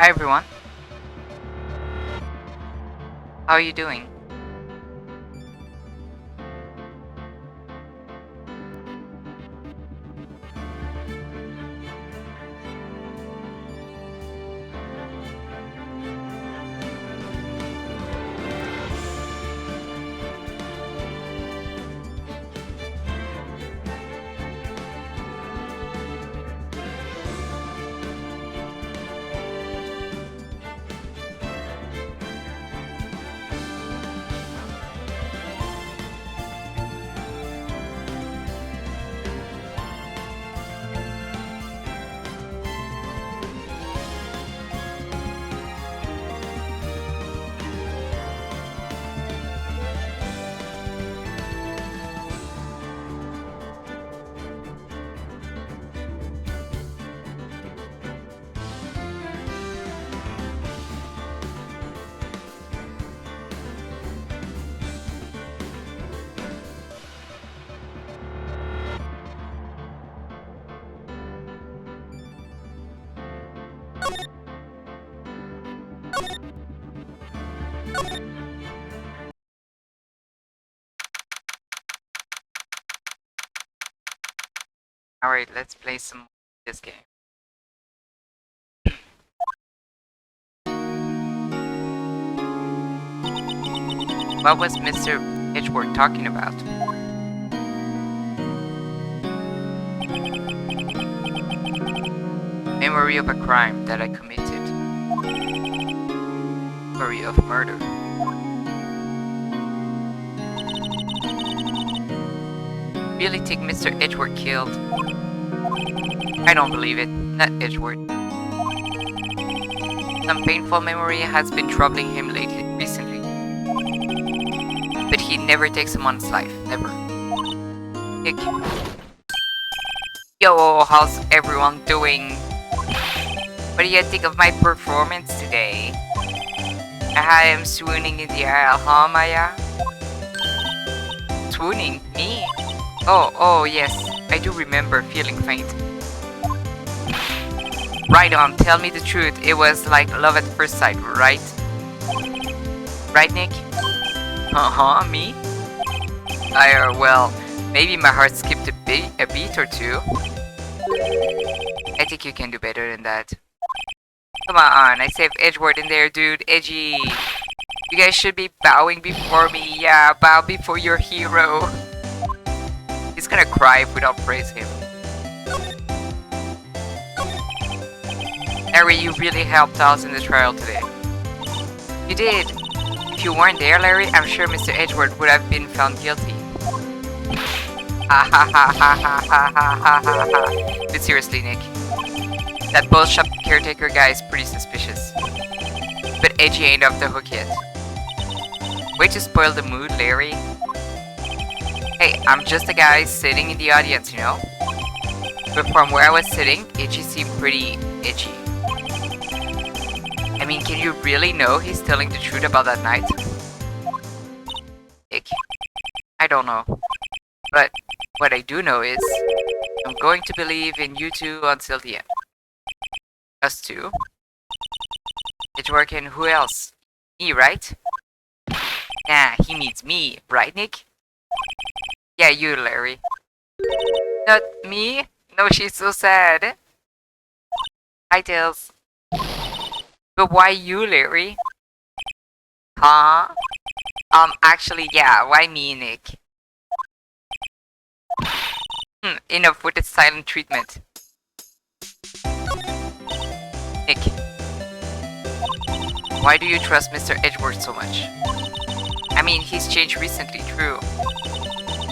Hi everyone, how are you doing? Alright, let's play some this game. What was Mr. Edgeworth talking about? Memory of a crime that I committed. Memory of murder. Really think Mr. Edgeworth killed? I don't believe it, not Edgeworth. Some painful memory has been troubling him recently. But he never takes someone's life, never. Nick. Yo, how's everyone doing? What do you think of my performance today? I am swooning in the aisle, huh, Maya? Swooning? Me? Oh, yes. I do remember feeling faint. Right on, tell me the truth. It was like love at first sight, right? Right, Nick? Uh-huh, me? Well, maybe my heart skipped a beat or two. I think you can do better than that. Come on, I saved Edgeworth in there, dude. Edgy. You guys should be bowing before me. Yeah, bow before your hero. He's gonna cry if we don't praise him. Larry, you really helped us in the trial today. You did. If you weren't there, Larry, I'm sure Mr. Edgeworth would have been found guilty. Ha ha ha ha ha ha ha ha ha. But seriously, Nick, that boss shop caretaker guy is pretty suspicious. But Edgy ain't off the hook yet. Way to spoil the mood, Larry. Hey, I'm just a guy sitting in the audience, you know? But from where I was sitting, Edgy seemed pretty edgy. I mean, can you really know he's telling the truth about that night? Nick, I don't know. But what I do know is, I'm going to believe in you two until the end. Us two? Edgeworth and who else? Me, right? Nah, he means me, right, Nick? Yeah, you, Larry. Not me? No, she's so sad. Hi, Tails. But why you, Larry? Huh? Actually, yeah, why me, Nick? Enough with the silent treatment. Nick. Why do you trust Mr. Edgeworth so much? I mean, he's changed recently, true.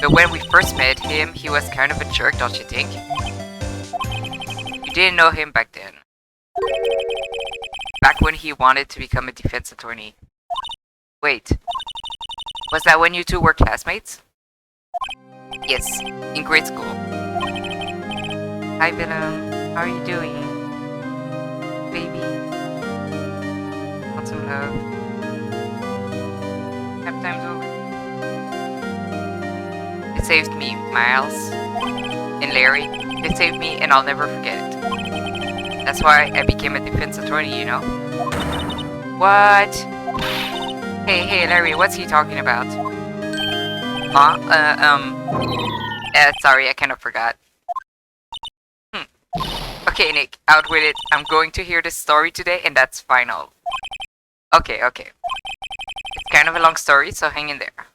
But when we first met him, he was kind of a jerk, don't you think? You didn't know him back then. Back when he wanted to become a defense attorney. Wait, was that when you two were classmates? Yes, in grade school. Hi Bella, how are you doing? Baby. Want some love? Nap time's over. It saved me, Miles. And Larry. It saved me and I'll never forget it. That's why I became a defense attorney, you know? What? Hey, Larry, what's he talking about? Sorry, I kind of forgot. Okay, Nick, out with it. I'm going to hear this story today, and that's final. Okay. It's kind of a long story, so hang in there.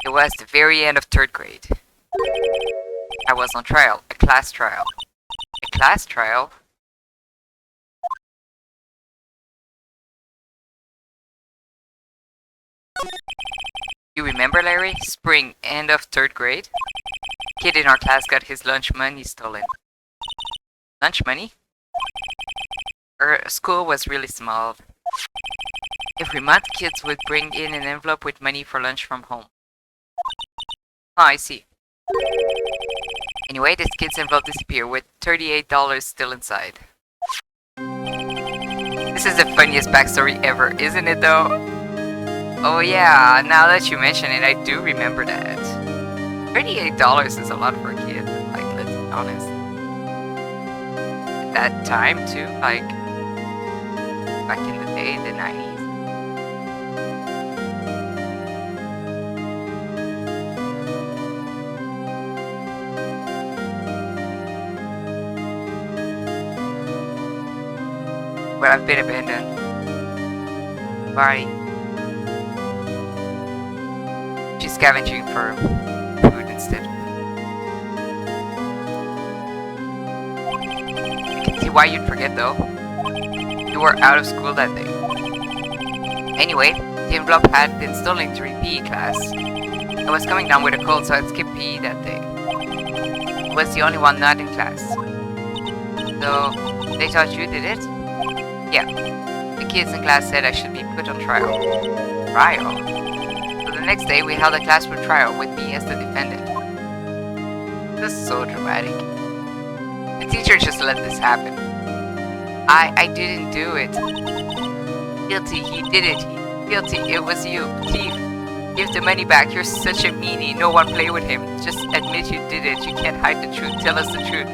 It was the very end of 3rd grade. I was on trial, a class trial. A class trial? You remember, Larry? Spring, end of 3rd grade? Kid in our class got his lunch money stolen. Lunch money? Our school was really small. Every month, kids would bring in an envelope with money for lunch from home. Oh, I see. Anyway, this kid's envelope disappeared with $38 still inside. This is the funniest backstory ever, isn't it though? Oh yeah, now that you mention it, I do remember that. $38 is a lot for a kid, like, let's be honest. At that time too, like, back in the day, the 90s. But I've been abandoned. Bye. She's scavenging for food instead. I can see why you'd forget though. You were out of school that day. Anyway, the envelope had been stolen during PE class. I was coming down with a cold, so I skipped PE that day. I was the only one not in class. So, they thought you did it? Yeah. The kids in class said I should be put on trial. Trial? So the next day we held a classroom trial with me as the defendant. This is so dramatic. The teacher just let this happen. I didn't do it. Guilty, he did it. Guilty, it was you. Thief. Give the money back. You're such a meanie. No one play with him. Just admit you did it. You can't hide the truth. Tell us the truth.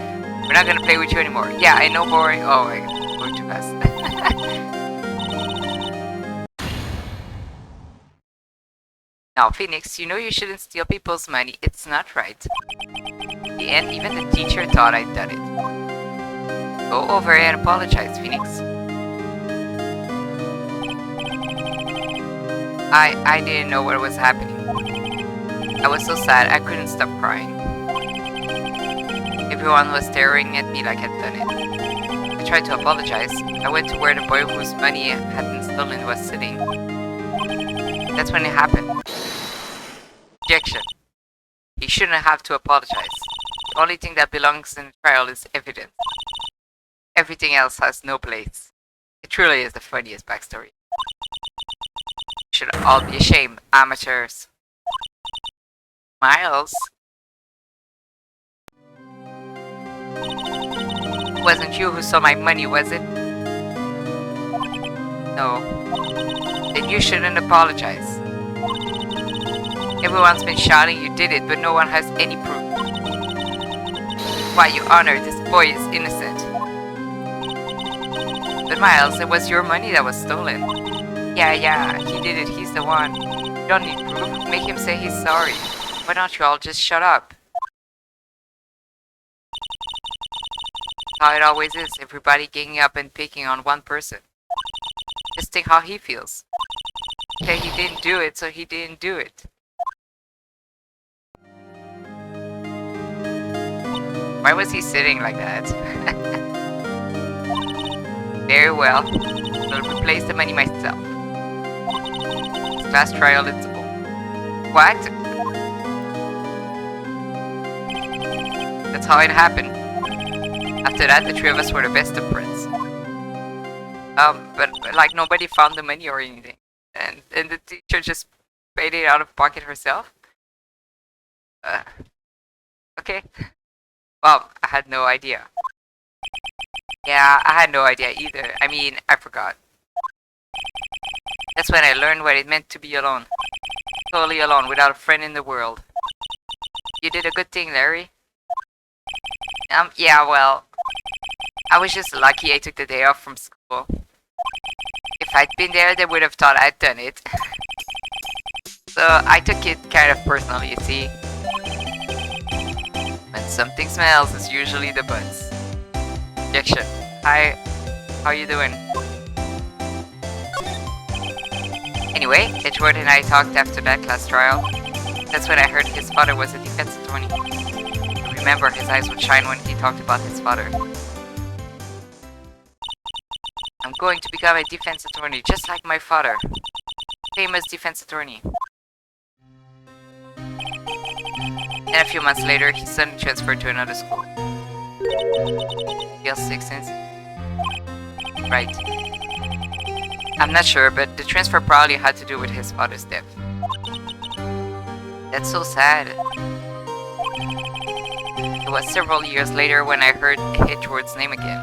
We're not gonna play with you anymore. Yeah, I know, boring. Oh my god, going too fast. Now, Phoenix, you know you shouldn't steal people's money. It's not right. In the end, even the teacher thought I'd done it. Go over and apologize, Phoenix. I didn't know what was happening. I was so sad I couldn't stop crying. Everyone was staring at me like I'd done it. I tried to apologize. I went to where the boy whose money had been stolen was sitting. That's when it happened. Objection. He shouldn't have to apologize. The only thing that belongs in the trial is evidence. Everything else has no place. It truly is the funniest backstory. Should all be ashamed, amateurs. Miles? It wasn't you who stole my money, was it? No. Then you shouldn't apologize. Everyone's been shouting you did it, but no one has any proof. Why, you honor, this boy is innocent. But Miles, it was your money that was stolen. Yeah, he did it, he's the one. You don't need proof, make him say he's sorry. Why don't you all just shut up? How it always is, everybody ganging up and picking on one person. Just think how he feels. Okay, he didn't do it, so he didn't do it. Why was he sitting like that? Very well. I'll replace the money myself. This class trial is over. What? That's how it happened. After that, the three of us were the best of friends. But like nobody found the money or anything. And the teacher just paid it out of pocket herself? Okay. Well, I had no idea. Yeah, I had no idea either. I mean, I forgot. That's when I learned what it meant to be alone. Totally alone, without a friend in the world. You did a good thing, Larry. Yeah, well, I was just lucky I took the day off from school. If I'd been there, they would have thought I'd done it. So I took it kind of personally, you see. When something smells, it's usually the buns. Objection. Hi, how you doing? Anyway, Edgeworth and I talked after that class trial. That's when I heard his father was a defense attorney. I remember his eyes would shine when he talked about his father. I'm going to become a defense attorney just like my father. Famous defense attorney. And a few months later, his son transferred to another school. Feels 16. Right. I'm not sure, but the transfer probably had to do with his father's death. That's so sad. It was several years later when I heard Edgeworth's name again.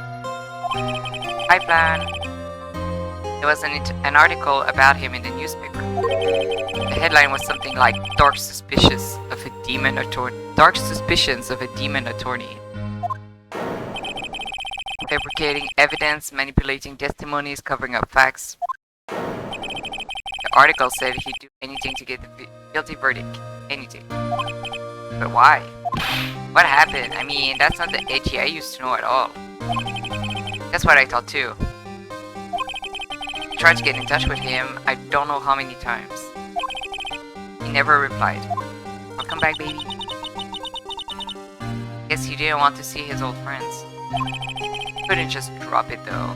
Hi, Plan. There was an article about him in the newspaper. The headline was something like Dark Suspicions of a Demon Attorney. Fabricating evidence, manipulating testimonies, covering up facts. The article said he'd do anything to get the guilty verdict. Anything. But why? What happened? I mean, that's not the Edgy I used to know at all. That's what I thought too. I tried to get in touch with him, I don't know how many times. He never replied. Welcome back, baby. Guess he didn't want to see his old friends. Couldn't just drop it though.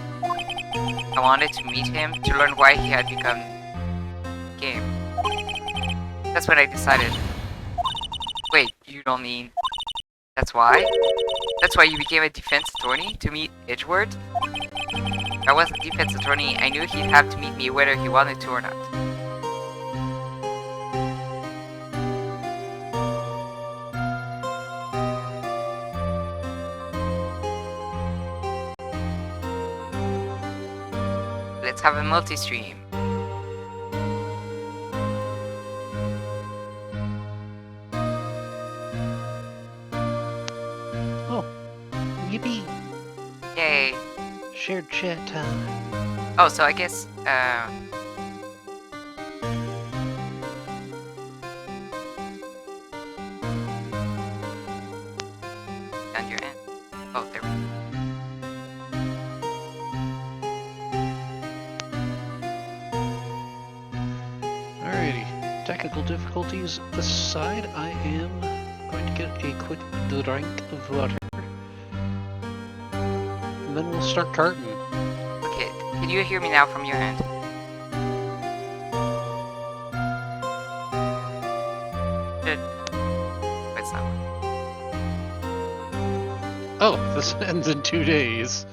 I wanted to meet him to learn why he had become game. That's when I decided. Wait, you don't mean that's why? That's why you became a defense attorney? To meet Edgeworth? If I was a defense attorney, I knew he'd have to meet me whether he wanted to or not. Let's have a multi-stream. Oh, yippee! Yay. Shared chat time. Oh, so I guess, down your end. Oh, there we go. Alrighty, technical difficulties aside, I am going to get a quick drink of water. And then we'll start carting. Okay, can you hear me now from your end? Good. It's not. Oh, this ends in 2 days.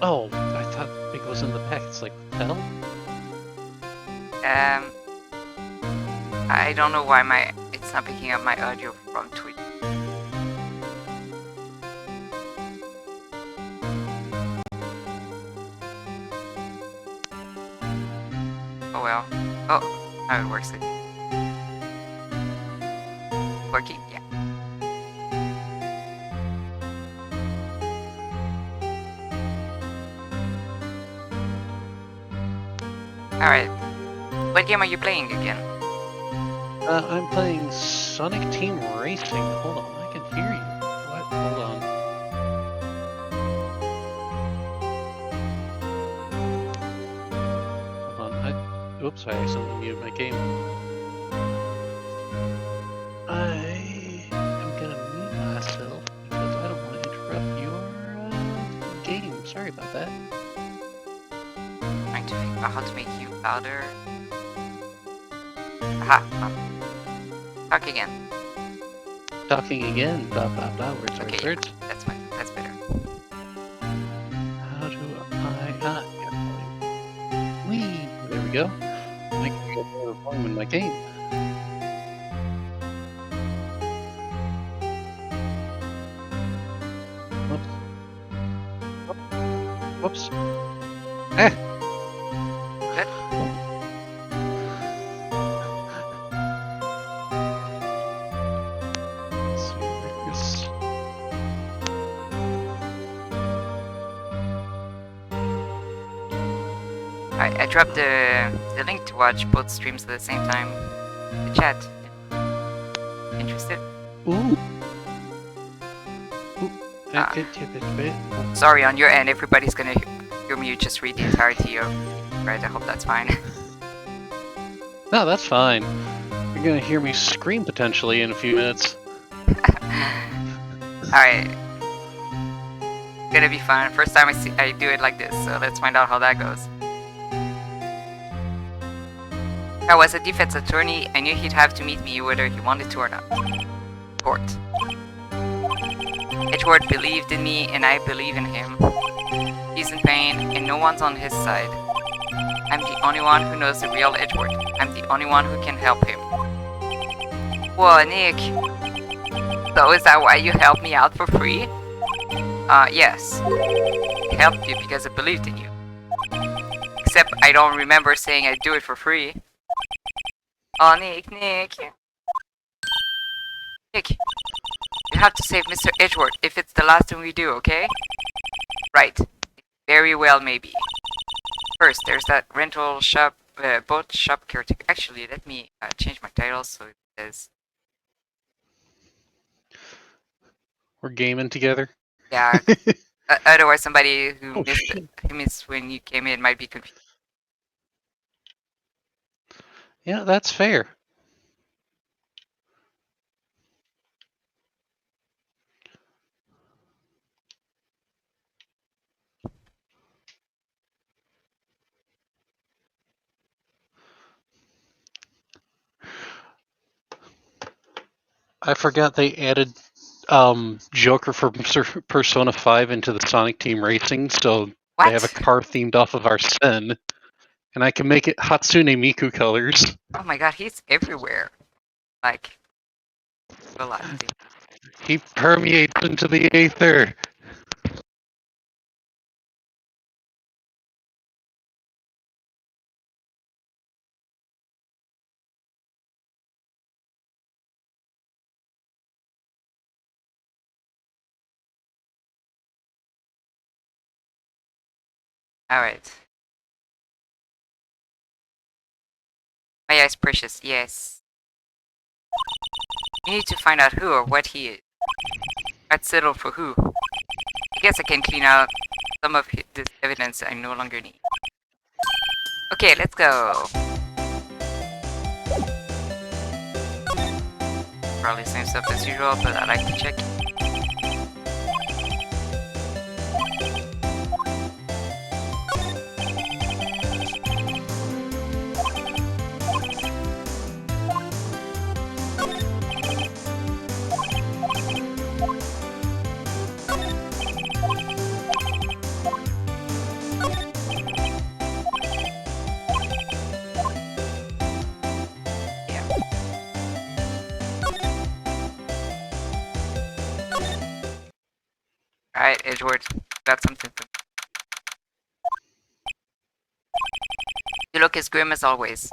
Oh, I thought it was in the packets, like, what the hell? I don't know why it's not picking up my audio from Twitch. Oh well. Oh, now it works. Working? Yeah. Alright. What game are you playing again? I'm playing Sonic Team Racing. Hold on, I can hear you. What? Hold on. Hold on. Oops, I accidentally muted my game. I am gonna mute myself because I don't want to interrupt your game. Sorry about that. Trying to figure out how to make you louder. Aha! Talk again. Talking again. Blah blah blah. Words, Okay, words. that's better. How do I? Wee. There we go. I can get more volume in my game. Whoops. Eh. Good. I dropped the link to watch both streams at the same time. The chat. Interested? Ooh. Sorry, on your end, everybody's gonna hear me just read the entirety of. Right, I hope that's fine. No, that's fine. You're gonna hear me scream potentially in a few minutes. Alright. Gonna be fun. First time I do it like this, so let's find out how that goes. If I was a defense attorney, I knew he'd have to meet me whether he wanted to or not. Court. Edgeworth believed in me, and I believe in him. He's in pain, and no one's on his side. I'm the only one who knows the real Edgeworth. I'm the only one who can help him. Whoa, Nick. So is that why you helped me out for free? Yes. I helped you because I believed in you. Except I don't remember saying I'd do it for free. Oh, Nick. Nick, you have to save Mr. Edgeworth if it's the last thing we do, okay? Right. Very well, maybe. First, there's that rental shop, boat shop caretaker. Actually, let me change my title so it says... We're gaming together. Yeah. Otherwise, somebody who missed when you came in might be confused. Yeah, that's fair. I forgot they added Joker from Persona 5 into the Sonic Team Racing, so What? they have a car themed off of our Sen, and I can make it Hatsune Miku colors. Oh my god, he's everywhere. Like, relaxing. He permeates into the aether. Alright. My eyes precious, yes. You need to find out who or what he is. I'd settle for who. I guess I can clean out some of this evidence I no longer need. Okay, let's go. Probably same stuff as usual, but I like to check. Alright, Edgeworth, got something for me. You look as grim as always.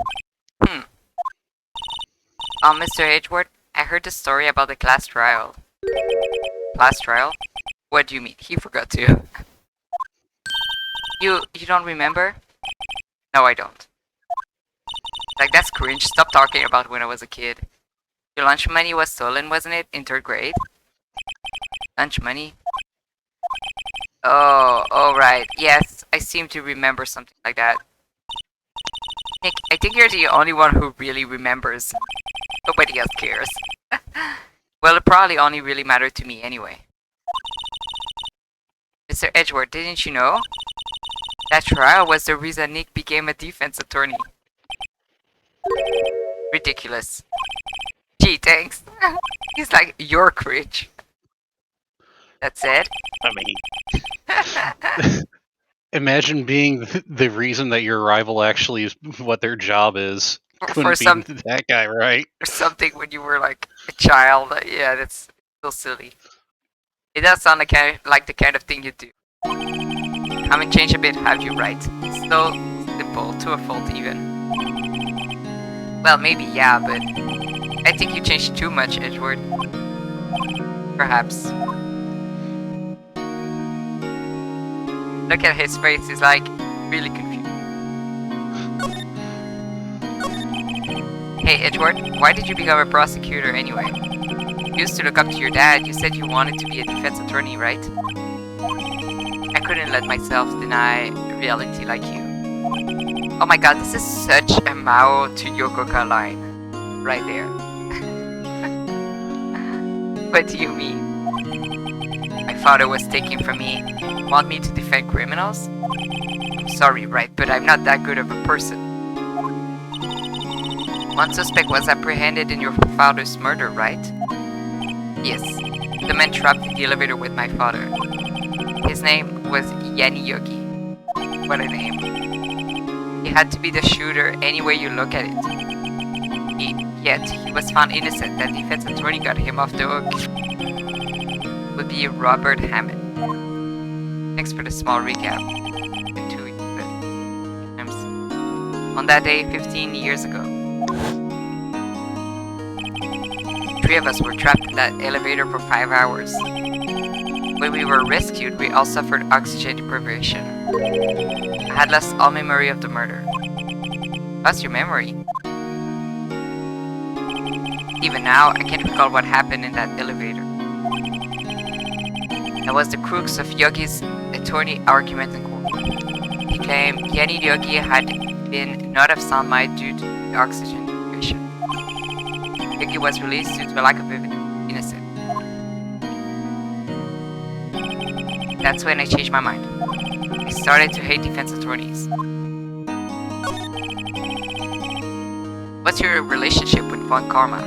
Mr. Edgeworth, I heard the story about the class trial. Class trial? What do you mean? He forgot to. You don't remember? No, I don't. Like, that's cringe. Stop talking about when I was a kid. Your lunch money was stolen, wasn't it? In 3rd grade? Lunch money? Oh, right. Yes, I seem to remember something like that. Nick, I think you're the only one who really remembers. Nobody else cares. Well, it probably only really mattered to me anyway. Mr. Edgeworth, didn't you know? That trial was the reason Nick became a defense attorney. Ridiculous. Gee, thanks. He's like, you're cringe. That's it? I mean, imagine being the reason that your rival actually is what their job is. Couldn't be that guy, right? Or something when you were like a child. Yeah, that's so silly. It does sound like the kind of thing you do. Haven't changed a bit, have you, right? It's so simple, to a fault even. Well, maybe, yeah, but I think you changed too much, Edgeworth. Perhaps. Look at his face, he's like, really confused. Hey, Edward, why did you become a prosecutor anyway? You used to look up to your dad. You said you wanted to be a defense attorney, right? I couldn't let myself deny reality like you. Oh my god, this is such a Mao to Yokoka line. Right there. What do you mean? My father was taken from me. You want me to defend criminals? I'm sorry, right, but I'm not that good of a person. One suspect was apprehended in your father's murder, right? Yes. The man trapped in the elevator with my father. His name was Yanni Yogi. What a name. He had to be the shooter any way you look at it. Yet, he was found innocent and the defense attorney got him off the hook. Would be Robert Hammond. Thanks for the small recap. On that day, 15 years ago, 3 of us were trapped in that elevator for 5 hours. When we were rescued, we all suffered oxygen deprivation. I had lost all memory of the murder. Lost your memory? Even now, I can't recall what happened in that elevator. That was the crux of Yogi's attorney argument in court. He claimed Yanni Yogi had been not of sound mind due to the oxygen deprivation. Yogi was released due to a lack of evidence. Innocent. That's when I changed my mind. I started to hate defense attorneys. What's your relationship with Von Karma?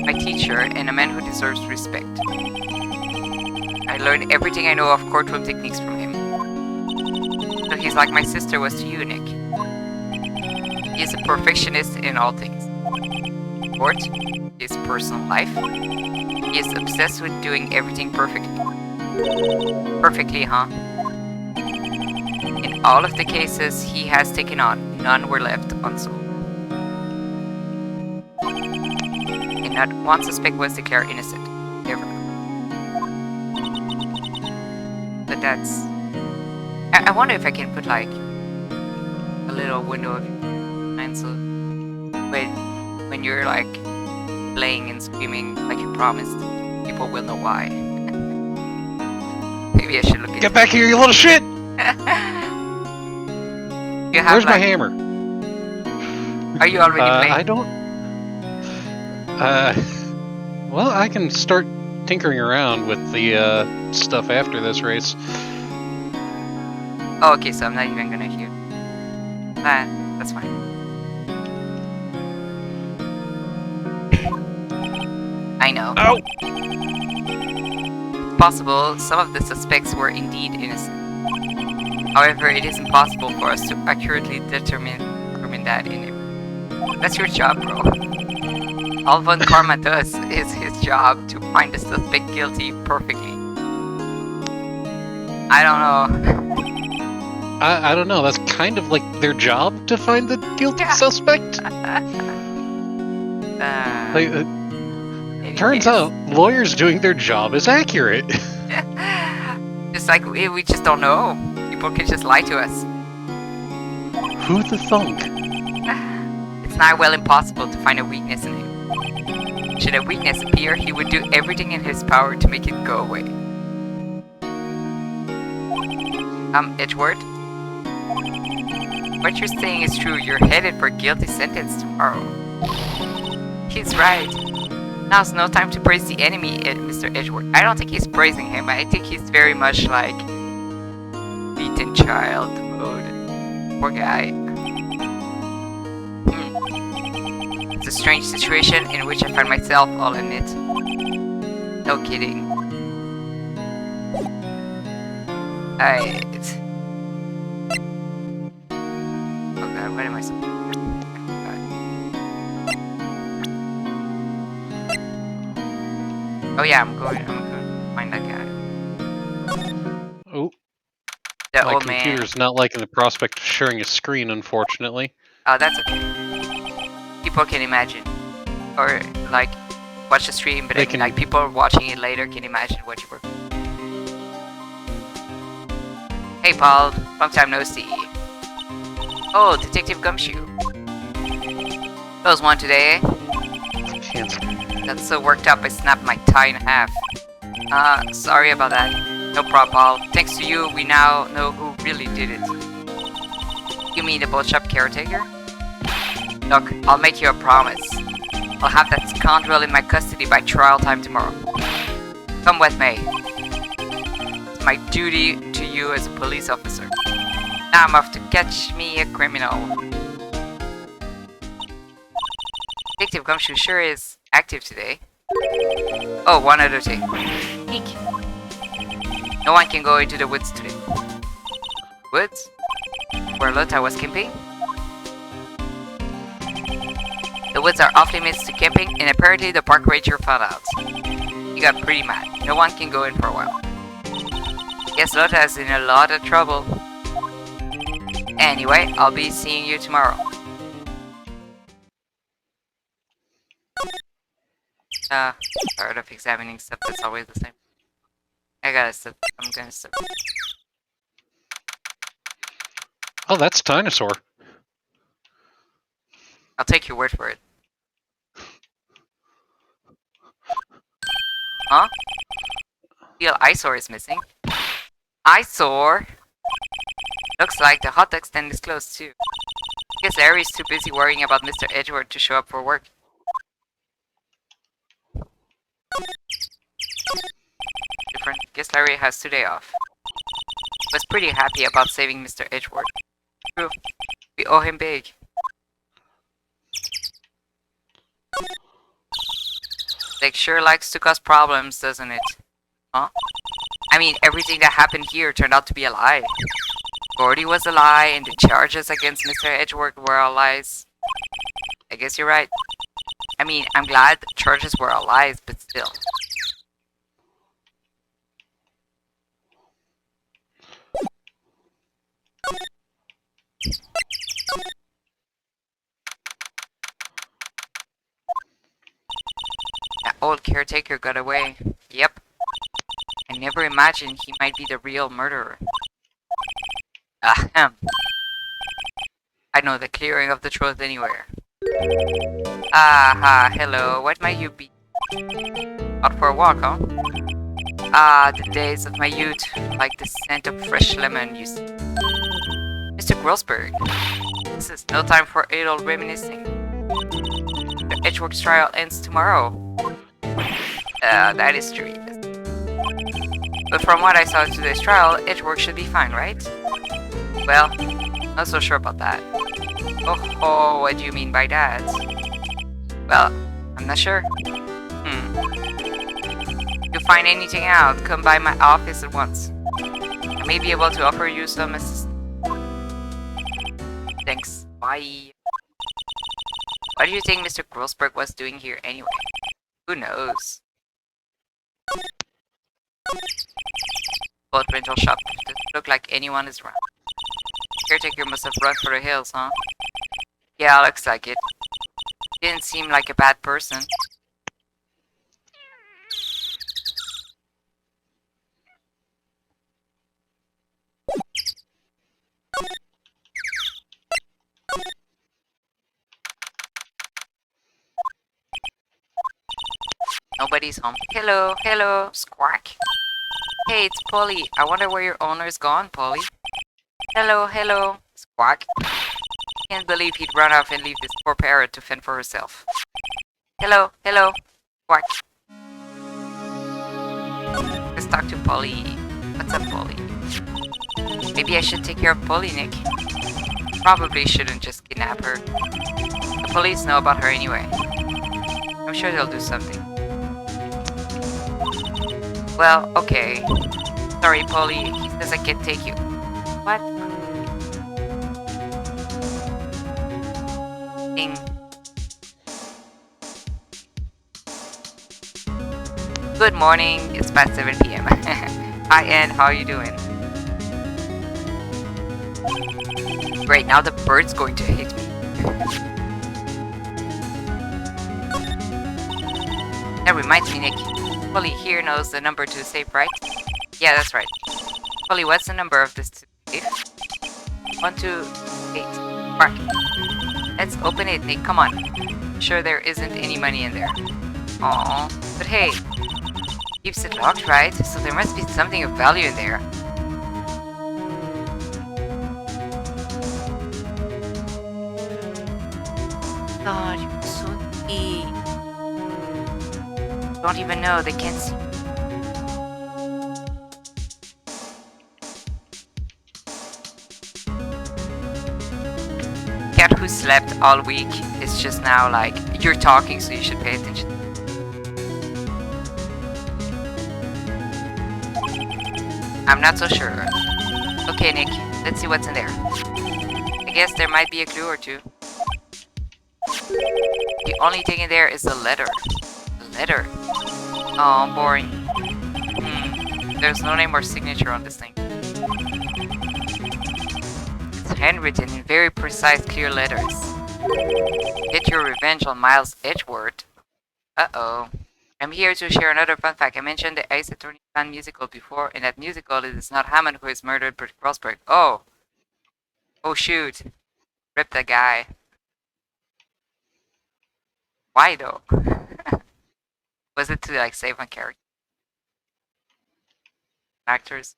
My teacher and a man who deserves respect. I learned everything I know of courtroom techniques from him. So he's like my sister was to you, Nick. He is a perfectionist in all things. Court, his personal life. He is obsessed with doing everything perfectly. Perfectly, huh? In all of the cases he has taken on, none were left unsolved. And not one suspect was declared innocent. Ever. But that's... I wonder if I can put like a little window of time so when you're like playing and screaming like you promised, people will know why. Maybe I should look at Get back here, you little shit! You have, Where's my like, hammer? Are you already playing? I don't... well, I can start tinkering around with the stuff after this race. Oh, okay, so I'm not even gonna hear. That's fine. I know. Ow! Possible, some of the suspects were indeed innocent. However, it is impossible for us to accurately determine that in it. That's your job, bro. All Von Karma does is his job to find the suspect guilty perfectly. I don't know. I don't know, that's kind of like their job to find the guilty suspect? Turns out, lawyers doing their job is accurate. Just like we just don't know. People can just lie to us. Who the thunk? It's not well impossible to find a weakness in him. Should a weakness appear, he would do everything in his power to make it go away. Edgeworth? What you're saying is true. You're headed for a guilty sentence tomorrow. He's right. Now's no time to praise the enemy, Mr. Edgeworth. I don't think he's praising him. I think he's very much like beaten child mode. Poor guy. It's a strange situation in which I find myself, I'll admit. No kidding. Oh god, what am I supposed to do? Oh yeah, I'm going to find that guy. Oh. The My old man. computer's not liking the prospect of sharing a screen, unfortunately. Oh, that's okay. People can imagine. Or, like, watch the stream, but like, people watching it later can imagine what you were. Hey, Paul. Long time no see. Oh, Detective Gumshoe. Close one today, eh? Fancy. Got so worked up I snapped my tie in half. Sorry about that. No problem, Paul. Thanks to you, we now know who really did it. You mean the boat shop caretaker? Look, I'll make you a promise. I'll have that scoundrel in my custody by trial time tomorrow. Come with me. It's my duty to you as a police officer. Now I'm off to catch me a criminal. Detective Gumshoe sure is active today. Oh, one other thing. Eek. No one can go into the woods today. Woods? Where Lotta was camping? The woods are off limits to camping, and apparently the park ranger found out. He got pretty mad. No one can go in for a while. Guess Lotta's in a lot of trouble. Anyway, I'll be seeing you tomorrow. Tired of examining stuff that's always the same. I gotta stop. I'm gonna stop. Oh, that's a dinosaur. I'll take your word for it. Huh? Feel eyesore is missing. Eyesore? Looks like the hot dog stand is closed too. Guess Larry's too busy worrying about Mr. Edward to show up for work. Different. Guess Larry has today off. Was pretty happy about saving Mr. Edward. True. We owe him big. Like sure likes to cause problems, doesn't it? Huh? I mean, everything that happened here turned out to be a lie. Gordy was a lie, and the charges against Mr. Edgeworth were all lies. I guess you're right. I mean, I'm glad the charges were all lies, but still. That old caretaker got away. Yep. I never imagined he might be the real murderer. Ahem. I know the clearing of the truth anywhere. Aha, hello, what might you be? Out for a walk, huh? Ah, the days of my youth, like the scent of fresh lemon, you see. Mr. Grossberg, this is no time for idle reminiscing. The Edgeworks trial ends tomorrow. That is true, yes. But from what I saw in today's trial, Edgeworks should be fine, right? Well, not so sure about that. Oh, what do you mean by that? Well, I'm not sure. If you find anything out, come by my office at once. I may be able to offer you some assistance. Thanks. Bye. What do you think Mr. Grossberg was doing here anyway? Who knows? Boat rental shop. Doesn't look like anyone is around. Caretaker must have run for the hills, huh? Yeah, looks like it. Didn't seem like a bad person. Nobody's home. Hello, hello, squawk. Hey, it's Polly. I wonder where your owner's gone, Polly. Hello, hello, squawk. Can't believe he'd run off and leave this poor parrot to fend for herself. Hello, hello, squawk. Let's talk to Polly. What's up, Polly? Maybe I should take care of Polly, Nick. Probably shouldn't just kidnap her. The police know about her anyway. I'm sure they'll do something. Well, okay. Sorry, Polly. He says I can't take you. What? Ding. Good morning. It's past 7 p.m. Hi, Ann. How are you doing? Great. Now the bird's going to hit me. That reminds me, Nick. Polly here knows the number to the safe, right? Yeah, that's right. Polly, what's the number of this safe? 128. Mark. Let's open it, Nick. Come on. I'm sure there isn't any money in there. Aww. But hey, keeps it locked, right? So there must be something of value in there. God, you're so sweet. Don't even know, they can't see. Cat who slept all week is just now like, you're talking, so you should pay attention. I'm not so sure. Okay, Nick, let's see what's in there. I guess there might be a clue or two. The only thing in there is a letter. A letter? Oh, boring. There's no name or signature on this thing. It's handwritten in very precise, clear letters. Get your revenge on Miles Edgeworth. Uh-oh. I'm here to share another fun fact. I mentioned the Ace Attorney fan musical before. In that musical, it is not Hammond who is murdered, but Rosberg. Oh! Oh shoot. Rip that guy. Why though? Was it to like save on character? Actors?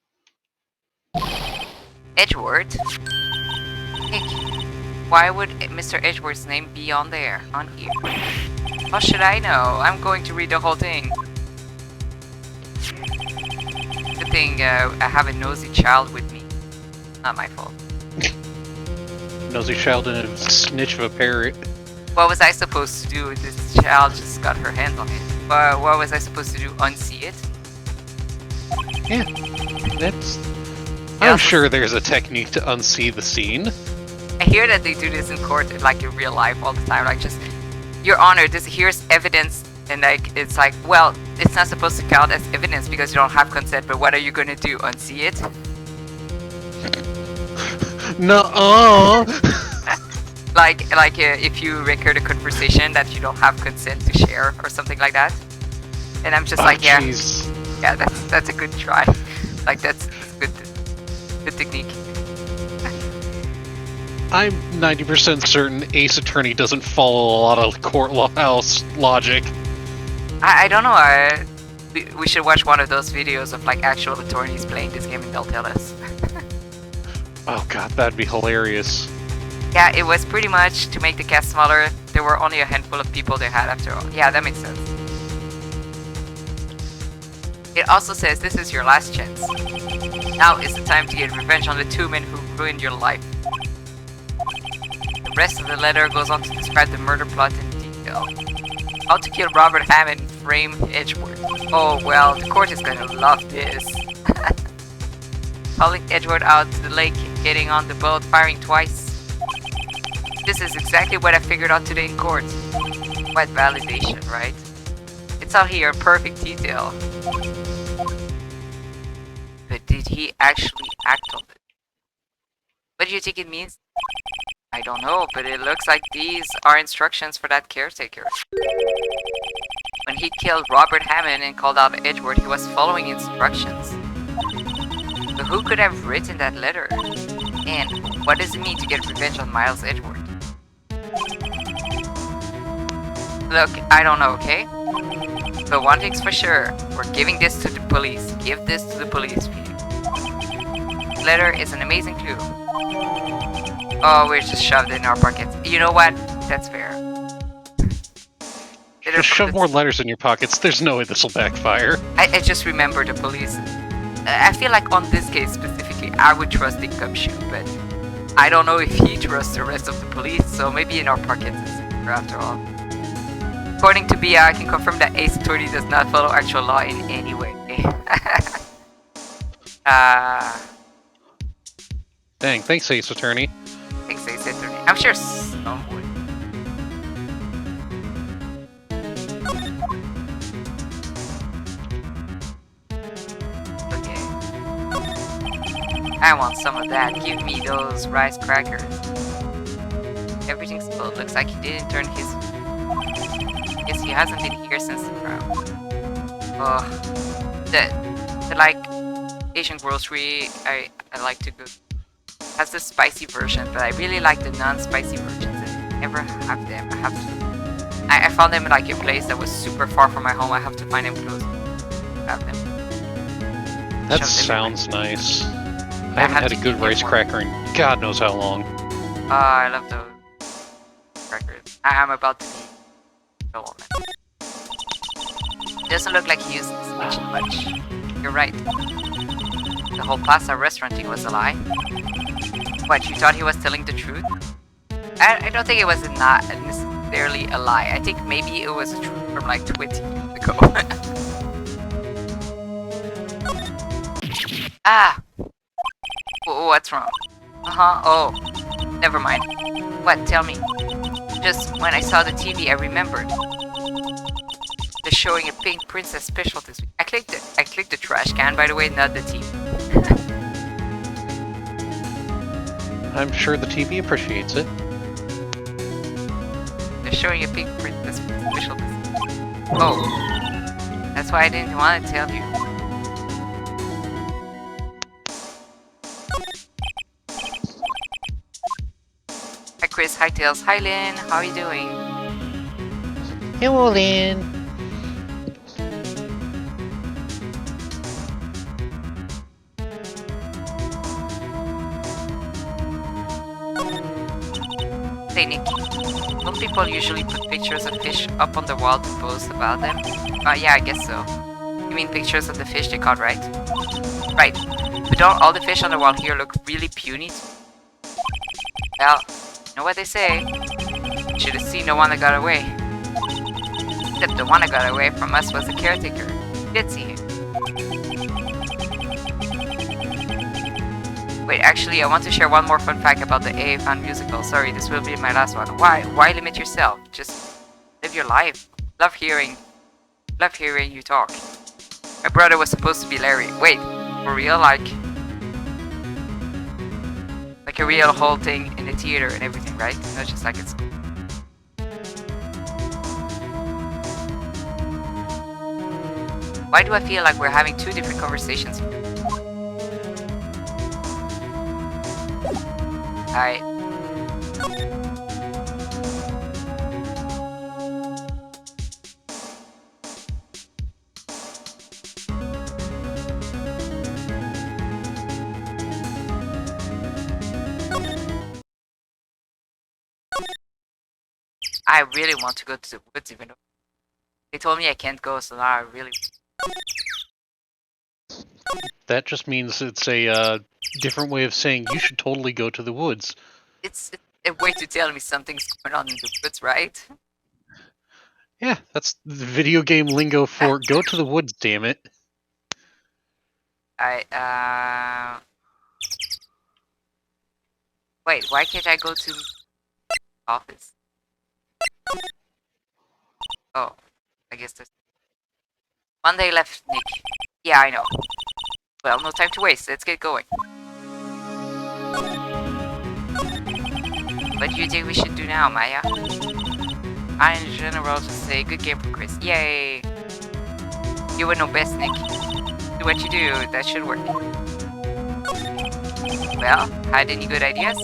Edgeworth? Nick, why would Mr. Edgeworth's name be on there? On here? How should I know? I'm going to read the whole thing. Good thing I have a nosy child with me. Not my fault. Nosy child and a snitch of a parrot. What was I supposed to do? This child just got her hands on it. What was I supposed to do? Unsee it? Yeah, that's... I'm sure there's a technique to unsee the scene. I hear that they do this in court, like in real life all the time. Like just, Your Honor, here's evidence, and like it's like, well, it's not supposed to count as evidence because you don't have consent. But what are you gonna do? Unsee it? No. like if you record a conversation that you don't have consent to share or something like that. And I'm just like, yeah, geez. yeah, that's a good try. Like that's good technique. I'm 90% certain Ace Attorney doesn't follow a lot of court house logic. I don't know. We should watch one of those videos of like actual attorneys playing this game and they'll tell us. Oh god, that'd be hilarious. Yeah, it was pretty much to make the cast smaller. There were only a handful of people they had after all. Yeah, that makes sense. It also says this is your last chance. Now is the time to get revenge on the two men who ruined your life. The rest of the letter goes on to describe the murder plot in detail. How to kill Robert Hammond, frame Edgeworth. Oh well, the court is gonna love this. Hauling Edgeworth out to the lake, getting on the boat, firing twice. This is exactly what I figured out today in court. Quite validation, right? It's all here in perfect detail. But did he actually act on it? What do you think it means? I don't know, but it looks like these are instructions for that caretaker. When he killed Robert Hammond and called out Edgeworth, he was following instructions. But who could have written that letter? And what does it mean to get revenge on Miles Edgeworth? Look, I don't know, okay? But one thing's for sure, we're giving this to the police. Give this to the police, Peter. This letter is an amazing clue. Oh, we're just shoved in our pockets. You know what? That's fair. Just shove more letters in your pockets. There's no way this will backfire. I just remember the police. I feel like on this case specifically, I would trust Dick Gumshoe, but I don't know if he trusts the rest of the police, so maybe in our pockets it's safer after all. According to Bia, I can confirm that Ace Attorney does not follow actual law in any way. Dang, thanks Ace Attorney. Thanks Ace Attorney. I'm sure some would. Okay. I want some of that. Give me those rice crackers. Everything's full. Looks like he didn't turn his... Guess he hasn't been here since the crowd. Oh, the like Asian grocery I like to go has the spicy version, but I really like the non-spicy versions. ever have them. I have to. I found them in like a place that was super far from my home. I have to find them close. Have them. That Shove them in sounds nice. I haven't have had a to good keep them rice warm. cracker in God knows how long. I love those crackers. I am about to be a woman. Doesn't look like he used this kitchen much. You're right. The whole pasta restaurant thing was a lie. What, you thought he was telling the truth? I don't think it was not necessarily a lie. I think maybe it was a truth from like 20 years ago. Ah! What's wrong? Uh-huh, oh. Never mind. What, tell me. Just when I saw the TV, I remembered. They're showing a pink princess special this week. I clicked the trash can, by the way, not the TV. I'm sure the TV appreciates it. They're showing a pink princess special this week. Oh. That's why I didn't want to tell you. Hi Chris, hi Tails, hi Lynn, how are you doing? Hello, Lynn. Say Nick, don't people usually put pictures of fish up on the wall to post about them? Yeah, I guess so. You mean pictures of the fish they caught, right? Right. But don't all the fish on the wall here look really puny? Well, you know what they say. You should have seen the one that got away. Except the one that got away from us was the caretaker. We did see him. Wait, actually, I want to share one more fun fact about the AA fan musical. Sorry, this will be my last one. Why? Why limit yourself? Just live your life. Love hearing you talk. My brother was supposed to be Larry. Wait, for real? Like a real whole thing in the theater and everything, right? Not just like it's. Why do I feel like we're having two different conversations? I. I really want to go to the woods, even though they told me I can't go, so now I really. That just means it's a different way of saying you should totally go to the woods. It's a way to tell me something's going on in the woods, right? Yeah, that's the video game lingo for go to the woods, damn it. Wait, why can't I go to office? Oh, I guess there's one day left, Nick. Yeah, I know. Well, no time to waste. Let's get going. What do you think we should do now, Maya? I, in general, just say good game for Chris. Yay! You would know best, Nick. Do what you do. That should work. Well, had any good ideas?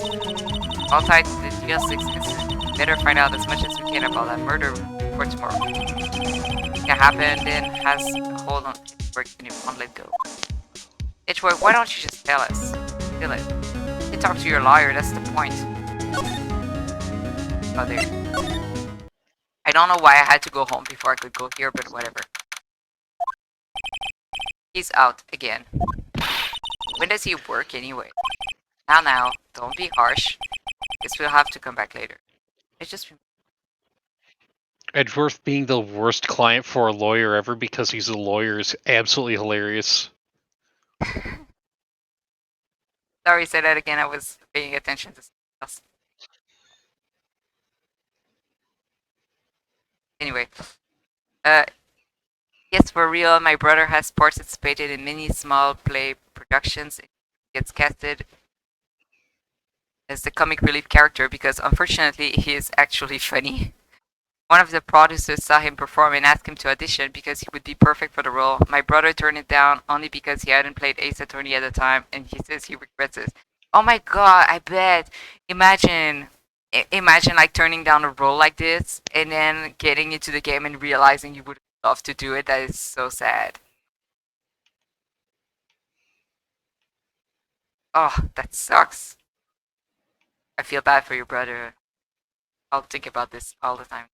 All tied to the DL6 incident. Better find out as much as we can about that murder for tomorrow. It happened and has a hold on work and it won't let go. Itchwork, why don't you just tell us? Feel it. You talk to your lawyer, that's the point. Oh, there. I don't know why I had to go home before I could go here, but whatever. He's out again. When does he work anyway? Now, don't be harsh. Guess we'll have to come back later. It's just... Edgeworth being the worst client for a lawyer ever because he's a lawyer is absolutely hilarious. Sorry, say that again. I was paying attention to something else. Anyway, yes, for real, my brother has participated in many small play productions. He gets casted as the comic relief character because unfortunately he is actually funny. One of the producers saw him perform and asked him to audition because he would be perfect for the role. My brother turned it down only because he hadn't played Ace Attorney at the time and he says he regrets it. Oh my god, I bet. Imagine imagine like turning down a role like this and then getting into the game and realizing you would love to do it. That is so sad. Oh, that sucks. I feel bad for your brother. I'll think about this all the time.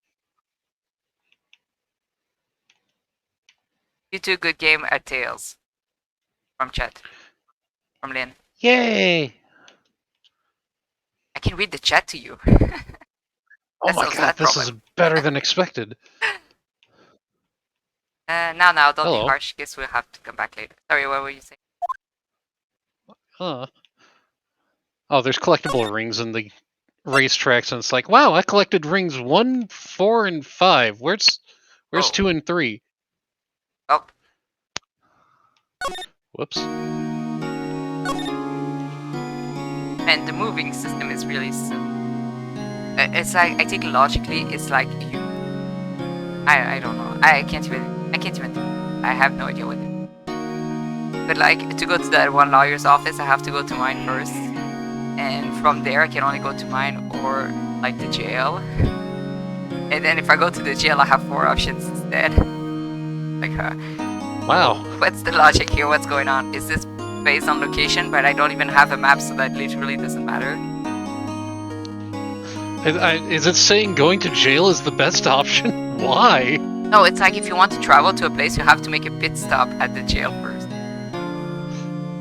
You two good game at Tails. From chat. From Lynn. Yay! I can read the chat to you. Oh my solves god, that this is problem. better than expected. Now, don't be Hello. harsh. Guess we'll have to come back later. Sorry, what were you saying? Huh. Oh, there's collectible rings in the racetracks, and it's like, wow, I collected rings 1, 4, and 5. Where's Oh. 2 and 3? Oh, Whoops. and the moving system is really silly. It's like, I think logically, it's like you. I don't know. I can't even do it. I have no idea what it is. But like, to go to that one lawyer's office, I have to go to mine first. And from there, I can only go to mine or like the jail. And then if I go to the jail, I have 4 options instead. Like, Wow. what's the logic here? What's going on? Is this based on location, but I don't even have a map, so that literally doesn't matter? Is it saying going to jail is the best option? Why? No, it's like if you want to travel to a place, you have to make a pit stop at the jail first.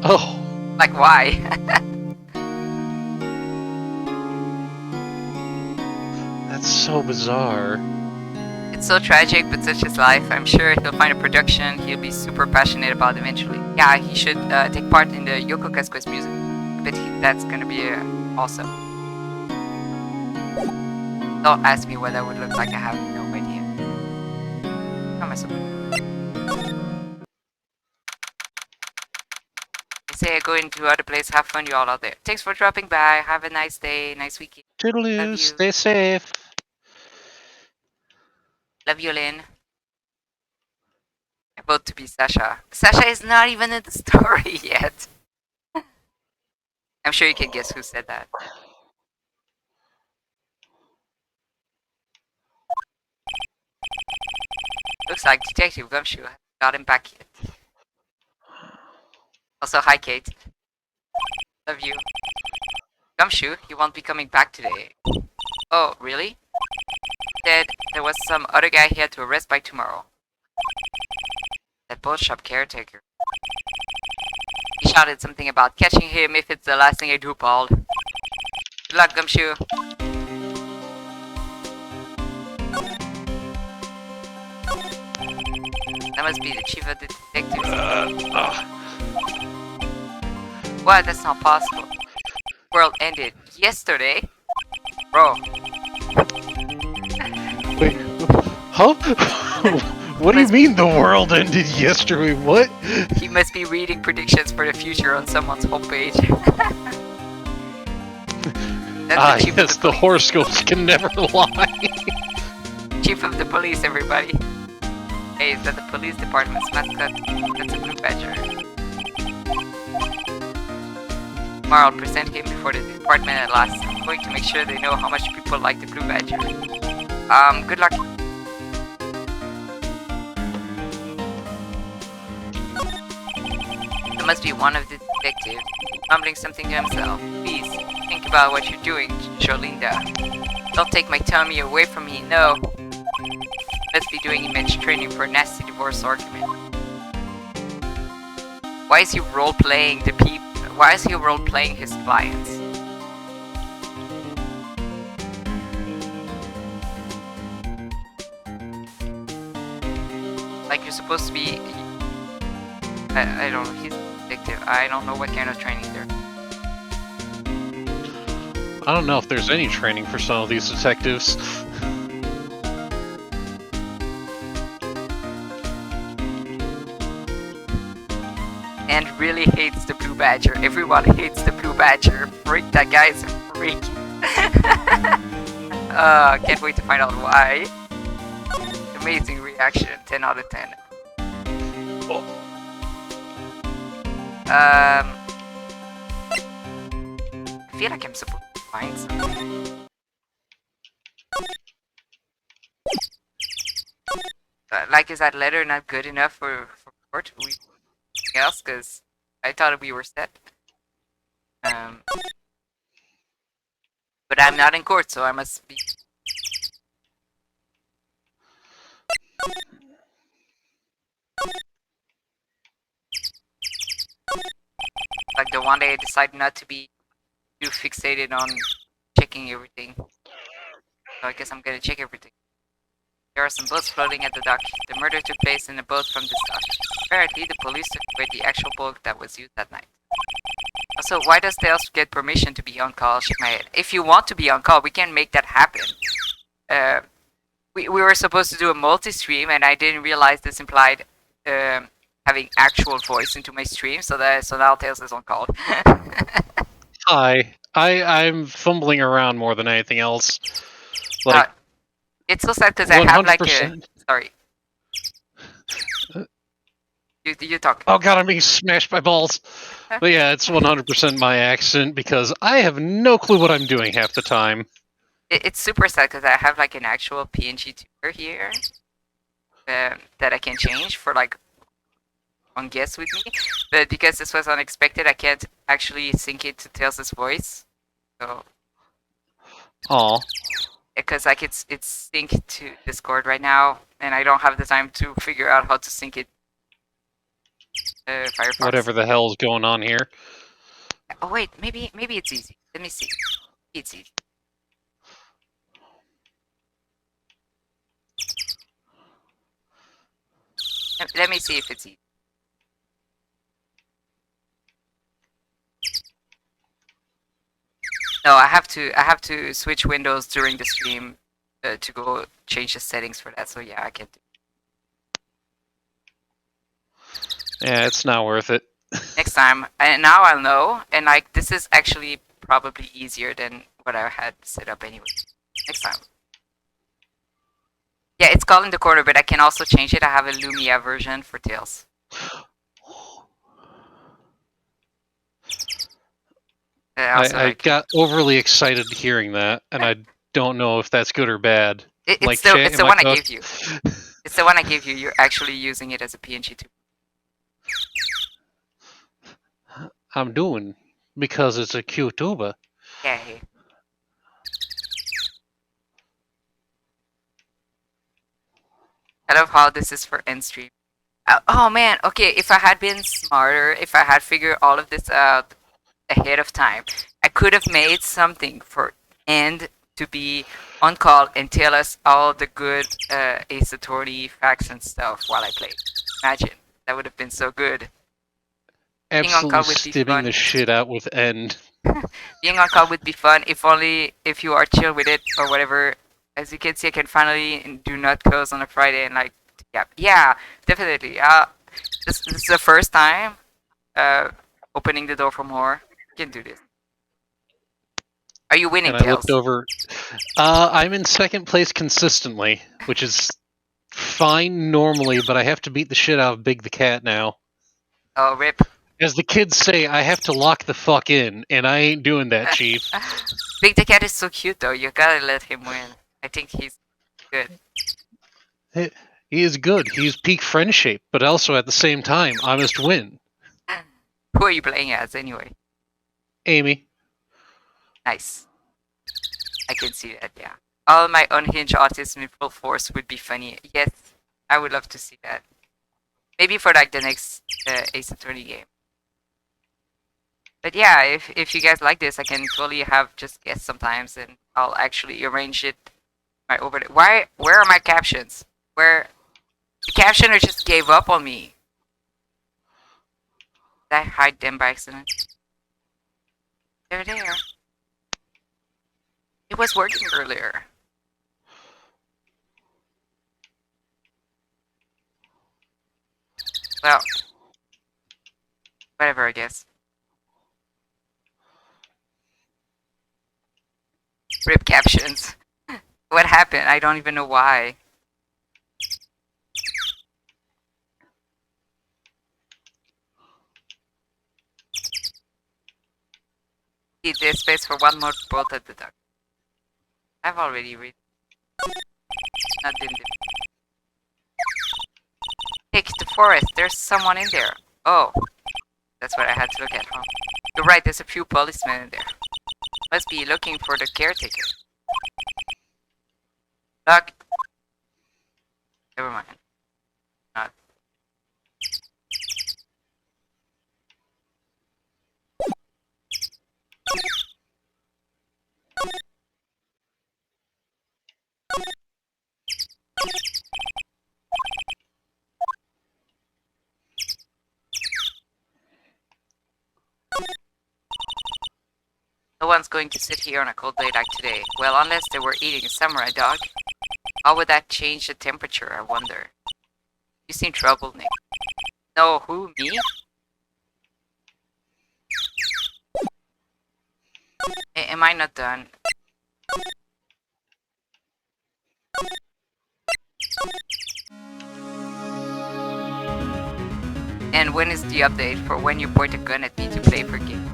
Oh. Like, why? That's so bizarre. It's so tragic, but such is life. I'm sure he'll find a production he'll be super passionate about eventually. Yeah, he should take part in the Yoko Casquez music. But that's gonna be awesome. Don't ask me what that would look like, I have no idea. How am I supposed to? They say I go into other place, have fun, you all out there. Thanks for dropping by, have a nice day, nice weekend. Toodaloo, stay safe. Love you, Lynn. I vote to be Sasha. Sasha is not even in the story yet. I'm sure you can guess who said that. Looks like Detective Gumshoe got him back yet. Also, hi Kate. Love you. Gumshoe, he won't be coming back today. Oh, really? Said there was some other guy he had to arrest by tomorrow. That boat shop caretaker. He shouted something about catching him if it's the last thing I do, Paul. Good luck, Gumshoe. That must be the chief of the detectives. What? That's not possible. World ended yesterday? Bro. Wait, huh? What do you mean the world ended yesterday? What? He must be reading predictions for the future on someone's homepage. That's yes, the horoscopes can never lie. Chief of the police, everybody. Hey, is that the police department's mascot? That's a blue badger. Tomorrow I'll present him before the department at last. I'm going to make sure they know how much people like the blue badger. Good luck. There must be one of the detectives mumbling something to himself. Please, think about what you're doing, Jolinda. Don't take my tummy away from me, no. Must be doing immense training for a nasty divorce argument. Why is he role-playing the people? Why is he role-playing his clients? Like you're supposed to be... I don't know, he's a detective. I don't know what kind of training there. I don't know if there's any training for some of these detectives. And really hates the blue badger. Everyone hates the blue badger. Freak, that guy is a freak. Can't wait to find out why. Amazing reaction, 10 out of 10. Oh. I feel like I'm supposed to find something. Like, is that letter not good enough for court? We else? Because I thought we were set. Um, but I'm not in court, so I must be like the one day I decided not to be too fixated on checking everything. So I guess I'm gonna check everything. There are some boats floating at the dock. The murder took place in a boat from this dock. Apparently, the police took away the actual boat that was used that night. Also, why does Tails get permission to be on call? Shake my head. If you want to be on call, we can make that happen. Uh, we were supposed to do a multi-stream, and I didn't realize this implied having actual voice into my stream, so now Tails is on call. Hi. I'm fumbling around more than anything else. Like, it's so sad because I have like a... 100%. Sorry. You talk. Oh god, I'm being smashed by balls. But yeah, it's 100% my accent because I have no clue what I'm doing half the time. It's super sad because I have like an actual PNG tutor here that I can change for like on guest with me, but because this was unexpected, I can't actually sync it to Tails' voice. So, Aw. because like it's synced to Discord right now, and I don't have the time to figure out how to sync it. Firefox. Whatever the hell's going on here. Oh wait, maybe it's easy. Let me see. It's easy. Let me see if it's easy. No, I have to switch windows during the stream to go change the settings for that. So yeah, I can do. Yeah, it's not worth it. Next time, and now I'll know. And like this is actually probably easier than what I had set up anyway. Next time. Yeah, it's called in the corner, but I can also change it. I have a Lumia version for Tails. I got overly excited hearing that, and I don't know if that's good or bad. It's the one I gave you. It's the one I gave you. You're actually using it as a PNG too. I'm doing because it's a QTuber. Yeah. Hey. I love how this is for end stream. Oh man, okay, if I had been smarter, if I had figured all of this out ahead of time, I could have made something for end to be on call and tell us all the good Ace Attorney facts and stuff while I played. Imagine, that would have been so good. Absolutely stimming the shit out with end. Being on call would be fun if you are chill with it or whatever. As you can see, I can finally do not close on a Friday and like, yeah, definitely. This is the first time opening the door for more. You can do this. Are you winning, And I Tails? looked over. I'm in second place consistently, which is fine normally, but I have to beat the shit out of Big the Cat now. Oh, rip. As the kids say, I have to lock the fuck in, and I ain't doing that, Chief. Big the Cat is so cute, though. You gotta let him win. I think he's good. He is good. He's peak friendship, but also at the same time, I must win. Who are you playing as, anyway? Amy. Nice. I can see that, yeah. All my unhinged autism in full force would be funny. Yes, I would love to see that. Maybe for like the next Ace Attorney game. But yeah, if you guys like this, I can totally have just guests sometimes, and I'll actually arrange it. My over. Where are my captions? Where the captioner just gave up on me. Did I hide them by accident? They're there. It was working earlier. Well, whatever, I guess. Rip captions. What happened? I don't even know why. Need this space for one more bolt at the dock. I've already read. Not didn't. forest. There's someone in there. Oh, that's what I had to look at, huh? You're right, there's a few policemen in there. Must be looking for the caretaker. Look. Never mind. Not. No one's going to sit here on a cold day like today. Well, unless they were eating a samurai dog. How would that change the temperature, I wonder? You seem troubled, Nick. No, who, me? Am I not done? And when is the update for when you point a gun at me to play for game?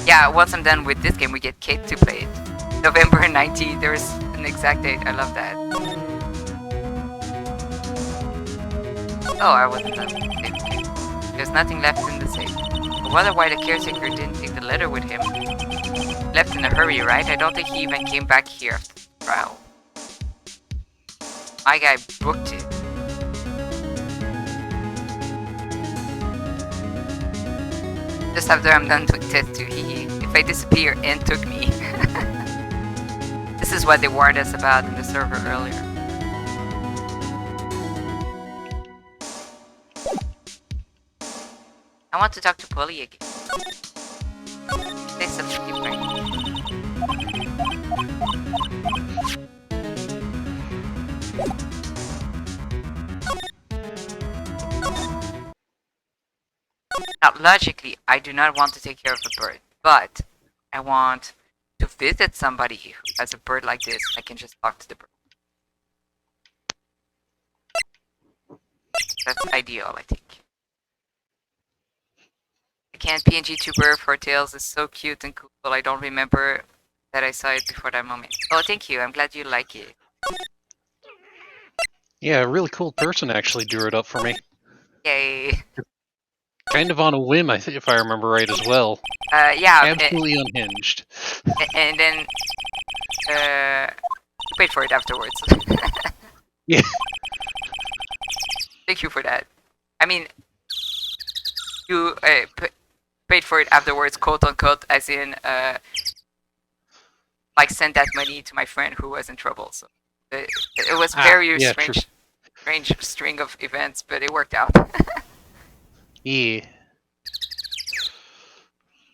Yeah, once I'm done with this game, we get Kate to play it. November 19th, there's an exact date. I love that. Oh, I wasn't done. Okay. There's nothing left in the safe. I wonder why the caretaker didn't take the letter with him. Left in a hurry, right? I don't think he even came back here after the trial. My guy booked it. Just after I'm done with test 2, if I disappear and took me. This is what they warned us about in the server earlier. I want to talk to Polly again. Say something different. Now, logically, I do not want to take care of a bird, but I want to visit somebody who has a bird like this. I can just talk to the bird. That's ideal, I think. The canned PNG tuber for Tails is so cute and cool. I don't remember that I saw it before that moment. Oh, thank you. I'm glad you like it. Yeah, a really cool person actually drew it up for me. Yay. Kind of on a whim, if I remember right as well. Yeah. Absolutely unhinged. And then, wait for it afterwards. Yeah. Thank you for that. I mean, you paid for it afterwards, quote unquote, as in, like send that money to my friend who was in trouble. So it was very strange string of events, but it worked out. Yeah.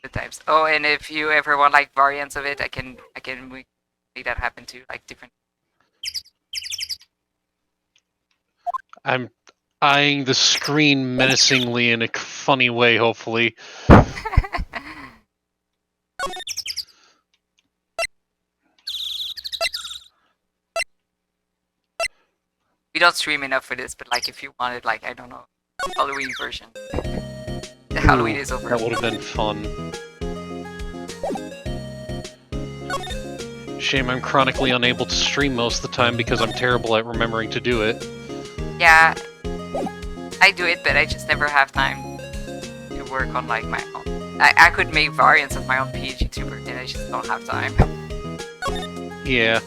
Good times. Oh, and if you ever want like variants of it, I can make that happen too, like different. I'm eyeing the screen menacingly in a funny way, hopefully. We don't stream enough for this, but like if you wanted, like, I don't know, Halloween version. The Halloween is over. That would have been fun. Shame I'm chronically unable to stream most of the time because I'm terrible at remembering to do it. Yeah, I do it, but I just never have time to work on like my own. I could make variants of my own PNG tuber, and I just don't have time. Yeah.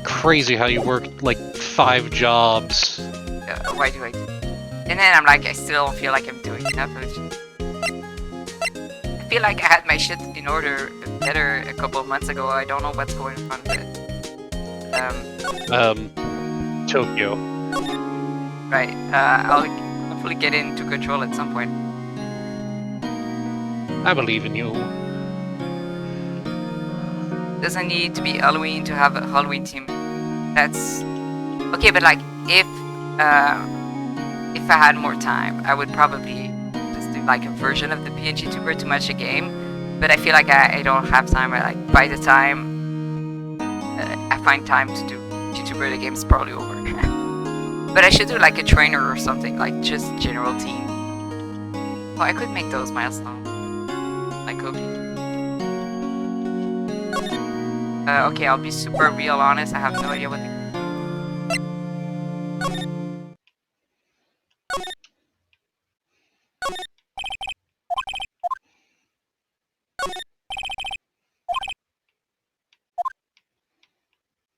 Crazy how you work like 5 jobs. Why do I do it? And then I'm like, I still don't feel like I'm doing enough. I feel like I had my shit in order better a couple of months ago. I don't know what's going on with it. Tokyo. Right. I'll hopefully get into control at some point. I believe in you. Doesn't need to be Halloween to have a Halloween team. That's okay, but like if I had more time, I would probably just do like a version of the PNG tuber to match a game. But I feel like I don't have time. Like by the time I find time to do YouTuber, the game's probably over. But I should do like a trainer or something, like just general team. Oh, I could make those milestones. Like Kobe. Okay, I'll be super real honest. I have no idea what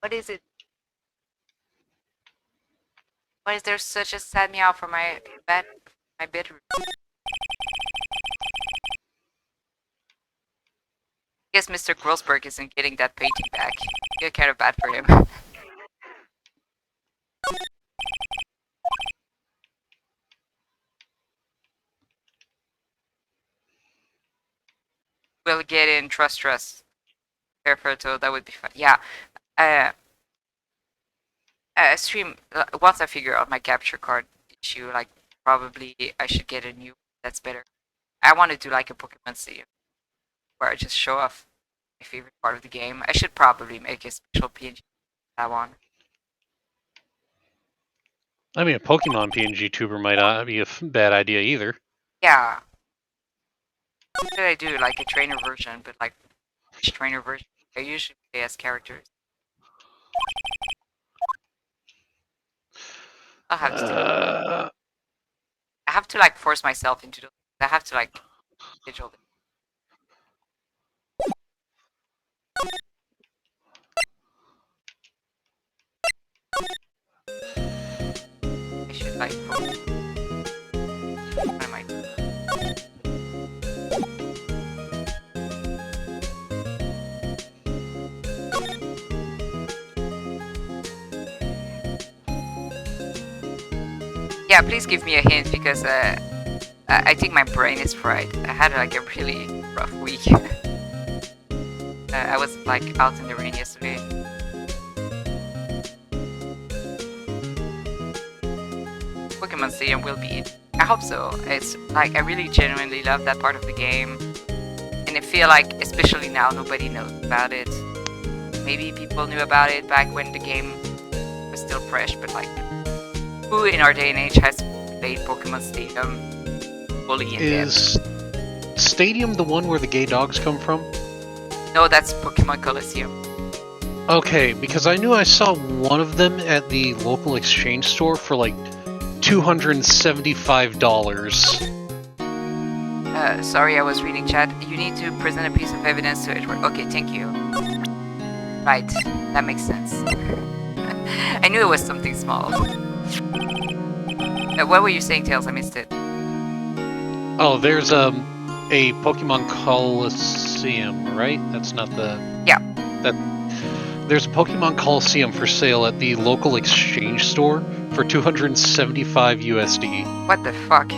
What is it? Why is there such a sad meow for my bedroom? I guess Mr. Grossberg isn't getting that painting back. I feel kind of bad for him. We'll get in trust. Fair photo, that would be fun. Yeah. Stream once I figure out my capture card issue, like probably I should get a new that's better. I want to do like a Pokemon Stadium where I just show off my favorite part of the game. I should probably make a special PNG for that one. I mean, a Pokemon PNG tuber might not be a bad idea either. Yeah. What did I do? Like a trainer version, but like which trainer version? I usually play as characters. I'll have to do it. I have to like force myself into the. I have to like schedule it. I should like focus. What am I doing? Yeah, please give me a hint because I think my brain is fried. I had like a really rough week. I was like out in the rain yesterday. Pokemon Stadium will be it. I hope so. It's like I really genuinely love that part of the game. And I feel like especially now nobody knows about it. Maybe people knew about it back when the game was still fresh, but like who in our day and age has played Pokemon Stadium fully in depth? Is Stadium the one where the gay dogs come from? No, that's Pokemon Coliseum. Okay, because I knew I saw one of them at the local exchange store for like $275. Sorry, I was reading chat. You need to present a piece of evidence to Edward. Okay, thank you. Right, that makes sense. I knew it was something small. What were you saying, Tails? I missed it. Oh, there's a Pokemon Coliseum, right? That's not the... Yeah. There's a Pokemon Coliseum for sale at the local exchange store for 275 USD. What the fuck?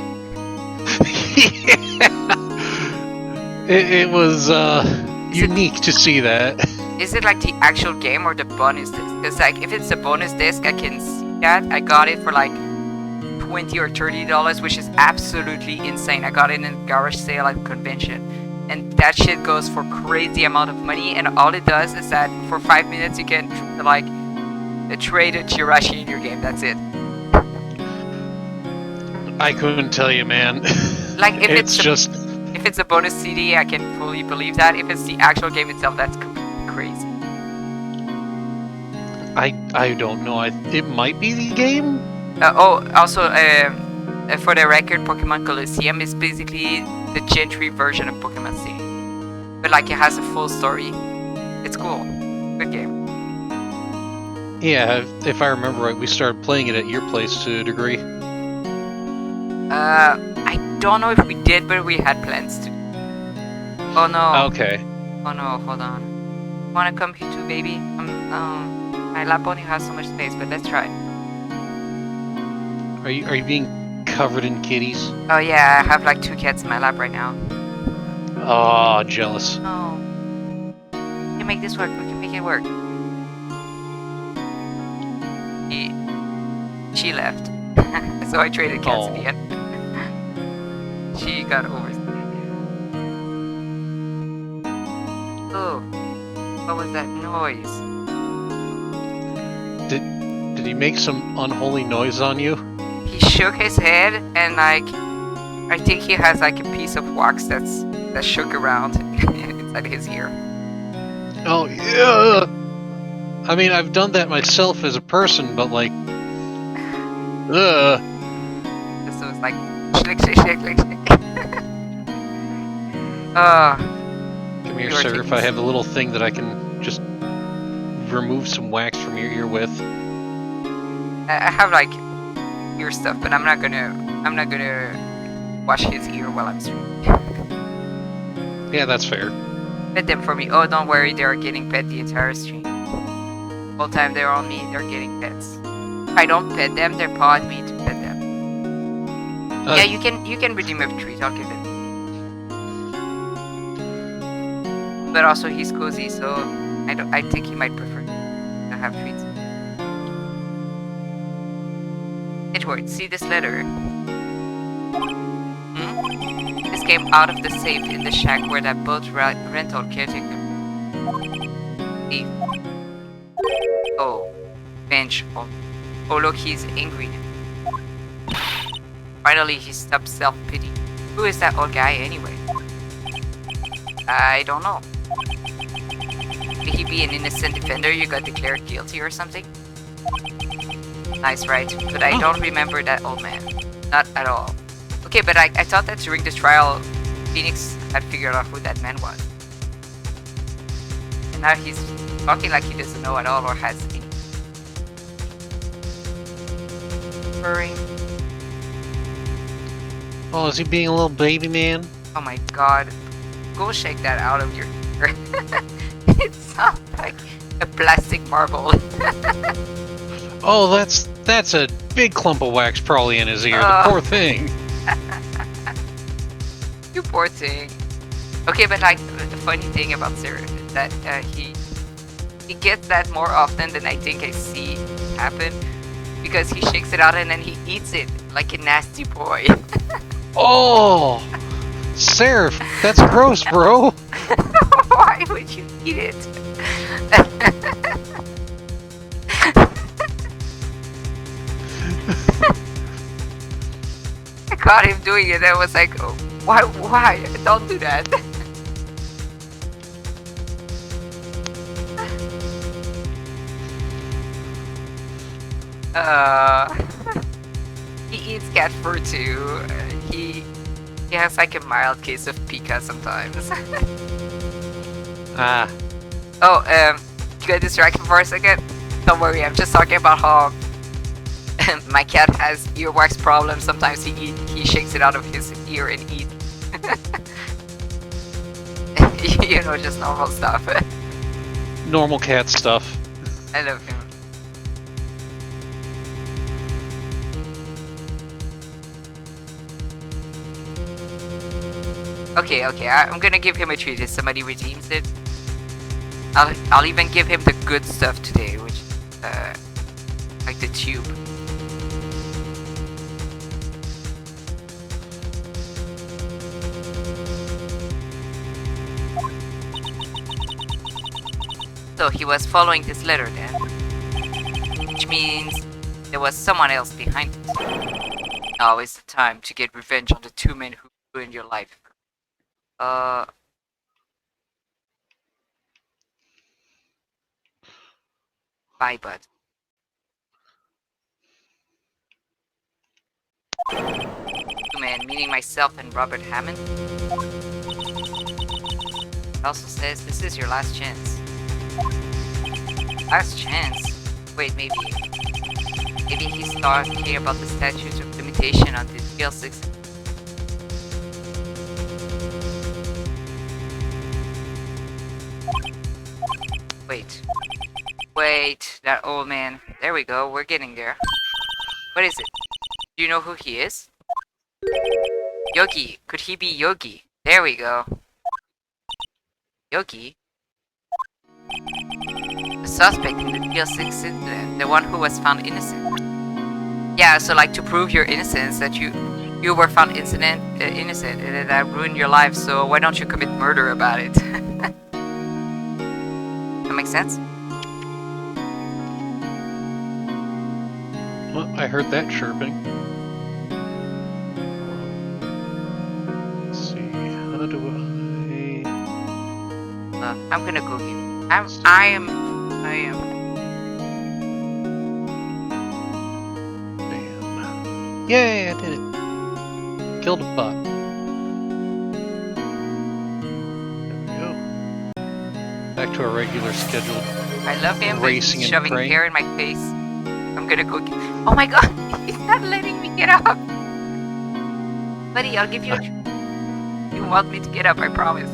It was unique to see that. Is it like the actual game or the bonus disc? Because like if it's a bonus disc, I can see that. I got it for like $20 or $30, which is absolutely insane. I got it in a garage sale at a convention. And that shit goes for crazy amount of money, and all it does is that for 5 minutes you can like trade a Jirachi in your game. That's it. I couldn't tell you, man. Like if it's just if it's a bonus CD, I can fully believe that. If it's the actual game itself, that's completely crazy. I don't know. It might be the game. Also, for the record, Pokemon Coliseum is basically the Gentry version of Pokemon City, but like it has a full story. It's cool. Good game. Yeah, if I remember right, we started playing it at your place to a degree. I don't know if we did, but we had plans to. Oh no. Okay. Oh no, hold on. Wanna come here too, baby? My lap only has so much space, but let's try. Are you being covered in kitties? Oh yeah, I have like 2 cats in my lap right now. Oh, jealous. No. We can make this work. We can make it work. She left. So I traded cats in the end. She got over. Oh, what was that noise? Did he make some unholy noise on you? He shook his head and like I think he has like a piece of wax that shook around inside his ear. Oh yeah. I mean, I've done that myself as a person, but like, So it's like shlick, shlick, shlick, shlick, shlick. Come here, sir. If I have a little thing that I can just remove some wax from your ear with. I have like ear stuff, but I'm not gonna wash his ear while I'm streaming. Yeah, that's fair. Pet them for me. Oh, don't worry, they are getting pet the entire stream. Whole time they're on me, they're getting pets. If I don't pet them, they're pawing me to pet them. Yeah, you can redeem a treat. I'll give it. But also he's cozy, so I think he might prefer to have treats. Edward, see this letter? This came out of the safe in the shack where that boat rental caretaker. Thief. Oh, vengeful. Oh look, he's angry. Finally, he stopped self-pity. Who is that old guy anyway? I don't know. May he be an innocent defender you got declared guilty or something? Nice, right? But I don't remember that old man. Not at all. Okay, but I thought that during the trial, Phoenix had figured out who that man was. And now he's talking like he doesn't know at all or has any. Purring. Oh, is he being a little baby man? Oh my god. Go shake that out of your ear. It sounds like a plastic marble. Oh, that's a big clump of wax probably in his ear. The poor thing. You poor thing. Okay, but like the funny thing about Sarah is that he gets that more often than I think I see happen, because he shakes it out and then he eats it like a nasty boy. Oh, Seraph, that's gross, bro. Why would you eat it? I caught him doing it. I was like, oh, why? Don't do that. He eats cat fur too. He has like a mild case of pica sometimes. Ah. Oh, you got distracted for a second? Don't worry, I'm just talking about how my cat has earwax problems. Sometimes he shakes it out of his ear and eats. You know, just normal stuff. Normal cat stuff. I love him. Okay, I'm gonna give him a treat if somebody redeems it. I'll even give him the good stuff today, which like the tube. So he was following this letter then, which means there was someone else behind it. Now is the time to get revenge on the two men who ruined your life. Bye, bud. Two men, meaning myself and Robert Hammond. It also says this is your last chance. Last chance? Wait, maybe he's talking about the statute of limitation on the DL6. Wait, that old man. There we go, we're getting there. What is it? Do you know who he is? Yogi. Could he be Yogi? There we go. Yogi? The suspect in the DL6 incident, the one who was found innocent. Yeah, so like to prove your innocence, that you were found innocent and that ruined your life, so why don't you commit murder about it? That makes sense? Well, I heard that chirping. Let's see, how do I... I'm gonna go here. I am. Damn. Yay, I did it. Killed a bot. There we go. Back to our regular scheduled I love him, but Racing he's and shoving praying. hair in my face. I'm gonna go get... Oh my god! He's not letting me get up! Buddy, I'll give you a... You want me to get up, I promise.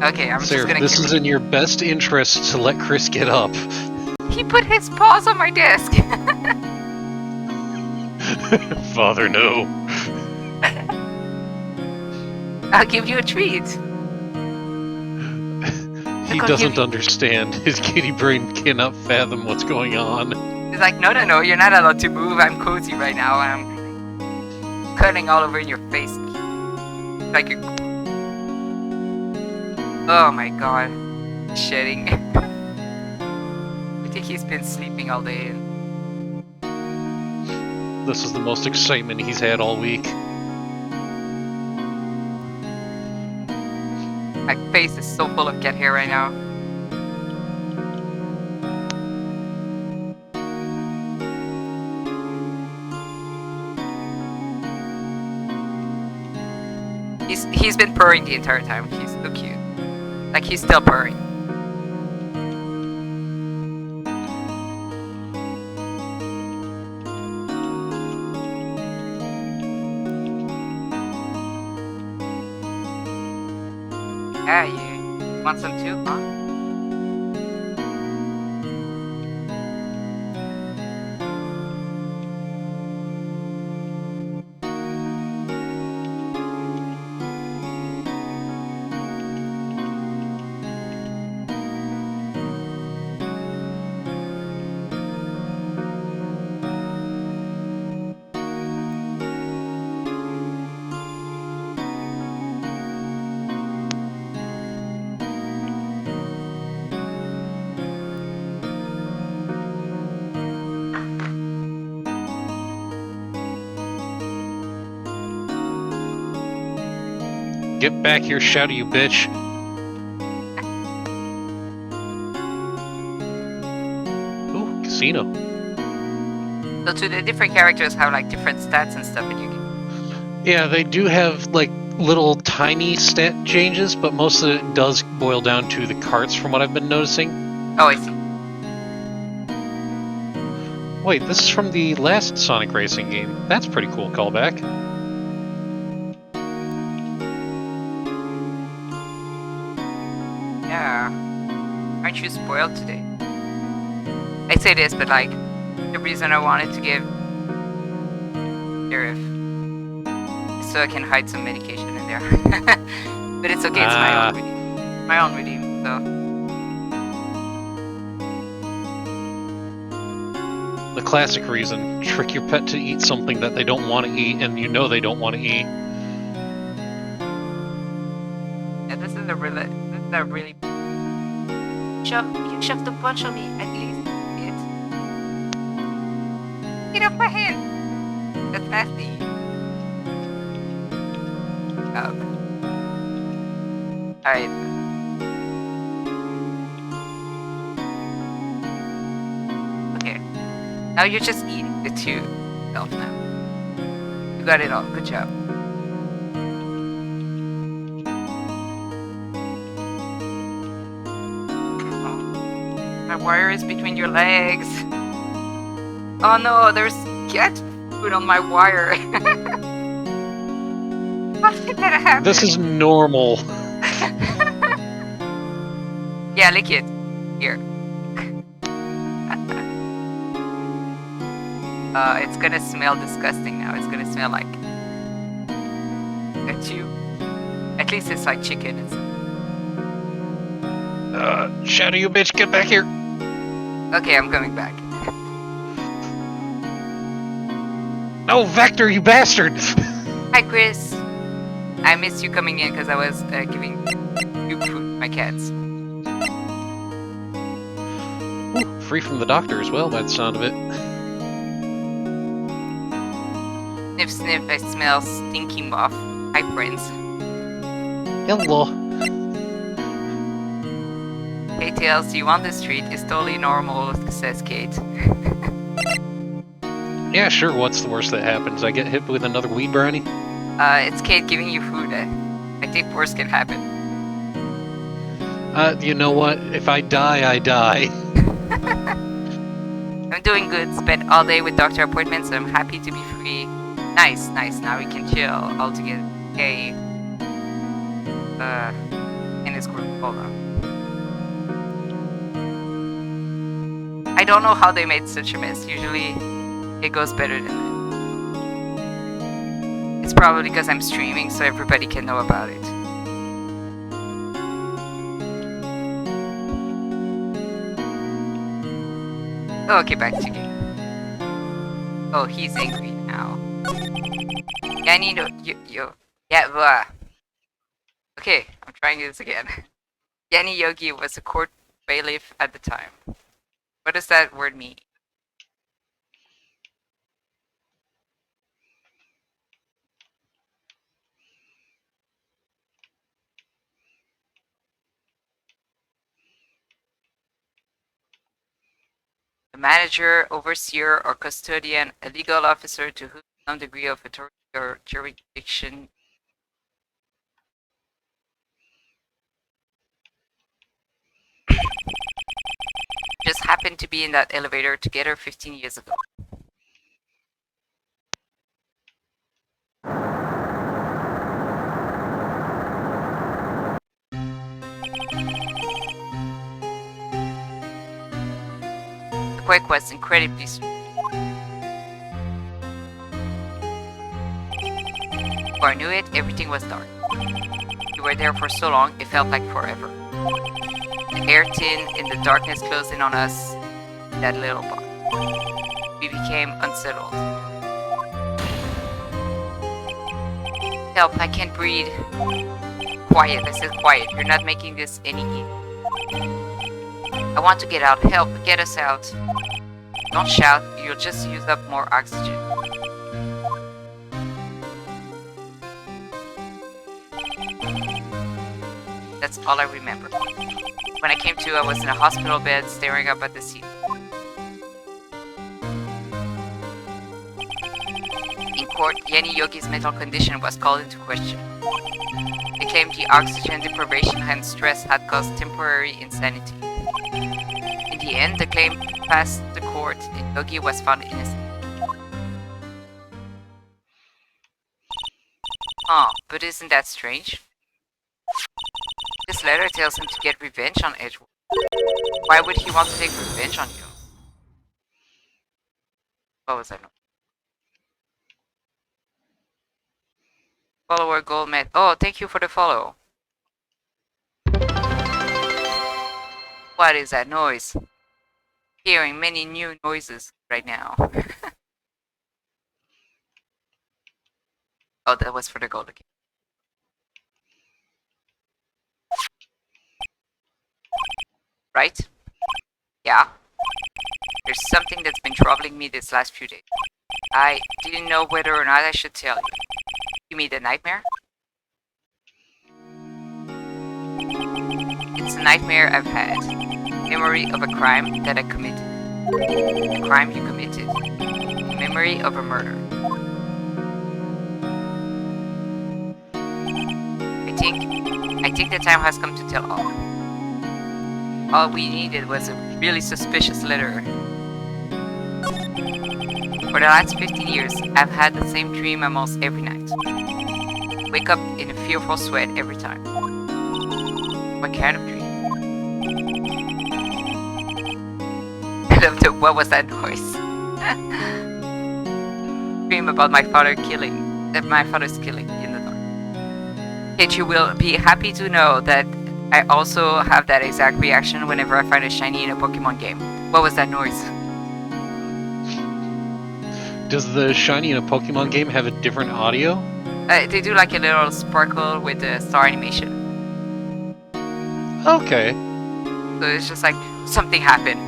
Okay, I'm just Sir, gonna this keep... is in your best interest to let Chris get up. He put his paws on my desk! Father, no. I'll give you a treat. He doesn't understand. His kitty brain cannot fathom what's going on. He's like, no, you're not allowed to move. I'm cozy right now. I'm cutting all over in your face. Like you... Oh my god. Shedding. I think he's been sleeping all day. This is the most excitement he's had all week. My face is so full of cat hair right now. He's been purring the entire time. He's so cute. Like he's still purring. Yeah, you want some too, huh? Get back here, shouty, you bitch. Ooh, casino. So to the different characters have like different stats and stuff in your game. Yeah, they do have like little tiny stat changes, but most of it does boil down to the carts from what I've been noticing. Oh, I see. Wait, this is from the last Sonic Racing game. That's a pretty cool callback. Yeah. Aren't you spoiled today? I say this, but like, the reason I wanted to give Sheriff is so I can hide some medication in there. But it's okay, it's my own redeem. My own redeem, so. The classic reason, trick your pet to eat something that they don't want to eat, and you know they don't want to eat. Yeah, this is a really... You shoved a bunch on me, at least. Get off my hand! That's nasty. Alright. Okay. Now you're just eating the two yourself now. You got it all. Good job. Oh, my wire is between your legs. Oh no, there's cat food on my wire. How did that happen? This is normal. Yeah, lick it. Here. It's gonna smell disgusting now. It's gonna smell like a tube. At least it's like chicken. Shadow, you bitch, get back here. Okay, I'm coming back. No, Vector, you bastard! Hi, Chris. I missed you coming in because I was giving you food to my cats. Ooh, free from the doctor as well, by the sound of it. Sniff, sniff, I smell stinky moth. Hi, friends. Hello. Hey, Tails, do you want this treat? It's totally normal, says Kate. Yeah, sure, what's the worst that happens? I get hit with another weed brownie? It's Kate giving you food. I think worse can happen. You know what? If I die, I die. I'm doing good. Spent all day with doctor appointments, so I'm happy to be free. Nice, nice. Now we can chill all together. Okay. In this group. Hold on. I don't know how they made such a mess. Usually, it goes better than that. It's probably because I'm streaming, so everybody can know about it. Okay, back to game. Oh, he's angry now. Yeah, I need to. Yeah, blah. Okay, I'm trying this again. Yanni Yogi was a court bailiff at the time. What does that word mean? A manager, overseer, or custodian, a legal officer to whom some degree of authority or jurisdiction. Just happened to be in that elevator together 15 years ago. The quake was incredibly strong. Before I knew it, everything was dark. We were there for so long, it felt like forever. The air tin in the darkness closed in on us, that little box. We became unsettled. Help, I can't breathe. Quiet, I said quiet. You're not making this any easier. I want to get out. Help, get us out. Don't shout, you'll just use up more oxygen. That's all I remember. When I came to, I was in a hospital bed staring up at the ceiling. In court, Yanni Yogi's mental condition was called into question. They claimed the oxygen deprivation and stress had caused temporary insanity. In the end, the claim passed the court and Yogi was found innocent. Oh, but isn't that strange? This letter tells him to get revenge on Edward. Why would he want to take revenge on you? What was I not? Follower gold met. Oh, thank you for the follow. What is that noise? Hearing many new noises right now. Oh, that was for the gold again. Right? Yeah. There's something that's been troubling me this last few days. I didn't know whether or not I should tell you. You mean the nightmare? It's a nightmare I've had. Memory of a crime that I committed. A crime you committed. Memory of a murder. I think the time has come to tell all. All we needed was a really suspicious letter. For the last 15 years, I've had the same dream almost every night. Wake up in a fearful sweat every time. What kind of dream? What was that noise? Dream about my father's killing in the dark. Yet you will be happy to know that I also have that exact reaction whenever I find a shiny in a Pokemon game. What was that noise? Does the shiny in a Pokemon game have a different audio? They do like a little sparkle with the star animation. Okay. So it's just like, something happened.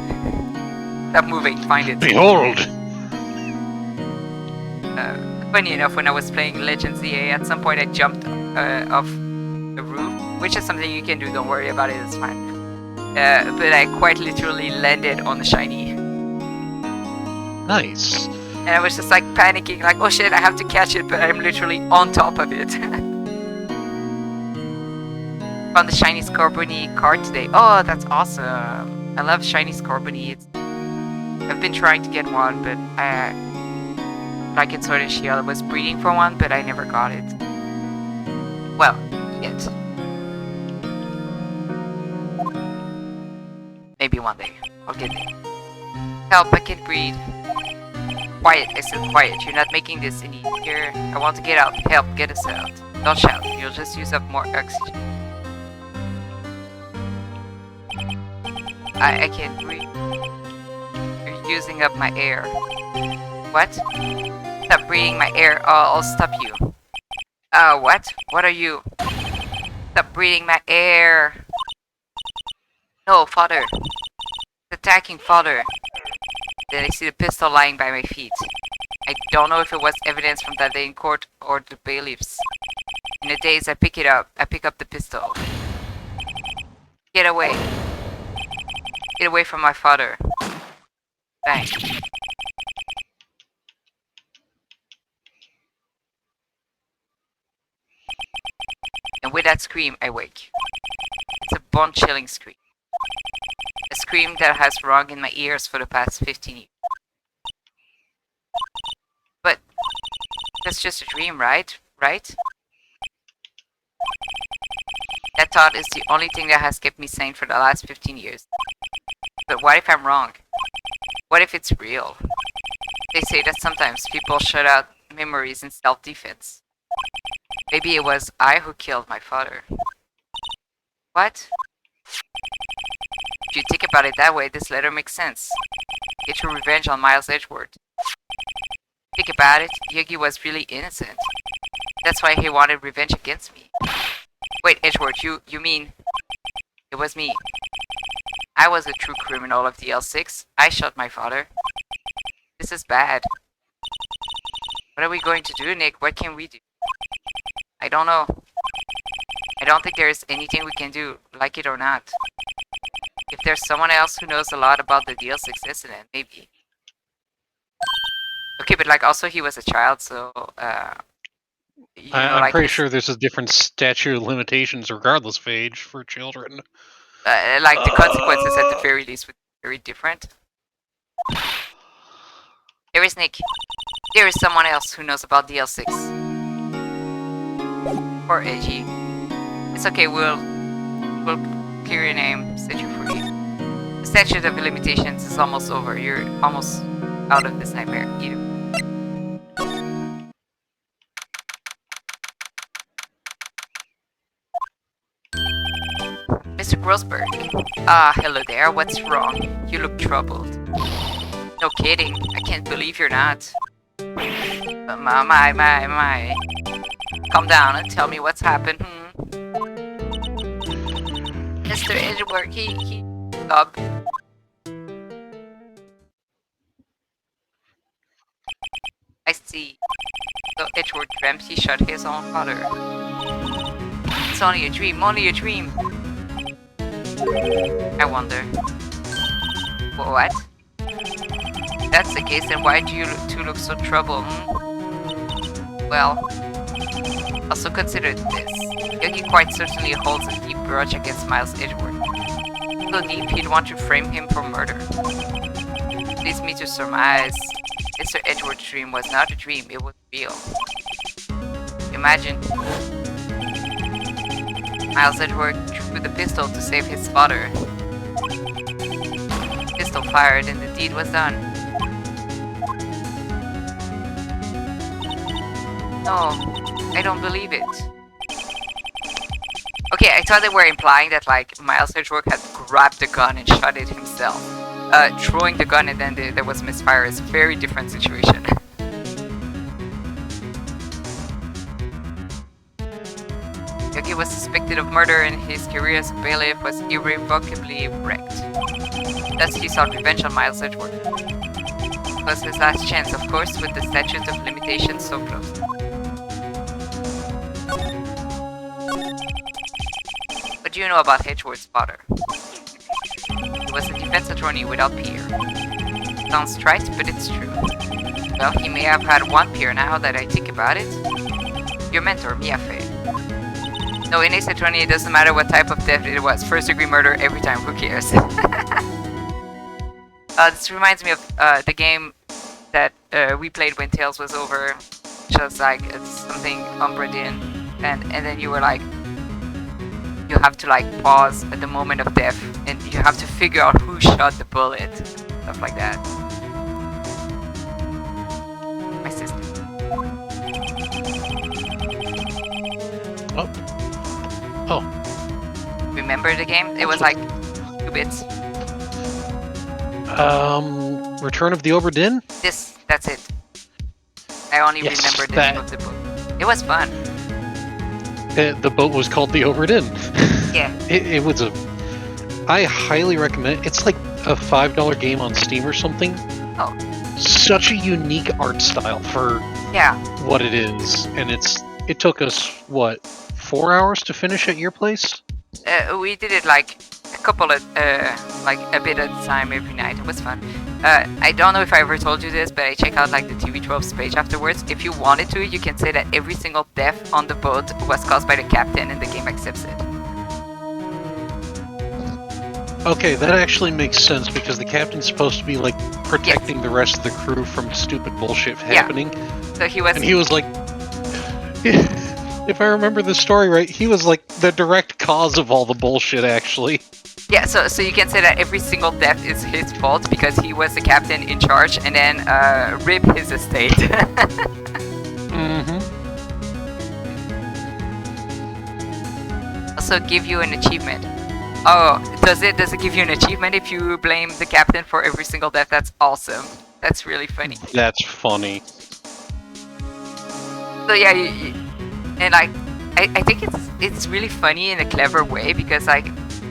Stop moving, find it. Behold! Funny enough, when I was playing Legends EA, at some point I jumped off the roof, which is something you can do, don't worry about it, it's fine. But I quite literally landed on the shiny. Nice. And I was just like panicking, like, oh shit, I have to catch it, but I'm literally on top of it. Found the shiny Scorbunny card today. Oh, that's awesome. I love shiny Scorbunny. I've been trying to get one, but like in Sword and Shield, I was breeding for one, but I never got it. Well, yet. Maybe one day. I'll get there. Help, I can't breathe. Quiet, I said quiet. You're not making this any easier. I want to get out. Help, get us out. Don't shout. You'll just use up more oxygen. I can't breathe. You're using up my air. What? Stop breathing my air. I'll stop you. What? What are you? Stop breathing my air. No, father. It's attacking, father. Then I see the pistol lying by my feet. I don't know if it was evidence from that day in court or the bailiffs. In a daze, I pick it up. I pick up the pistol. Get away. Get away from my father. Bang. And with that scream, I wake. It's a bone-chilling scream. A scream that has rung in my ears for the past 15 years. But that's just a dream, right? Right? That thought is the only thing that has kept me sane for the last 15 years. But what if I'm wrong? What if it's real? They say that sometimes people shut out memories in self-defense. Maybe it was I who killed my father. What? If you think about it that way, this letter makes sense. Get your revenge on Miles Edgeworth. Think about it, Yugi was really innocent. That's why he wanted revenge against me. Wait, Edgeworth, you mean... It was me. I was a true criminal of the L6. I shot my father. This is bad. What are we going to do, Nick? What can we do? I don't know. I don't think there is anything we can do, like it or not. If there's someone else who knows a lot about the DL6 incident, maybe. Okay, but like also he was a child, so you know, I'm like pretty sure there's a different statute of limitations regardless of age for children. like the consequences at the very least would be very different. There is Nick. There is someone else who knows about DL6. Poor Edgy. It's okay, we'll clear your name, set you free. The statute of limitations is almost over. You're almost out of this nightmare. Eat him. Mr. Grossberg. Hello there. What's wrong? You look troubled. No kidding. I can't believe you're not. My. Calm down and tell me what's happened. Mr. Edgeworth, he sobbed. I see. So Edgeworth dreamt he shot his own father. It's only a dream, only a dream. I wonder. What? If that's the case, then why do you two look so troubled? Well, also consider this. Yogi quite certainly holds a deep grudge against Miles Edgeworth. So deep he'd want to frame him for murder. Leads me to surmise Mr. Edgeworth's dream was not a dream, it was real. Imagine Miles Edgeworth drew the pistol to save his father. The pistol fired and the deed was done. No, I don't believe it. Okay, I thought they were implying that like Miles Edgeworth had grabbed the gun and shot it himself. Throwing the gun and then there was misfire is a very different situation. Yogi was suspected of murder and his career as a bailiff was irrevocably wrecked. Thus he sought revenge on Miles Edgeworth. It was his last chance, of course, with the statute of limitations so close. What do you know about Edgeworth's father? He was a defense attorney without peer. Sounds trite, but it's true. Well, he may have had one peer now that I think about it. Your mentor, Miafe. No, in Ace Attorney, it doesn't matter what type of theft it was. First degree murder every time. Who cares? This reminds me of the game that we played when Tails was over. Just like it's something Umbra did, and then you were like, you have to like pause at the moment of death, and you have to figure out who shot the bullet, stuff like that. My sister. Remember the game? It was like 2 bits. Return of the Obra Dinn? That's it. I only Yes, remember the that- name of the book. It was fun. The boat was called the Obra Dinn. Yeah. It was a. I highly recommend. It's like a $5 game on Steam or something. Oh. Such a unique art style for Yeah. what it is, and it took us what 4 hours to finish at your place. We did it like a couple of like a bit at a time every night. It was fun. I don't know if I ever told you this, but I checked out like the TV12's page afterwards. If you wanted to, you can say that every single death on the boat was caused by the captain, and the game accepts it. Okay, that actually makes sense because the captain's supposed to be like protecting the rest of the crew from stupid bullshit happening. So he was. And he was like, if I remember the story right, he was like the direct cause of all the bullshit. Actually. Yeah, so you can say that every single death is his fault because he was the captain in charge, and then rip his estate. Mm-hmm. Also give you an achievement. Oh, does it give you an achievement if you blame the captain for every single death? That's awesome. That's really funny. That's funny. So yeah, and like I think it's really funny in a clever way because like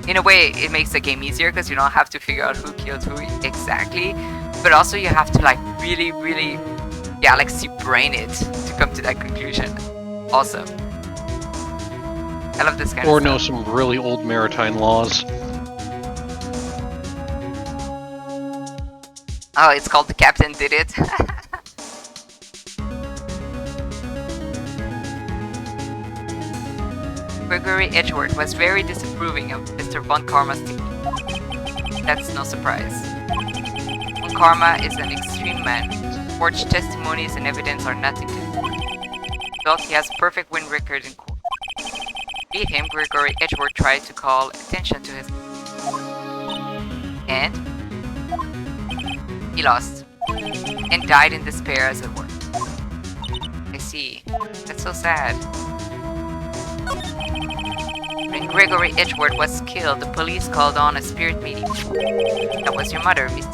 in a way it makes the game easier because you don't have to figure out who killed who exactly, but also you have to like really galaxy brain it to come to that conclusion. Awesome. I love this kind of stuff. Or know some really old maritime laws. Oh, it's called The Captain Did It. Gregory Edgeworth was very disapproving of Mr. Von Karma's technique. That's no surprise. Von Karma is an extreme man. Forged testimonies and evidence are nothing to him. Thus, he has a perfect win record in court. To beat him, Gregory Edgeworth tried to call attention to his... And... he lost. And died in despair as it were. I see. That's so sad. When Gregory Edgeworth was killed, the police called on a spirit meeting. That was your mother, Misty.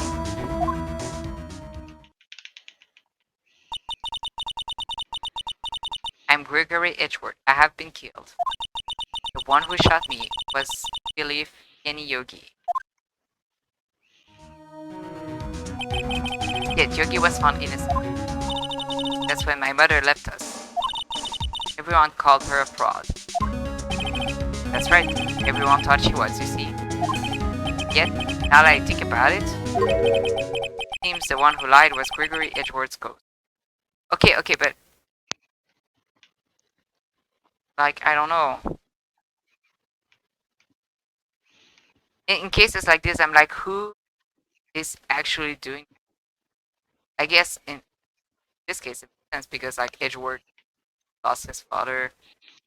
I'm Gregory Edgeworth. I have been killed. The one who shot me was, I believe, Kenny Yogi. Yet Yogi was found innocent. That's when my mother left us. Everyone called her a fraud. That's right, everyone thought she was, you see. Yet, now that I think about it, seems the one who lied was Gregory Edgeworth's ghost. Okay, but... like, I don't know. In cases like this, I'm like, who is actually doing it? I guess in this case it makes sense because, like, Edgeworth lost his father.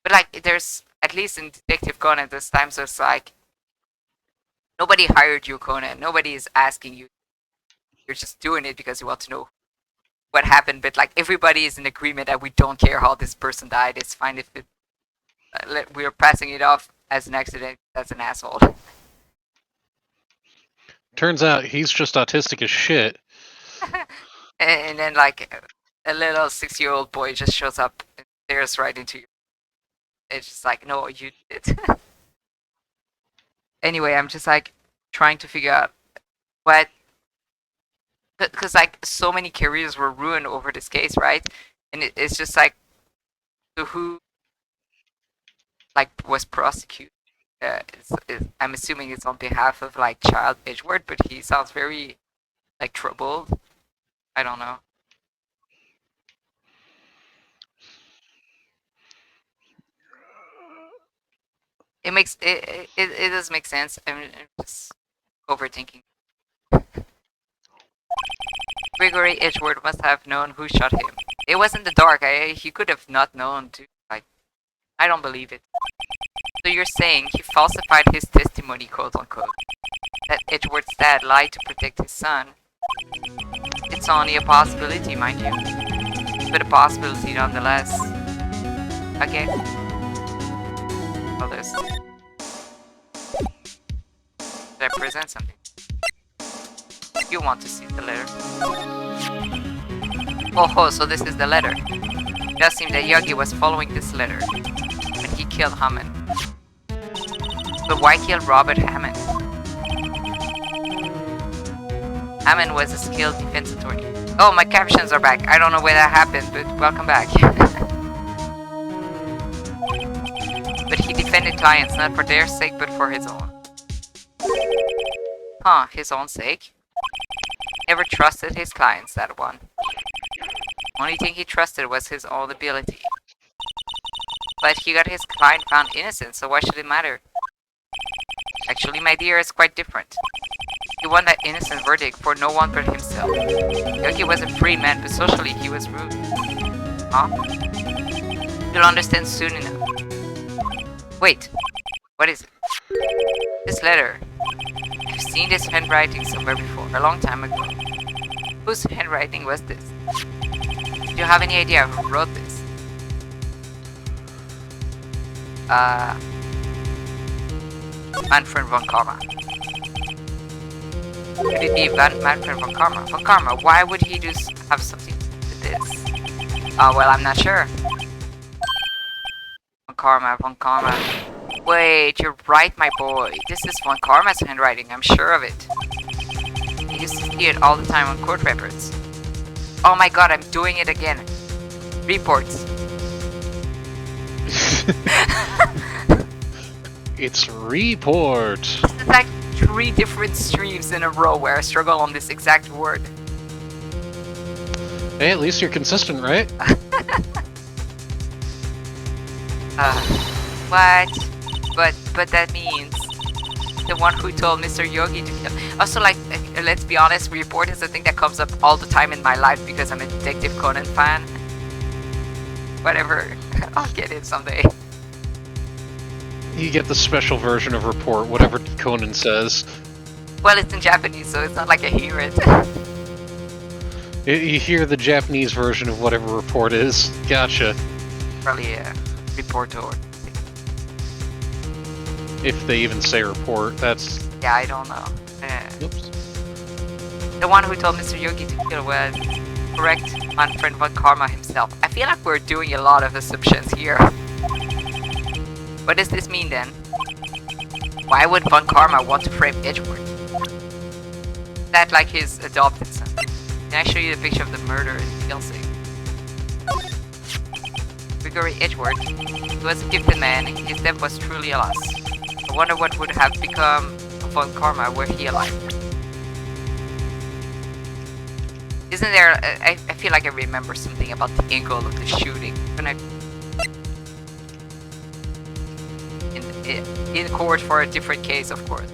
But, like, there's, at least in Detective Conan, there's times where it's like, nobody hired you, Conan. Nobody is asking you. You're just doing it because you want to know what happened. But like everybody is in agreement that we don't care how this person died. It's fine if we're passing it off as an accident. That's an asshole. Turns out he's just autistic as shit. And then like a little 6-year-old boy just shows up and stares right into you. It's just like, no, you did. Anyway, I'm just like trying to figure out what, because like so many careers were ruined over this case, right? And it's just like, so who like was prosecuted? I'm assuming it's on behalf of like child Edgeworth, but he sounds very like troubled. I don't know. it does make sense. I'm just overthinking. Gregory Edgeworth must have known who shot him. It was in the dark. He could have not known to. Like, I don't believe it. So you're saying he falsified his testimony, quote unquote. That Edgeworth's dad lied to protect his son. It's only a possibility, mind you. But a possibility nonetheless. Okay. Well, this. Should I present something? You want to see the letter. Oh, so this is the letter. It does seem that Yogi was following this letter when he killed Hammond. But why kill Robert Hammond? Hammond was a skilled defense attorney. Oh, my captions are back. I don't know where that happened, but welcome back. But he defended clients not for their sake, but for his own. Huh, his own sake? Never trusted his clients, that one. Only thing he trusted was his own ability. But he got his client found innocent, so why should it matter? Actually, my dear, it's quite different. He won that innocent verdict for no one but himself. Yogi was a free man, but socially he was rude. Huh? You'll understand soon enough. Wait, what is it? This letter. I've seen this handwriting somewhere before, a long time ago. Whose handwriting was this? Do you have any idea who wrote this? Manfred von Karma. Could it be Manfred von Karma? Von Karma, why would he just have something to do with this? Well, I'm not sure. Von Karma. Wait, you're right, my boy. This is Von Karma's handwriting, I'm sure of it. He used to see it all the time on court records. Oh my god, I'm doing it again. Reports. It's report. It's like 3 different streams in a row where I struggle on this exact word. Hey, at least you're consistent, right? What? But that means the one who told Mr. Yogi to kill. Also, like, let's be honest, report is a thing that comes up all the time in my life because I'm a Detective Conan fan. Whatever, I'll get it someday. You get the special version of report, whatever Conan says. Well, it's in Japanese, so it's not like I hear it. You hear the Japanese version of whatever report is. Gotcha. Probably a reporter. If they even say report, that's... Yeah, I don't know. Oops. The one who told Mr. Yogi to kill was correct Manfred von Karma himself. I feel like we're doing a lot of assumptions here. What does this mean then? Why would von Karma want to frame Edgeworth? Is that like his adopted son? Can I show you the picture of the murder in Chelsea? Gregory Edgeworth, he was a gifted man, his death was truly a loss. I wonder what would have become of von Karma were he alive. Isn't there, I feel like I remember something about the angle of the shooting. In court for a different case, of course.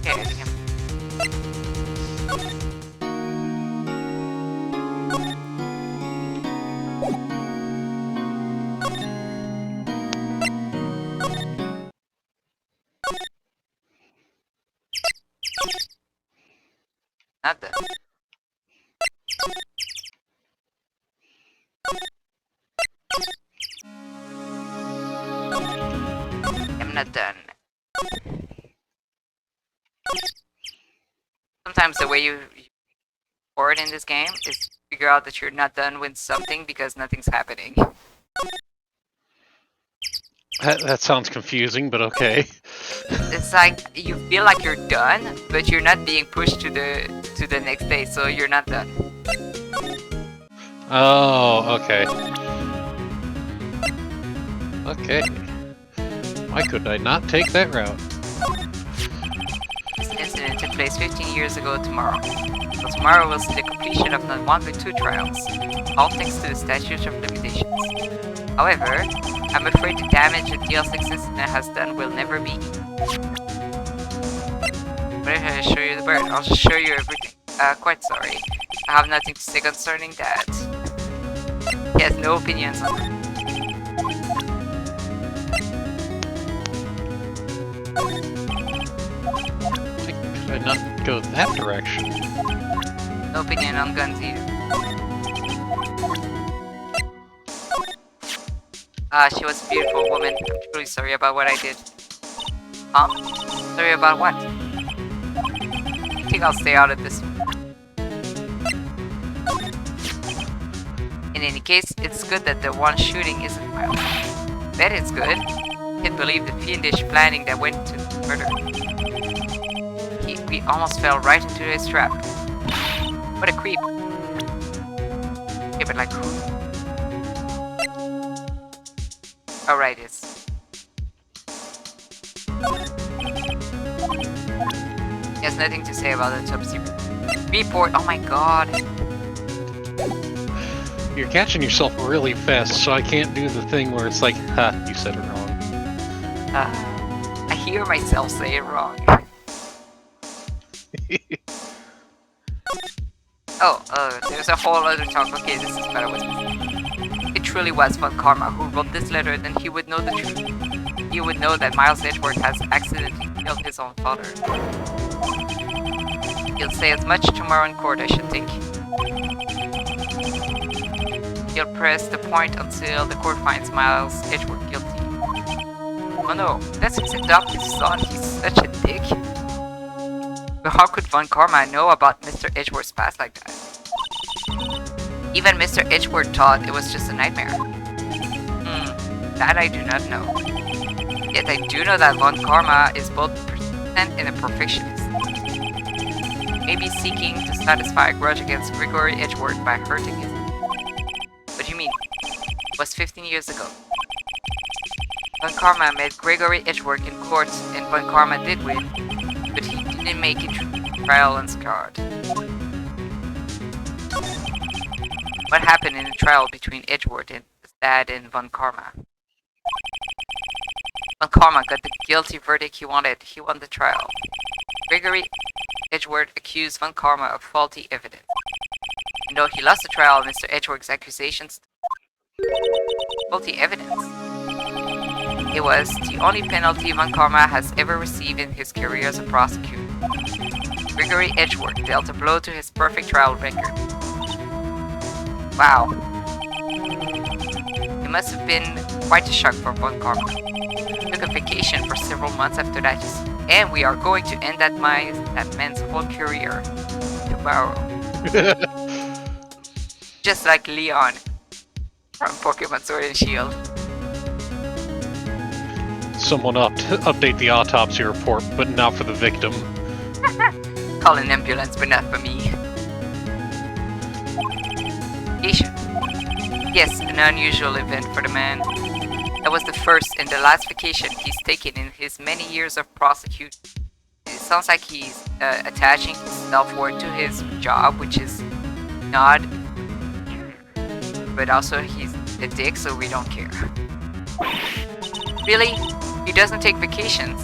Okay, I think not that. I'm not done. Sometimes the way you record in this game is to figure out that you're not done with something because nothing's happening. That sounds confusing, but okay. It's like you feel like you're done, but you're not being pushed to the next day, so you're not done. Oh, okay. Okay. Why could I not take that route? This incident took place 15 years ago tomorrow. So tomorrow will stick completion of not one but two trials, all thanks to the statute of limitations. However, I'm afraid the damage that DL's existence has done will never be. But if I show you the bird, I'll just show you everything. Quite sorry. I have nothing to say concerning that. He has no opinions on it. I'd not go that direction. No opinion on guns either. She was a beautiful woman. I'm truly sorry about what I did. Sorry about what? I think I'll stay out of this. In any case, it's good that the one shooting isn't Miles. Bet it's good. Can't believe the fiendish planning that went to the murder. We almost fell right into his trap. What a creep. Yeah, but like who? Oh, right, it's... He has nothing to say about the top secret report. Oh my god. You're catching yourself really fast, so I can't do the thing where it's like, ha, you said it wrong. I hear myself say it wrong. There's a whole other talk. Okay, this is what I was missing. It truly was Von Karma who wrote this letter, then he would know the truth. He would know that Miles Edgeworth has accidentally killed his own father. He'll say as much tomorrow in court, I should think. He'll press the point until the court finds Miles Edgeworth guilty. Oh no, that's his adopted son. He's such a dick. But how could Von Karma know about Mr. Edgeworth's past like that? Even Mr. Edgeworth thought it was just a nightmare. That I do not know. Yet I do know that Von Karma is both persistent and a perfectionist. Maybe seeking to satisfy a grudge against Gregory Edgeworth by hurting his. What do you mean? It was 15 years ago. Von Karma met Gregory Edgeworth in court and Von Karma did win, but he didn't make it through the trial unscarred. What happened in the trial between Edgeworth and his dad and Von Karma? Von Karma got the guilty verdict he wanted. He won the trial. Gregory Edgeworth accused Von Karma of faulty evidence. And though he lost the trial, Mr. Edgeworth's accusations faulty evidence. It was the only penalty Von Karma has ever received in his career as a prosecutor. Gregory Edgeworth dealt a blow to his perfect trial record. Wow. It must have been quite a shock for Von Karma. He took a vacation for several months after that, and we are going to end that man's whole career tomorrow. Just like Leon from Pokemon Sword and Shield. Someone update the autopsy report, but not for the victim. Call an ambulance, but not for me. Vacation. Yes, an unusual event for the man. That was the first and the last vacation he's taken in his many years of prosecuting. It sounds like he's attaching his self-worth to his job, which is not... But also he's a dick, so we don't care. Really? He doesn't take vacations.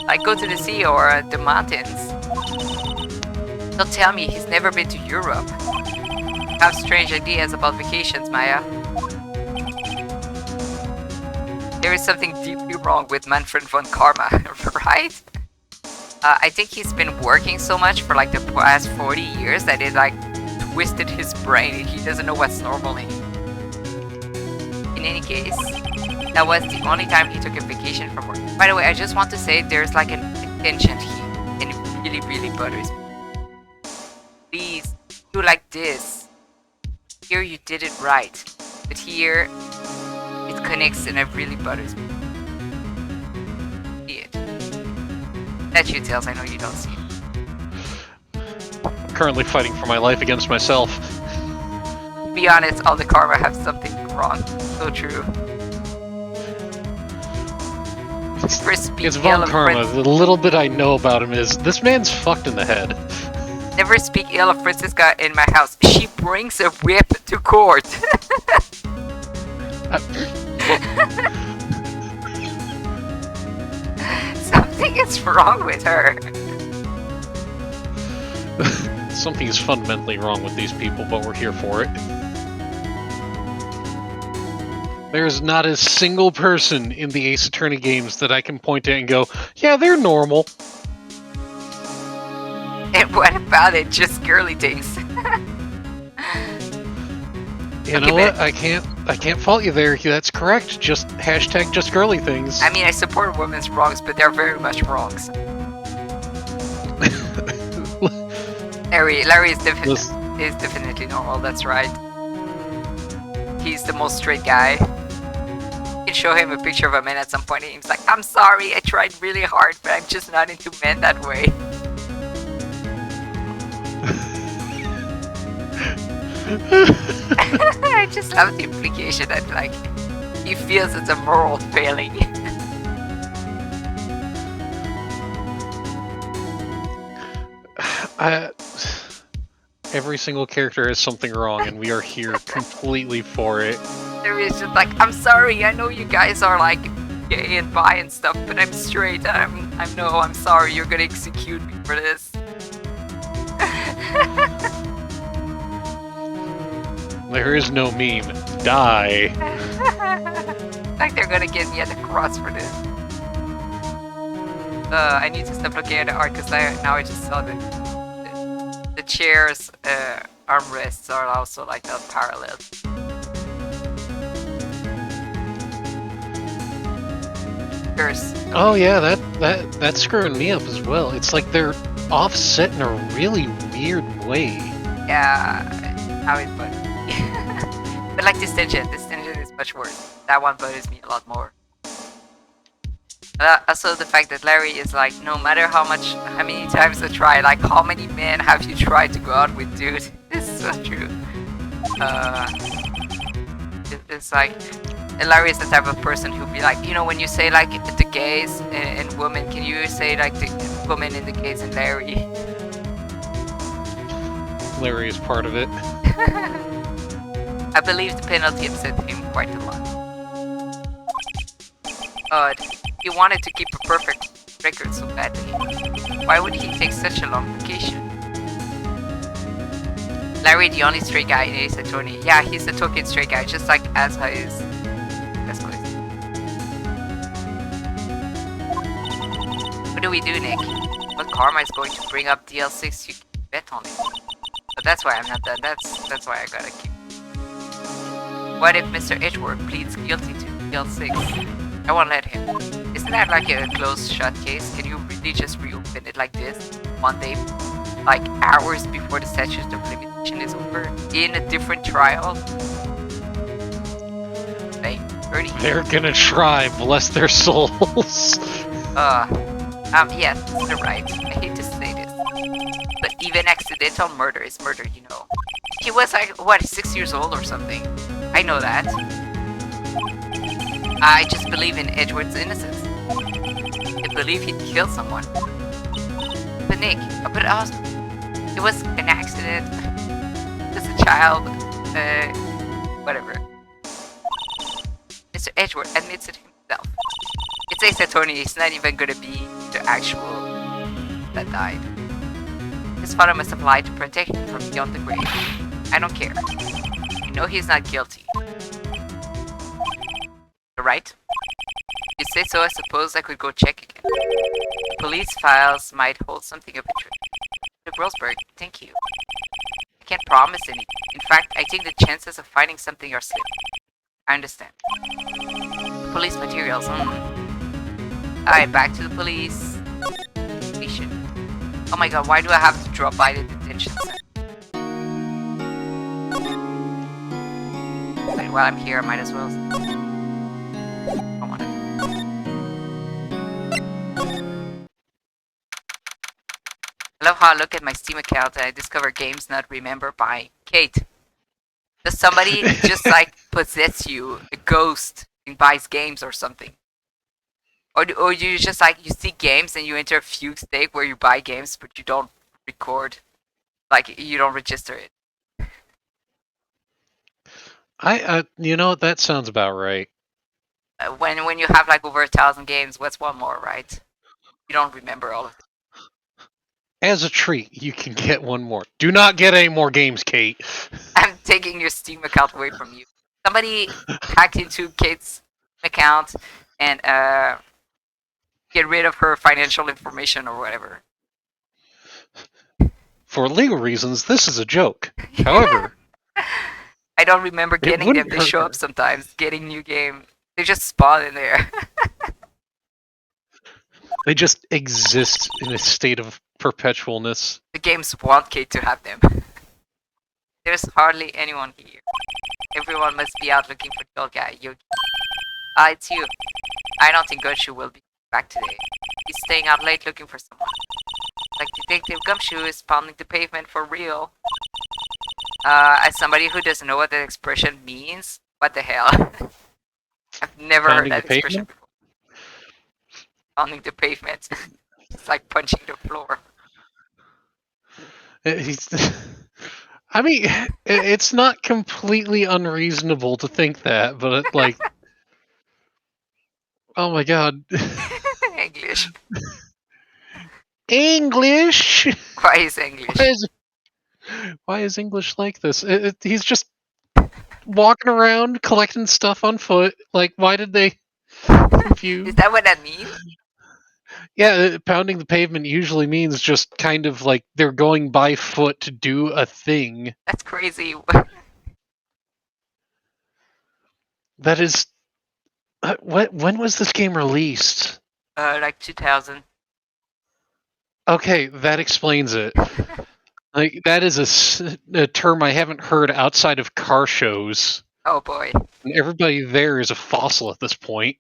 Like go to the sea or the mountains. Don't tell me he's never been to Europe. I have strange ideas about vacations, Maya. There is something deeply wrong with Manfred von Karma, right? I think he's been working so much for like the past 40 years that it like twisted his brain and he doesn't know what's normal anymore. In any case, that was the only time he took a vacation from work. By the way, I just want to say there's like an tension here and it really, really butters me. Please, do like this. Here you did it right, but here it connects and it really butters me. See it. That you tells, I know you don't see it. I'm currently fighting for my life against myself. To be honest, all the karma have something wrong. So true. It's Von Karma. The little bit I know about him is this man's fucked in the head. ever speak ill of Francisca in my house, she brings a whip to court. Something is wrong with her. Something is fundamentally wrong with these people, but we're here for it. There's not a single person in the Ace Attorney games that I can point at and go, yeah, they're normal. And what about it? Just girly things. You know what? I can't fault you there. That's correct. Just hashtag just girly things. I mean, I support women's wrongs, but they're very much wrongs. Larry is definitely normal. That's right. He's the most straight guy. You can show him a picture of a man at some point, and he's like, "I'm sorry, I tried really hard, but I'm just not into men that way." I just love the implication that, like, he feels it's a moral failing. Every single character has something wrong, and we are here completely for it. There is just like, I'm sorry, I know you guys are like gay and bi and stuff, but I'm straight. I'm sorry, you're gonna execute me for this. There is no meme. Die. Like they're gonna get me at the cross for this. I need to stop looking at the art because now I just saw the chair's armrests are also like that parallel. Oh yeah, that's screwing me up as well. It's like they're offset in a really weird way. Yeah, how it bugs me. But like this tangent is much worse. That one bothers me a lot more. Also the fact that Larry is like, no matter how many times I try, like how many men have you tried to go out with, dude? This is so true. It's like, Larry is the type of person who'd be like, you know, when you say like the gays and women, can you say like the women and the gays and Larry? Larry is part of it. I believe the penalty upset him quite a lot. He wanted to keep a perfect record so badly. Why would he take such a long vacation? Larry, the only straight guy in Ace Attorney. Yeah, he's a token straight guy, just like Asa is. That's what it is. What do we do, Nick? What karma is going to bring up DL6? You can bet on it. But that's why I'm not done. That's why I gotta keep. What if Mr. Edgeworth pleads guilty to DL6? I won't let him. Isn't that like a closed shut case? Can you really just reopen it like this one day, like hours before the statute of limitation is over, in a different trial? Like 30. They're gonna try, bless their souls. Yes, you're right. I hate to say this, but even accidental murder is murder, you know. He was like, what, 6 years old or something? I know that. I just believe in Edgeworth's innocence. I believe he'd kill someone. But Nick, it was an accident. Just a child. Whatever. Mr. Edgeworth admits it himself. It's Ace Attorney, it's not even gonna be the actual that died. His father must have lied to protect him from beyond the grave. I don't care. I know he's not guilty. Right? You say so, I suppose I could go check again. The police files might hold something of interest. The Grossberg, thank you. I can't promise anything. In fact, I think the chances of finding something are slim. I understand. Police materials, Alright, back to the police station. Oh my god, why do I have to drop by the detention center? Wait, while I'm here, I might as well. I want it. I love how I look at my Steam account and I discover games not remembered by Kate. Does somebody just like possess you, a ghost, and buys games or something? Or you just like, you see games and you enter a fugue state where you buy games but you don't record. Like you don't register it. That sounds about right. When you have like over 1,000 games, what's one more, right? You don't remember all of them. As a treat, you can get one more. Do not get any more games, Kate. I'm taking your Steam account away from you. Somebody hacked into Kate's account and get rid of her financial information or whatever. For legal reasons, this is a joke. However, I don't remember it getting them. wouldn't They hurt show up her. sometimes, getting new game. They just spawn in there. They just exist in a state of perpetualness. The games want Kate to have them. There's hardly anyone here. Everyone must be out looking for the old guy. Yogi. Ah, it's you. I don't think Gumshoe will be back today. He's staying out late looking for someone. Like Detective Gumshoe is pounding the pavement for real. As somebody who doesn't know what that expression means, what the hell? I've never heard Pounding that the expression pavement? before. Pounding the pavement. It's like punching the floor. He's. I mean, it's not completely unreasonable to think that, but like, oh my god, English. English. Why is English? Why is English like this? He's just walking around collecting stuff on foot. Like, why did they confuse? Is that what that means? Yeah, pounding the pavement usually means just kind of like they're going by foot to do a thing. That's crazy. That is. When was this game released? Like 2000. Okay, that explains it. Like that is a term I haven't heard outside of car shows. Oh boy. And everybody there is a fossil at this point.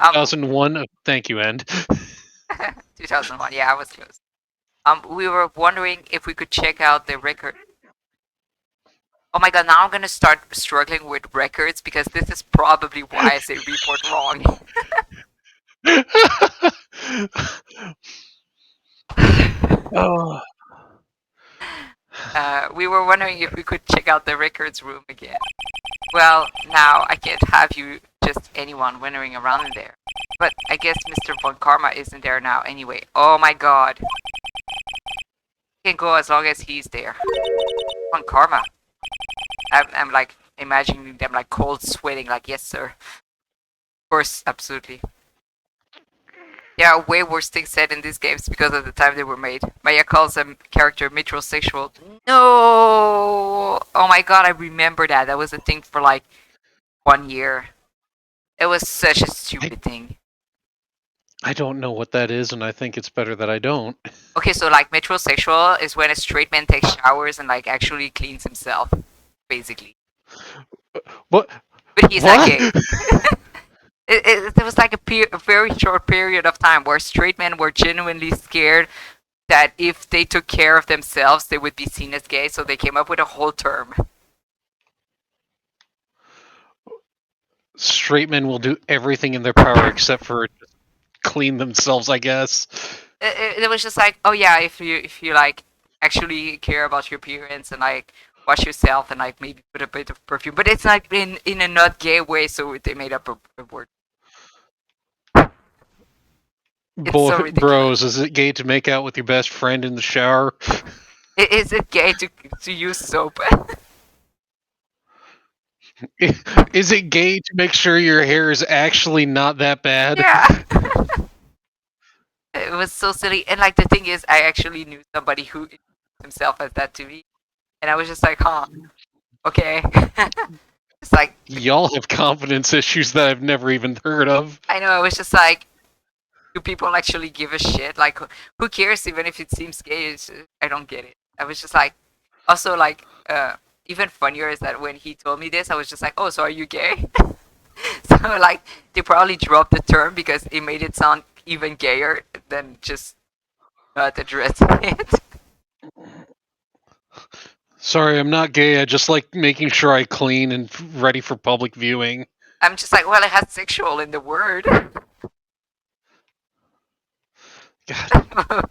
Um, 2001. Thank you, End. 2001. Yeah, I was close. We were wondering if we could check out the record. Oh my god, now I'm gonna start struggling with records because this is probably why I say report wrong. Oh, We were wondering if we could check out the records room again. Well, now I can't have you just anyone wandering around in there. But I guess Mr. Von Karma isn't there now anyway. Oh my god. He can go as long as he's there. Von Karma. I'm like imagining them like cold sweating like, yes sir. Of course, absolutely. There are way worse things said in these games because of the time they were made. Maya calls them character metrosexual. No! Oh my god, I remember that. That was a thing for like 1 year. It was such a stupid thing. I don't know what that is, and I think it's better that I don't. Okay, so like metrosexual is when a straight man takes showers and like actually cleans himself, basically. What? But he's What? not gay. There was like a very short period of time where straight men were genuinely scared that if they took care of themselves, they would be seen as gay. So they came up with a whole term. Straight men will do everything in their power except for clean themselves, I guess. It was just like, oh yeah, if you like actually care about your appearance and like wash yourself and like maybe put a bit of perfume, but it's like in a not gay way, so they made up a word. It's so ridiculous. Bros, is it gay to make out with your best friend in the shower? Is it gay to use soap? Is it gay to make sure your hair is actually not that bad? Yeah. It was so silly, and like the thing is, I actually knew somebody who introduced himself as that to me, and I was just like, huh, okay. It's like Y'all have confidence issues that I've never even heard of. I know. It was just like, do people actually give a shit? Like, who cares? Even if it seems gay, I don't get it. I was just like, also like, even funnier is that when he told me this, I was just like, oh, so are you gay? So like, they probably dropped the term because it made it sound even gayer than just not addressing it. Sorry, I'm not gay. I just like making sure I clean and ready for public viewing. I'm just like, well, it has sexual in the word. God.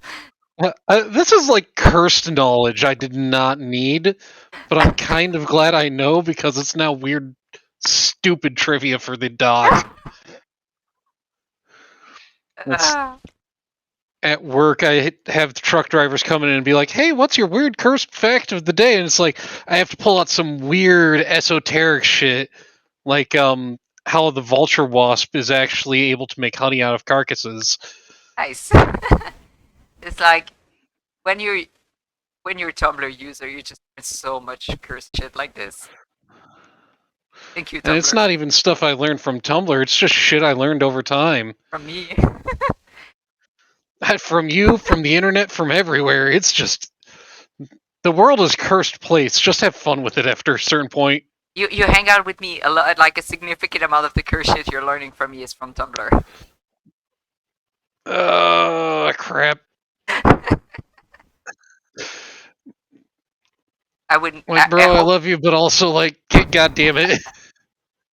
This is like cursed knowledge I did not need, but I'm kind of glad I know because it's now weird, stupid trivia for the doc. It's at work. I have truck drivers come in and be like, "Hey, what's your weird cursed fact of the day?" And it's like I have to pull out some weird esoteric shit, like how the vulture wasp is actually able to make honey out of carcasses. Nice. It's like when you're a Tumblr user, you just learn so much cursed shit like this. Thank you, And it's Tumblr. not even stuff I learned from Tumblr, it's just shit I learned over time. From me. From you, from the internet, from everywhere. It's just. The world is a cursed place. Just have fun with it after a certain point. You hang out with me a lot. Like a significant amount of the cursed shit you're learning from me is from Tumblr. Crap. I wouldn't. Like, bro, I love you, but also, like, god damn it.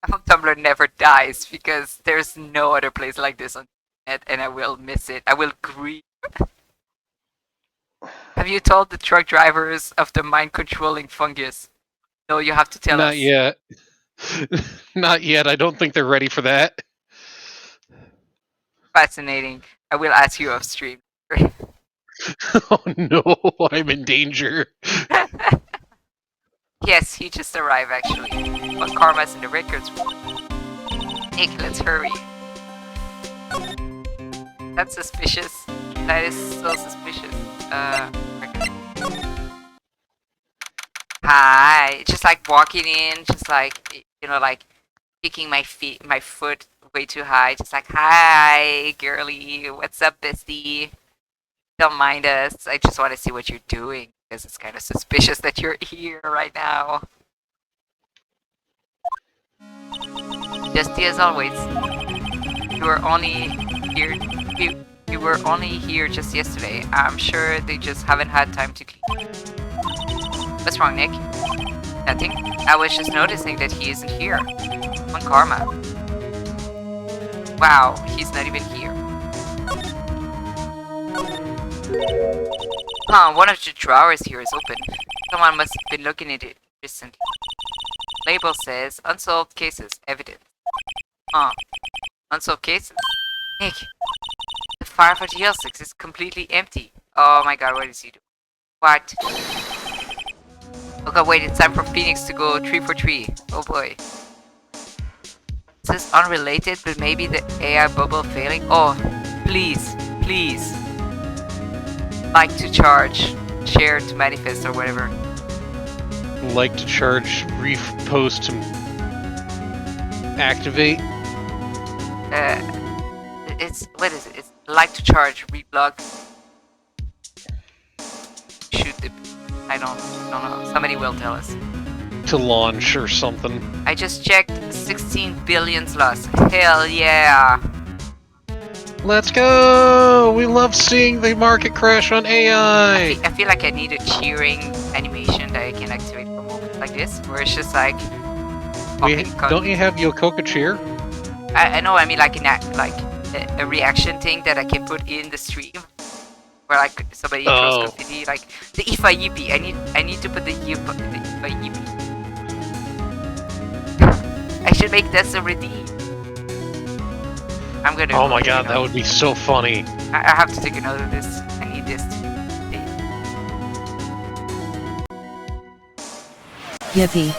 I hope Tumblr never dies because there's no other place like this on the internet, and I will miss it. I will grieve. Have you told the truck drivers of the mind controlling fungus? No, you have to tell us. Not yet. Not yet. I don't think they're ready for that. Fascinating. I will ask you off stream. Oh no, I'm in danger. Yes, he just arrived actually. But Karma's in the records room. Nick, let's hurry. That's suspicious. That is so suspicious. Hi. Just like walking in, just like, like kicking my foot way too high. Just like, hi, girly. What's up, bestie? Don't mind us. I just want to see what you're doing because it's kind of suspicious that you're here right now. Just as always, you were only here. You were only here just yesterday. I'm sure they just haven't had time to clean. What's wrong, Nick? Nothing. I was just noticing that he isn't here. On Karma. Wow, he's not even here. Huh, one of the drawers here is open. Someone must have been looking at it recently. Label says unsolved cases, evidence. Huh. Unsolved cases? Nick, the file for GL6 is completely empty. Oh my god, what is he doing? What? Oh god, wait, it's time for Phoenix to go 3 for 3. Oh boy. This is unrelated, but maybe the AI bubble failing. Oh, please, please. Like to charge, share to manifest or whatever. Like to charge, post to activate. It's, what is it? It's like to charge, reblog. Shoot the, I don't know. Somebody will tell us. To launch or something. I just checked 16 billion lost. Hell yeah. Let's go! We love seeing the market crash on AI! I feel like I need a cheering animation that I can activate for moments like this, where it's just like... Don't you have Yokoka cheer? I know, I mean like a reaction thing that I can put in the stream. Where like somebody throws graffiti, like the Ifa Yippee. I need to put the Ifa Yippee. I should make this a redeem. I'm gonna. Oh my god, that would be so funny. I have to take a note of this. I need this to Yippee.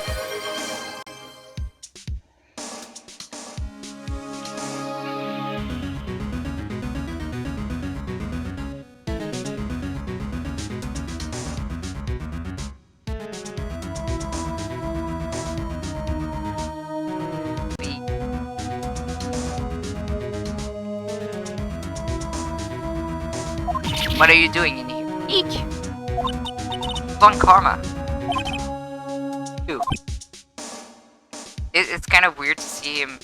What are you doing in here? Eek! On Karma. Ew. It's kind of weird to see him.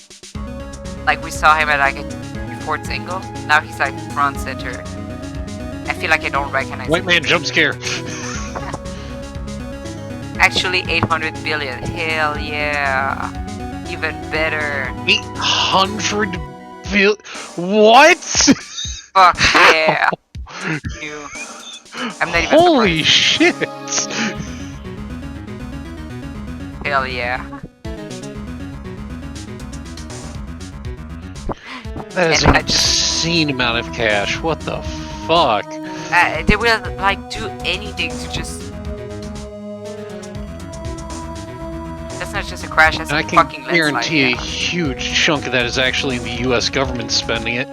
Like, we saw him at like a fourth angle. Now he's like front center. I feel like I don't recognize White him. man jump scare. Actually, 800 billion. Hell yeah. Even better. 800 billion? What? Fuck yeah. You. I'm not even Holy surprised. shit! Hell yeah. That is And an I just obscene amount of cash. What the fuck? they will like do anything to just. That's not just a crash, that's And a I can fucking landslide, guarantee a yeah. huge chunk of that is actually the US government spending it.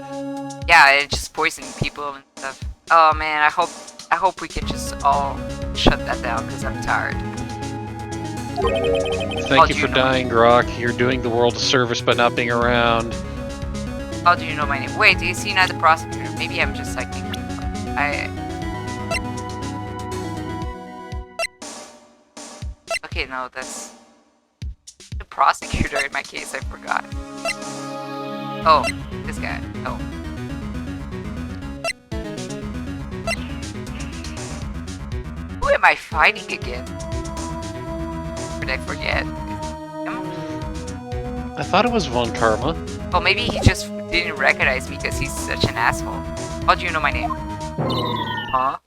Yeah, it's just poisoning people and stuff. Oh man, I hope we can just all shut that down because I'm tired. Thank you for dying, Grok. You're doing the world a service by not being around. How do you know my name? Wait, is he not the prosecutor? Maybe I'm just like thinking. Okay, no, that's the prosecutor in my case. I forgot. Oh, this guy. Oh. Who am I fighting again? Did I forget? I thought it was Von Karma. Oh, maybe he just didn't recognize me because he's such an asshole. How do you know my name? Huh?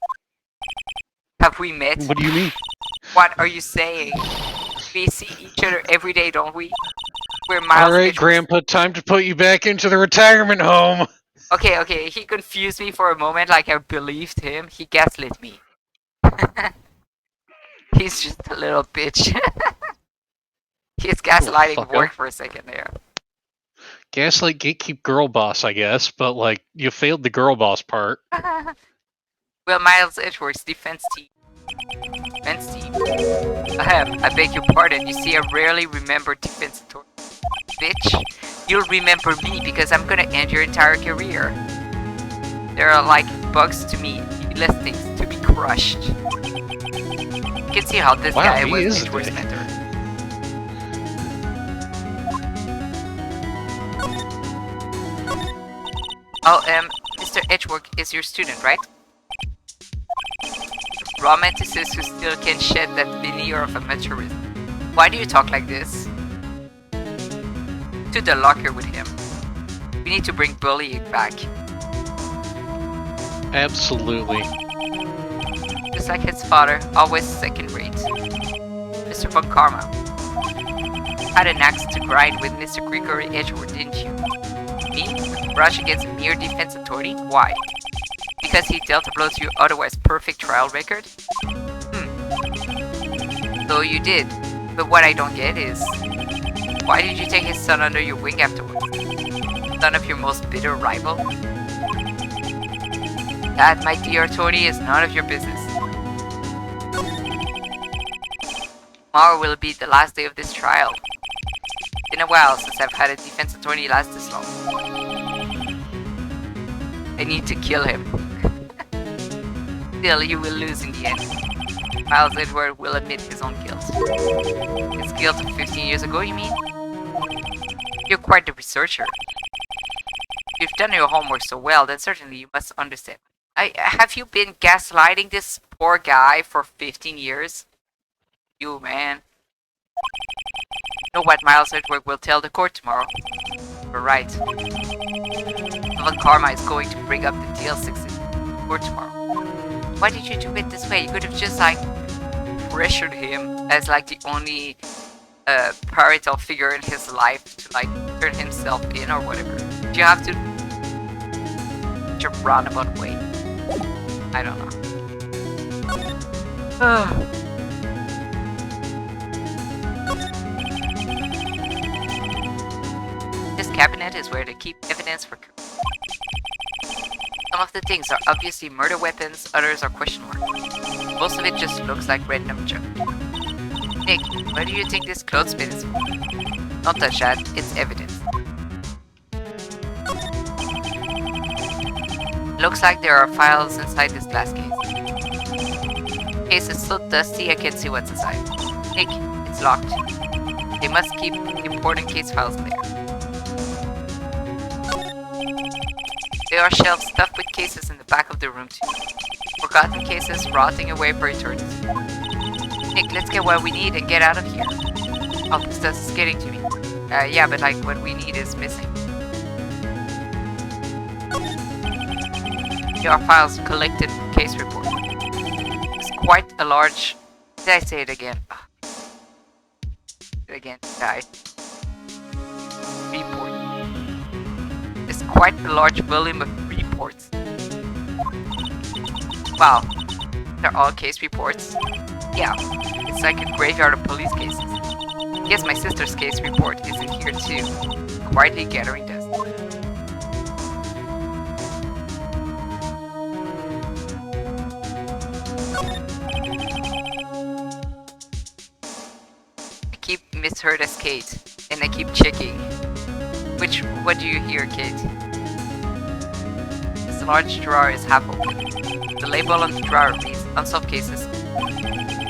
Have we met? What do you mean? What are you saying? We see each other every day, don't we? We're miles. Alright, Grandpa, time to put you back into the retirement home. Okay, okay, he confused me for a moment like I believed him. He gaslit me. He's just a little bitch. His gaslighting worked for a second there. Gaslight gatekeep girl boss, I guess, but like, you failed the girl boss part. Well, Miles Edgeworth's defense team. I beg your pardon, you see, I rarely remember defense attorney. Bitch, you'll remember me because I'm gonna end your entire career. There are like bugs to me, less things to be crushed. You can see how this guy was Edgeworth's mentor. Oh, Mr. Edgeworth is your student, right? Romanticist who still can shed that veneer of amateurism. Why do you talk like this? To the locker with him. We need to bring bullying back. Absolutely. Just like his father, always second rate. Mr. Von Karma. Had an axe to grind with Mr. Gregory Edgeworth, didn't you? Me? Brush against mere defense authority? Why? Because he dealt a blow to your otherwise perfect trial record? So you did. But what I don't get is, why did you take his son under your wing afterwards? Son of your most bitter rival? That, my dear Tony, is none of your business. Tomorrow will be the last day of this trial. It's been a while since I've had a defense attorney last this long. I need to kill him. Still, you will lose in the end. Miles Edgeworth will admit his own guilt. His guilt of 15 years ago, you mean? You're quite the researcher. You've done your homework so well, then certainly you must understand. Have you been gaslighting this poor guy for 15 years? You, man. You know what Miles Edgeworth will tell the court tomorrow? You're right. Von Karma is going to bring up the DL6 in the court tomorrow. Why did you do it this way? You could have just, like, pressured him as, like, the only parental figure in his life to, like, turn himself in or whatever. Do you have to... such a roundabout way? I don't know. This cabinet is where they keep evidence for... Some of the things are obviously murder weapons, others are question marks. Most of it just looks like random junk. Nick, what do you think this clothespin is for? Don't touch that, it's evidence. Looks like there are files inside this glass case. The case is so dusty I can't see what's inside. Nick, it's locked. They must keep important case files there. There are shelves stuffed with cases in the back of the room too. Forgotten cases rotting away for eternity. Nick, let's get what we need and get out of here. Oh, this is getting to me. Yeah, but like what we need is missing. There are files collected from case report. quite a large... Did I say it again? Again, die. Report. There's quite a large volume of reports. Wow. They're all case reports? Yeah. It's like a graveyard of police cases. Guess my sister's case report is in here too. Quietly gathering dust. I keep misheard as Kate, and I keep checking. What do you hear, Kate? This large drawer is half open. The label on the drawer reads unsolved cases.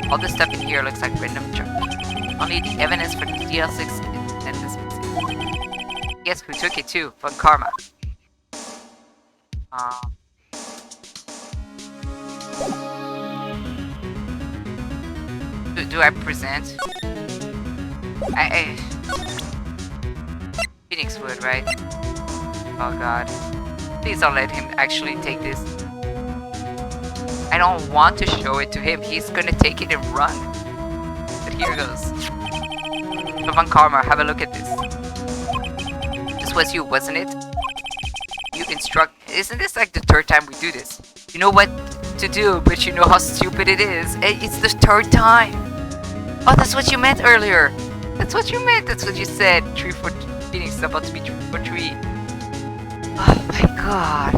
All the stuff in here looks like random junk. Only the evidence for the DL6 and this missing. Guess who took it too? Von Karma. Do I present? Phoenix would, right? Oh god. Please don't let him actually take this. I don't want to show it to him. He's gonna take it and run. But here goes. So Von Karma, have a look at this. This was you, wasn't it? You instruct... Isn't this like the third time we do this? You know what to do, but you know how stupid it is. It's the third time. Oh, that's what you meant earlier. That's what you meant. That's what you said. 3 for Phoenix is about to be 3 for 3. Oh my god.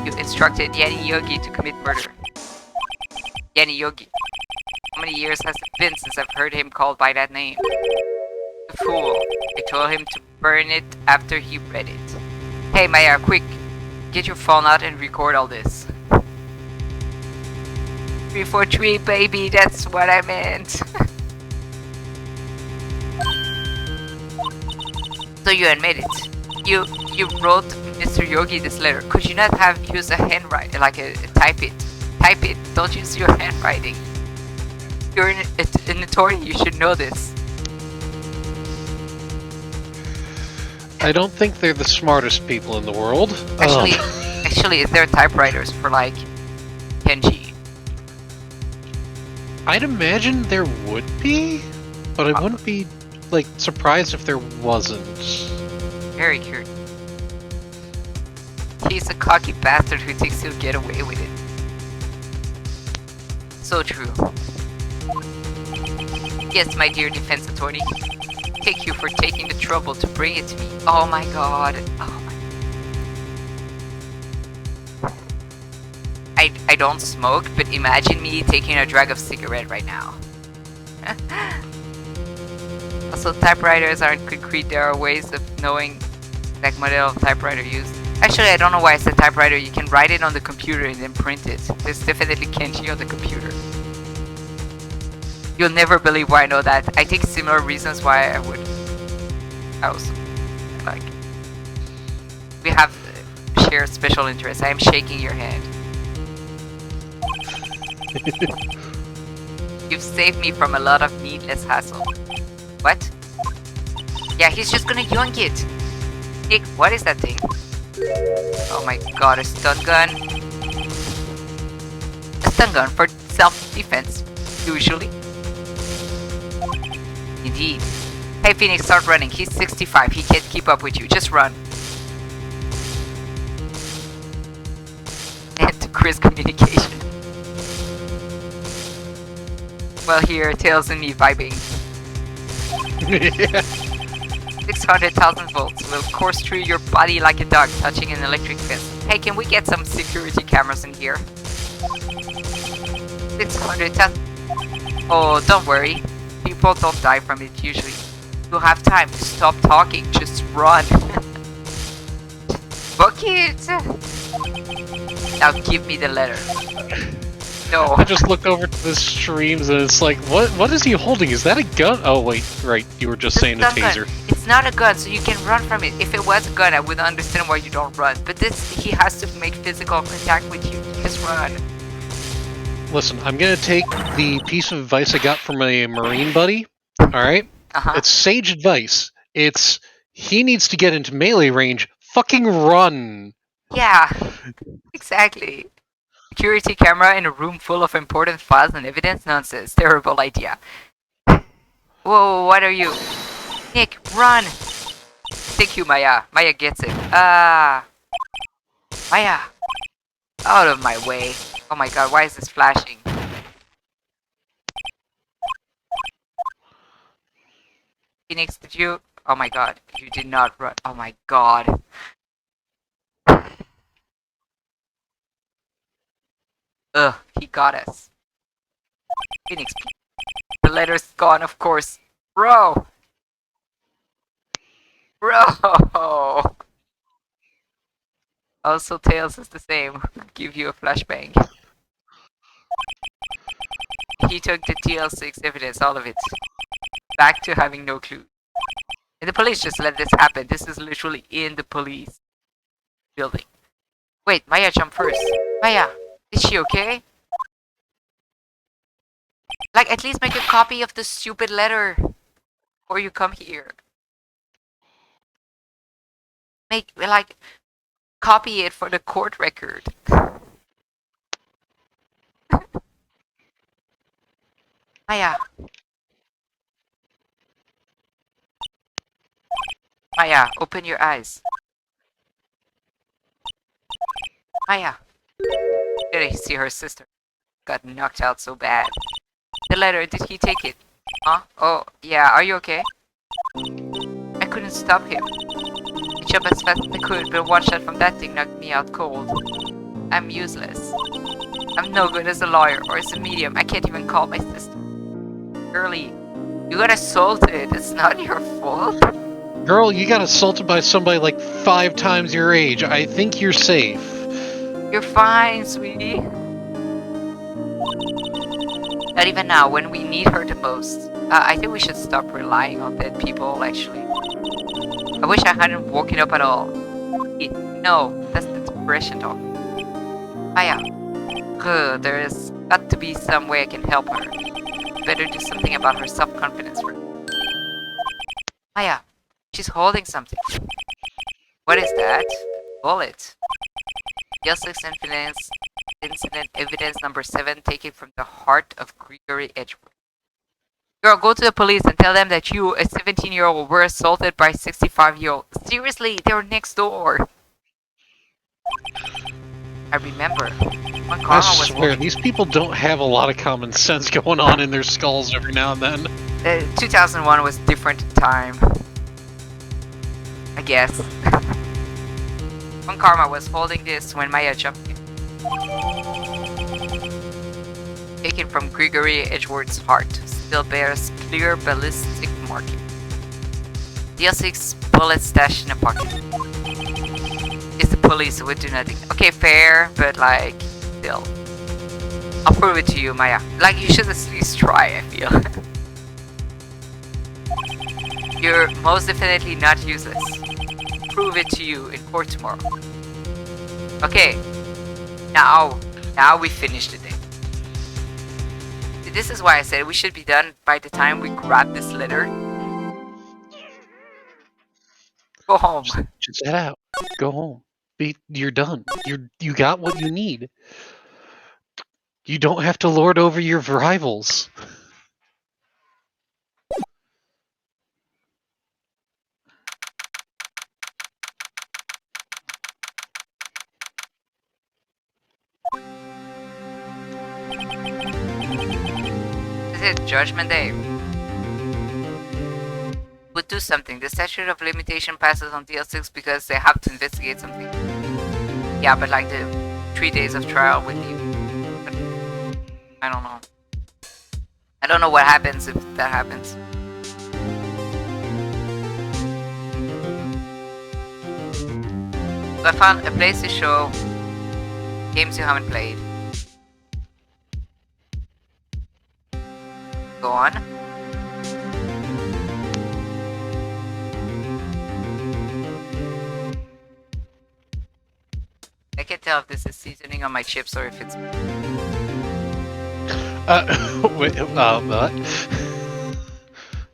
You instructed Yanni Yogi to commit murder. Yanni Yogi. How many years has it been since I've heard him called by that name? The fool. I told him to burn it after he read it. Hey Maya, quick. Get your phone out and record all this. 3 for 3, baby. That's what I meant. So you admit it. You wrote Mr. Yogi this letter. Could you not have used a handwriting, like a type it? Type it. Don't use your handwriting. You're an attorney. You should know this. I don't think they're the smartest people in the world. Actually, is there typewriters for like Kenji? I'd imagine there would be, but I wouldn't be like surprised if there wasn't. Very curious. He's a cocky bastard who thinks he'll get away with it. So true. Yes, my dear defense attorney. Thank you for taking the trouble to bring it to me. Oh my god. Oh my. I don't smoke, but imagine me taking a drag of cigarette right now. Also, typewriters aren't concrete. There are ways of knowing exact model of typewriter used. Actually, I don't know why I said typewriter. You can write it on the computer and then print it. There's definitely Kenji on the computer. You'll never believe why I know that. I think similar reasons why I would. I also like. We have shared special interests. I am shaking your hand. You've saved me from a lot of needless hassle. What? Yeah, he's just gonna yoink it. Nick, what is that thing? Oh my god, a stun gun. A stun gun for self-defense, usually. Indeed. Hey Phoenix, start running. He's 65. He can't keep up with you. Just run. And to Chris communication. Well, here, Tails and me vibing. Yeah. 600,000 volts will course through your body like a dog touching an electric fence. Hey, can we get some security cameras in here? 600,000. Oh, don't worry. People don't die from it usually. You'll have time to stop talking. Just run. Book it. Now give me the letter. No. I just look over to the streams and it's like, what is he holding? Is that a gun? Oh wait, right, you were just saying a taser. Gun. It's not a gun, so you can run from it. If it was a gun, I would understand why you don't run. But this, he has to make physical contact with you. Just run. Listen, I'm gonna take the piece of advice I got from a Marine buddy. Alright? It's sage advice. It's, he needs to get into melee range. Fucking run! Yeah, exactly. Security camera in a room full of important files and evidence? Nonsense. Terrible idea. Whoa, what are you? Nick, run! Thank you, Maya. Maya gets it. Maya! Out of my way. Oh my god, why is this flashing? Phoenix, did you? Oh my god, you did not run. Oh my god. Ugh, he got us. Phoenix, the letter's gone, of course. Bro! Bro! Also, Tails is the same. Give you a flashbang. He took the TL6 evidence, all of it. Back to having no clue. And the police just let this happen. This is literally in the police building. Wait, Maya jumped first. Maya, is she okay? Like, at least make a copy of the stupid letter before you come here. Make, like, copy it for the court record. Maya. Maya, open your eyes. Maya. Did I see her sister? Got knocked out so bad. The letter, did he take it? Huh? Oh, yeah, are you okay? I couldn't stop him. I jumped as fast as I could, but one shot from that thing knocked me out cold. I'm useless. I'm no good as a lawyer or as a medium. I can't even call my sister. Girlie, you got assaulted. It's not your fault. Girl, you got assaulted by somebody like 5 times your age. I think you're safe. You're fine, sweetie. Not even now, when we need her the most. I think we should stop relying on dead people, actually. I wish I hadn't woken up at all. No, that's the depression talk. Maya. There's got to be some way I can help her. Better do something about her self-confidence first. Maya, she's holding something. What is that? Bullet. Yossik's incident evidence number 7 taken from the heart of Gregory Edgeworth. Girl, go to the police and tell them that you, a 17-year-old, were assaulted by a 65-year-old. Seriously, they were next door. I remember. When Karma I swear, these people don't have a lot of common sense going on in their skulls every now and then. 2001 was a different time. I guess. When Karma was holding this when Maya jumped in. Taken from Gregory Edgeworth's heart. Still bears clear ballistic marking. DL6 bullet stashed in a pocket. It's the police who would do nothing. Okay, fair, but like, still. I'll prove it to you, Maya. Like, you should at least try, I feel. You're most definitely not useless. Prove it to you in court tomorrow. Okay. Now we finish the day. This is why I said we should be done by the time we grab this letter. Go home. Just head out. Go home. You're done. You got what you need. You don't have to lord over your rivals. This is Judgment Day. We'll do something. The statute of limitation passes on DL6 because they have to investigate something. Yeah, but like the 3 days of trial with you. I don't know. I don't know what happens if that happens. So I found a place to show games you haven't played. Go on. I can't tell if this is seasoning on my chips or if it's... Wait, what?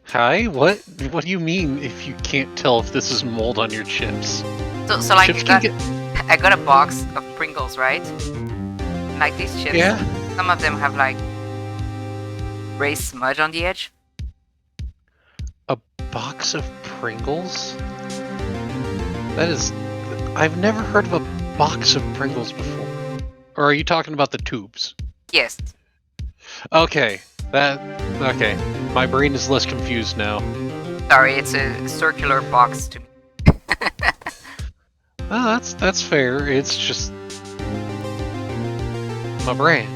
Hi? What do you mean if you can't tell if this is mold on your chips? So like Chips I got a box of Pringles, right? Like these chips. Yeah. Some of them have like gray smudge on the edge. A box of Pringles? That is... I've never heard of a box of Pringles before. Or are you talking about the tubes? Yes. Okay. Okay. My brain is less confused now. Sorry, it's a circular box to me. Oh, that's fair. It's just... my brain.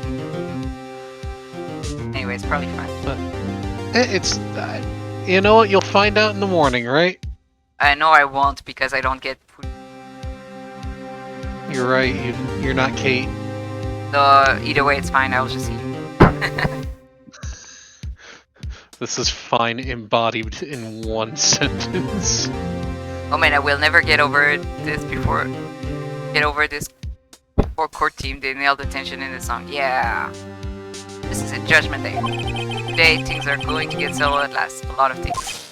Anyway, it's probably fine. But it's... you know what? You'll find out in the morning, right? I know I won't because I don't get food. You're right. You're not Kate. So either way, it's fine. I'll just eat. This is fine embodied in one sentence. Oh man, I will never get over this before court team. They nailed the tension in the song. Yeah. This is a judgment day. Today things are going to get settled at last. A lot of things.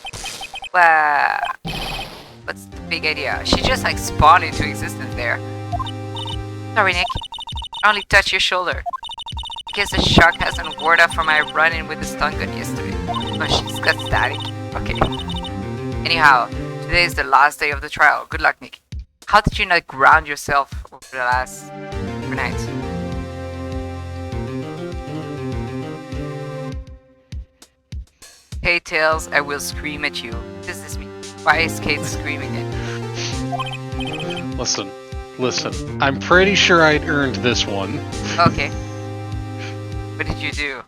Wow. What's the big idea? She just like spawned into existence there. Sorry, Nick. I only touched your shoulder. I guess the shark hasn't worn off from my run-in with the stun gun yesterday. Oh, she's got static. Okay. Anyhow, today is the last day of the trial. Good luck, Nick. How did you not ground yourself over the last night? Hey, Tails, I will scream at you. What does this mean? Why is Kate screaming it? Listen. I'm pretty sure I'd earned this one. Okay. What did you do?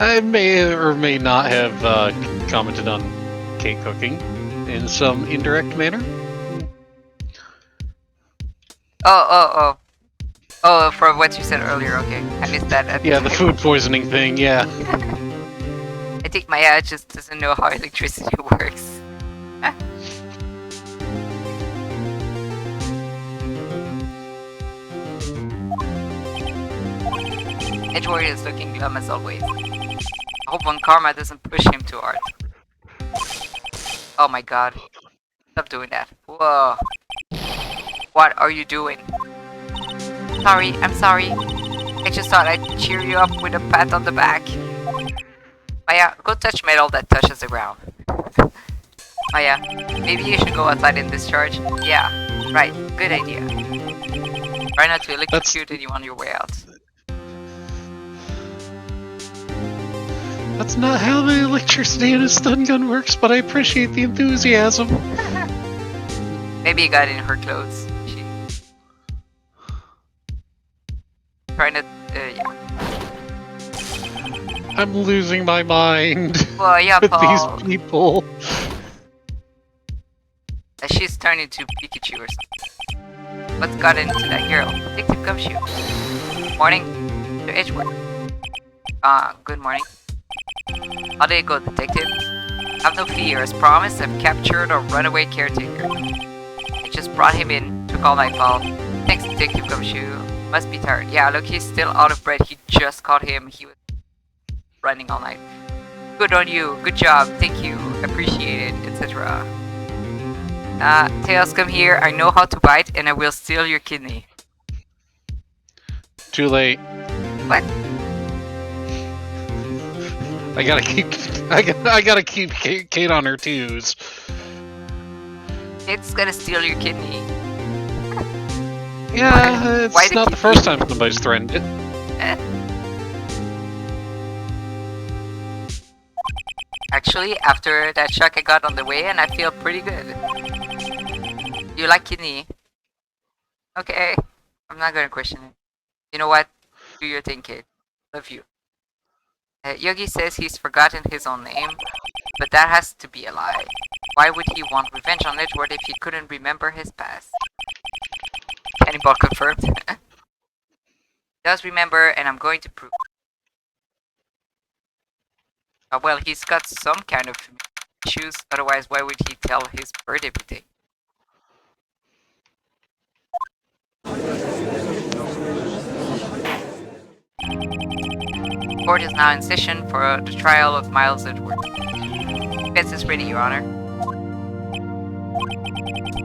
I may or may not have commented on cake cooking in some indirect manner. Oh, for what you said earlier, okay. I missed that. Yeah, the food poisoning thing, yeah. I think Maya just doesn't know how electricity works. Edgeworth is looking glum as always. I hope one karma doesn't push him too hard. Oh my god. Stop doing that. Whoa. What are you doing? I'm sorry. I just thought I'd cheer you up with a pat on the back. Maya, go touch metal that touches the ground. Maya, maybe you should go outside and discharge? Yeah, right. Good idea. Try not to electrocute anyone on your way out. That's not how the electricity in a stun gun works, but I appreciate the enthusiasm. Maybe it got in her clothes. She... Trying to, yeah. I'm losing my mind. Well, yeah, with Paul. these people. She's turned into Pikachu or something. What's got into that girl? Detective Gumshoe. Morning, Mr. Edgeworth. Good morning. How did it go, Detective? Have no fear. As promised, I've captured a runaway caretaker. I just brought him in. Took all night fall. Thanks, Detective Gumshoe. Must be tired. Yeah, look, he's still out of breath. He just caught him. He was running all night. Good on you. Good job. Thank you. Appreciate it, etc. Tails, come here. I know how to bite, and I will steal your kidney. Too late. What? I gotta keep Kate on her twos. It's gonna steal your kidney. Yeah, it's Why not the first time somebody's threatened it. Actually, after that shock I got on the way, and I feel pretty good. You like kidney? Okay, I'm not gonna question it. You know what? Do your thing, kid. Love you. Yogi says he's forgotten his own name, but that has to be a lie. Why would he want revenge on Edgeworth if he couldn't remember his past? Cannonball confirmed. Does remember, and I'm going to prove. Well, he's got some kind of issues, otherwise why would he tell his bird everything? Court is now in session for the trial of Miles Edgeworth. Defense is ready, Your Honor.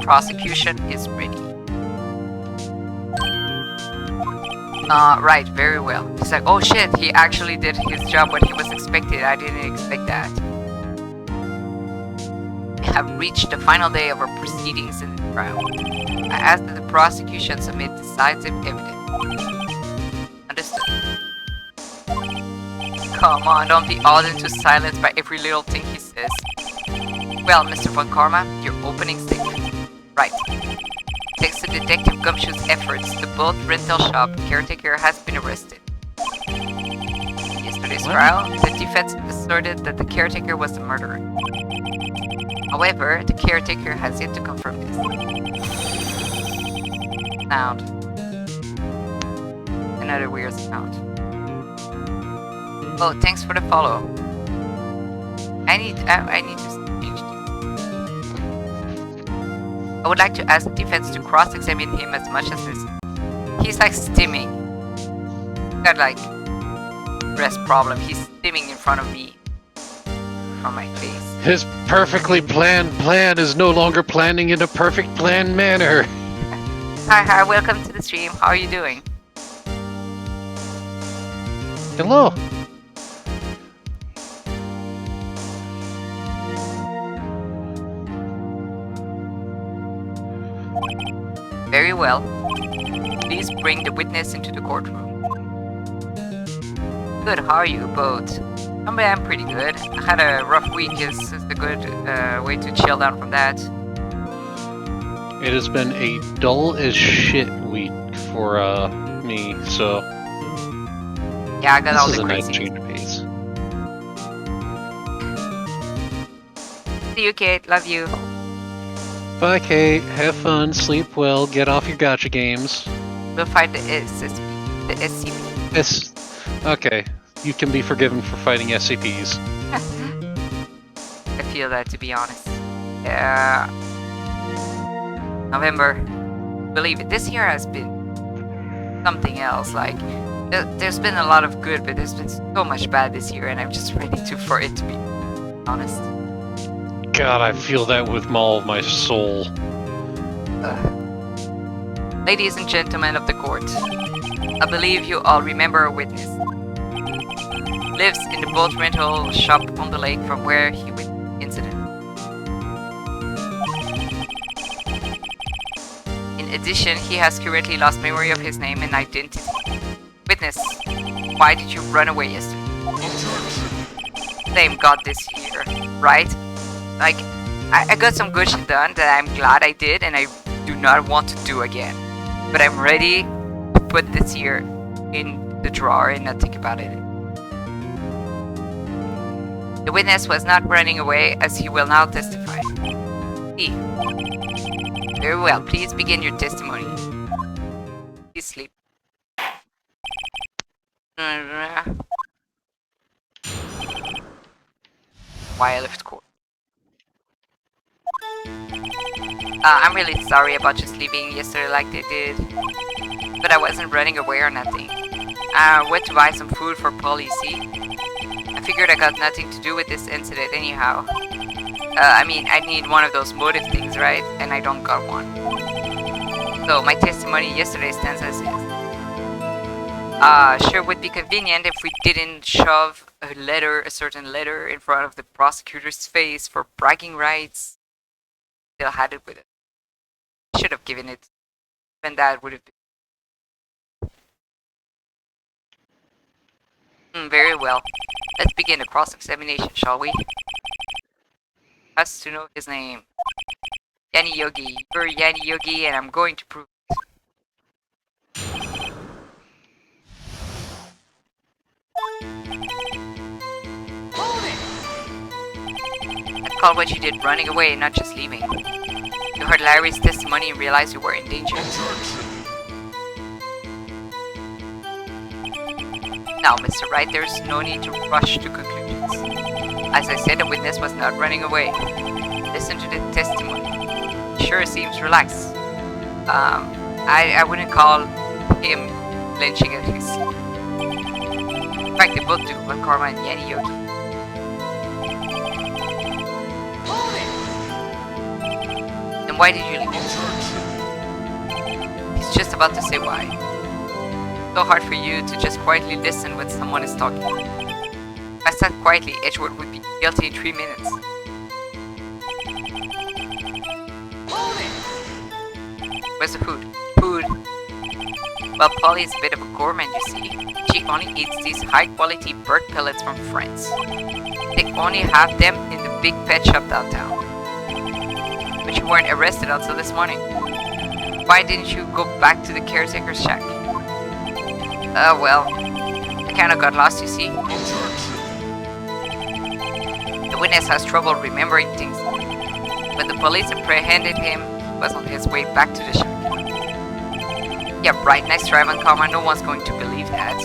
Prosecution is ready. Right, very well. He's like, oh shit, he actually did his job when he was expected. I didn't expect that. We have reached the final day of our proceedings in the trial. I ask that the prosecution submit decisive evidence. Understood. Come on, don't be awed into silence by every little thing he says. Well, Mr. Von Karma, your opening statement. Right. Thanks to Detective Gumshoe's efforts, the boat rental shop caretaker has been arrested. In yesterday's trial, the defense asserted that the caretaker was the murderer. However, the caretaker has yet to confirm this. Sound. Another weird sound. Oh, thanks for the follow. I need to change this. I would like to ask the defense to cross-examine him as much as this. He's like stimming. Got like rest problem. He's stimming in front of me. From my face. His perfectly planned plan is no longer planning in a perfect planned manner. Hi, welcome to the stream. How are you doing? Hello. Very well. Please bring the witness into the courtroom. Good, how are you both? I'm pretty good. I had a rough week. Is a good way to chill down from that. It has been a dull as shit week for me, so Yeah, I got all this is the a nice crazy. change of pace. See you, Kate. Love you. Bye, Kate. Have fun, sleep well, get off your gotcha games. We'll fight the SCP. The SCP. Okay, you can be forgiven for fighting SCPs. I feel that, to be honest. Yeah. November. Believe it, this year has been something else. Like, there's been a lot of good, but there's been so much bad this year, and I'm just ready for it to be honest. God, I feel that with all of my soul. Ladies and gentlemen of the court, I believe you all remember a witness. Lives in the boat rental shop on the lake from where he witnessed the incident. In addition, he has currently lost memory of his name and identity. Witness, why did you run away yesterday? Same God this year, right? Like, I got some good shit done that I'm glad I did and I do not want to do again. But I'm ready to put this year in the drawer and not think about it. The witness was not running away as he will now testify. See. Very well, please begin your testimony. Please sleep. Why I left court. I'm really sorry about just leaving yesterday like they did. But I wasn't running away or nothing. I went to buy some food for Polly, see? I figured I got nothing to do with this incident anyhow. I mean, I need one of those motive things, right? And I don't got one. So my testimony yesterday stands as is. Sure would be convenient if we didn't shove a certain letter in front of the prosecutor's face for bragging rights. Still had it with it. Should have given it. Even that would have been. Very well. Let's begin the cross-examination, shall we? Has to know his name. Yanni Yogi. You're Yanni Yogi, and I'm going to prove it. I'd call what you did running away, not just leaving. You heard Larry's testimony and realized you were in danger. Now, Mr. Wright, there's no need to rush to conclusions. As I said, the witness was not running away. Listen to the testimony. He sure seems relaxed. I wouldn't call him lynching at his sleep. In fact, they both do, Von Karma and Yanni Yogi. Then why did you leave? He's just about to say why. So so hard for you to just quietly listen when someone is talking. If I sat quietly, Edgeworth would be guilty in 3 minutes. Where's the food? Food! Well, Polly is a bit of a gourmand, you see. She only eats these high-quality bird pellets from France. They only have them in the big pet shop downtown. But you weren't arrested until this morning. Why didn't you go back to the caretaker's shack? Well, I kinda got lost, you see. The witness has trouble remembering things. When the police apprehended him, he was on his way back to the shack. Yeah, right, nice try, Vancouver. No one's going to believe that.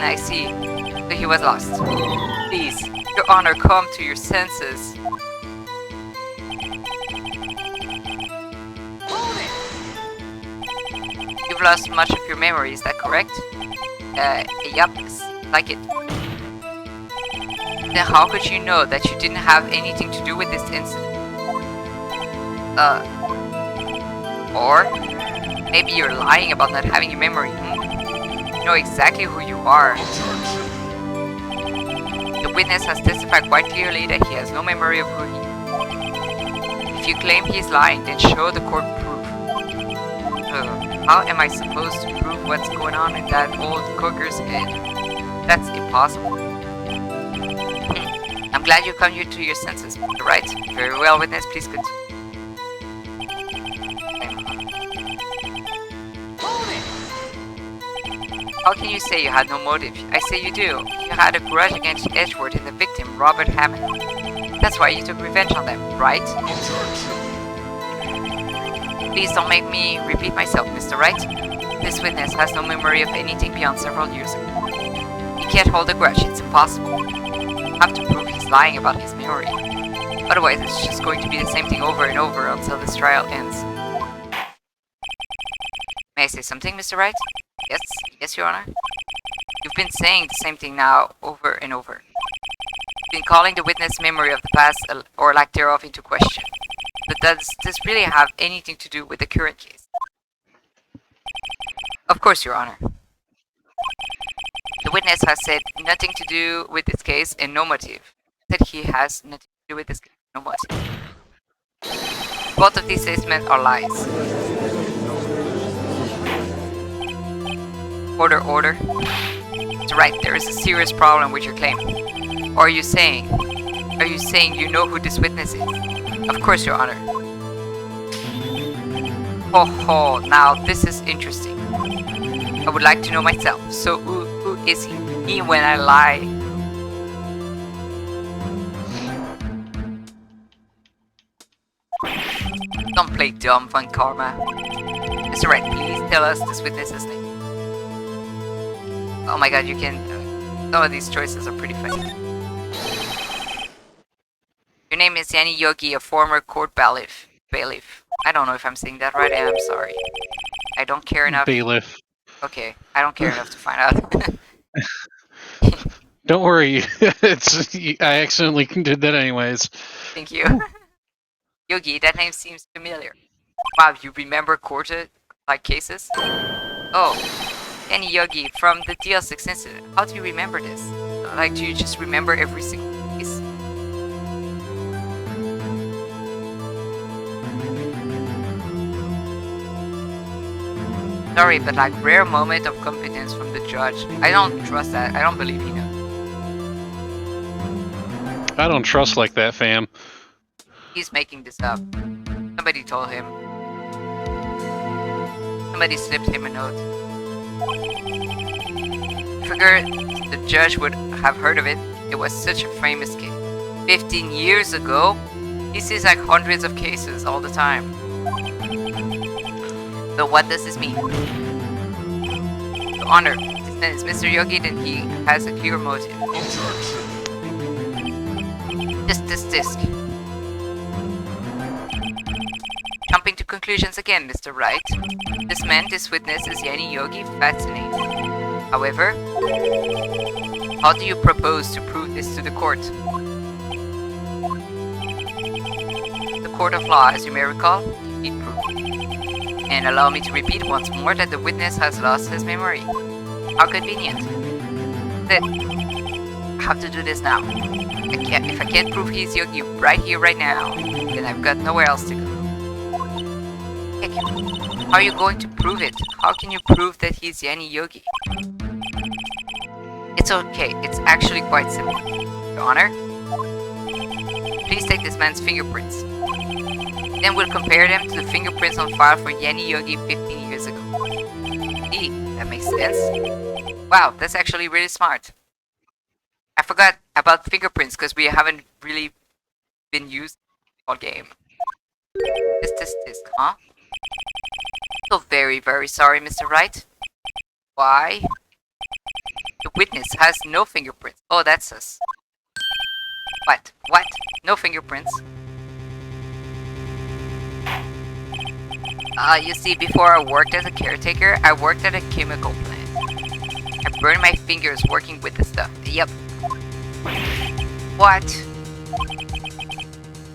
I see. So he was lost. Please, Your Honor, come to your senses. You've lost much of your memory, is that correct? Yup, like it. Then how could you know that you didn't have anything to do with this incident? Or maybe you're lying about not having a memory, You know exactly who you are. The witness has testified quite clearly that he has no memory of who he is. If you claim he is lying, then show the court proof. How am I supposed to prove what's going on in that old cooker's head? That's impossible. I'm glad you come here to your senses, right? Very well, witness, please continue. How can you say you had no motive? I say you do. You had a grudge against Edgeworth and the victim, Robert Hammond. That's why you took revenge on them, right? Please don't make me repeat myself, Mr. Wright. This witness has no memory of anything beyond several years ago. He can't hold a grudge, it's impossible. You have to prove he's lying about his memory. Otherwise, it's just going to be the same thing over and over until this trial ends. May I say something, Mr. Wright? Yes, Your Honor. You've been saying the same thing now over and over. You've been calling the witness' memory of the past or lack thereof into question. But does this really have anything to do with the current case? Of course, Your Honor. The witness has said nothing to do with this case and no motive. That he has nothing to do with this case, no motive. Both of these statements are lies. Order. It's right, there is a serious problem with your claim. Or are you saying you know who this witness is? Of course, Your Honor. Ho, now this is interesting. I would like to know myself. So who is he? Me when I lie. Don't play dumb, Von Karma. Mr. Wright, please tell us this witness's name. Oh my god, you can... some of these choices are pretty funny. Your name is Yanni Yogi, a former court bailiff. I don't know if I'm saying that right, and I'm sorry. I don't care enough... Bailiff. Okay, I don't care enough to find out. Don't worry, I accidentally did that anyways. Thank you. Yogi, that name seems familiar. Wow, you remember court-like cases? Oh, Yanni Yogi, from the DL6 incident. How do you remember this? Like, do you just remember every single case? Sorry, but like, rare moment of competence from the judge. I don't trust that. I don't believe he knows. I don't trust like that, fam. He's making this up. Somebody told him. Somebody slipped him a note. I figured the judge would have heard of it. It was such a famous case. 15 years ago? He sees like hundreds of cases all the time. So what does this mean? Your Honor, since Mr. Yogi, then he has a clear motive. Disc. Jumping to conclusions again, Mr. Wright. This witness is Yanni Yogi, fascinating. However, how do you propose to prove this to the court? The court of law, as you may recall, need proof. And allow me to repeat once more that the witness has lost his memory. How convenient. That I have to do this now. If I can't prove he's Yogi right here, right now, then I've got nowhere else to go. Heck, how are you going to prove it? How can you prove that he's Yanni Yogi? It's okay. It's actually quite simple. Your Honor, please take this man's fingerprints. Then we'll compare them to the fingerprints on file for Yanni Yogi 15 years ago. See, that makes sense. Wow, that's actually really smart. I forgot about fingerprints because we haven't really been used all game. This, huh? So very, very sorry, Mr. Wright. Why? The witness has no fingerprints. Oh, that's us. What? What? No fingerprints? You see, before I worked as a caretaker, I worked at a chemical plant. I burned my fingers working with the stuff. Yep. What?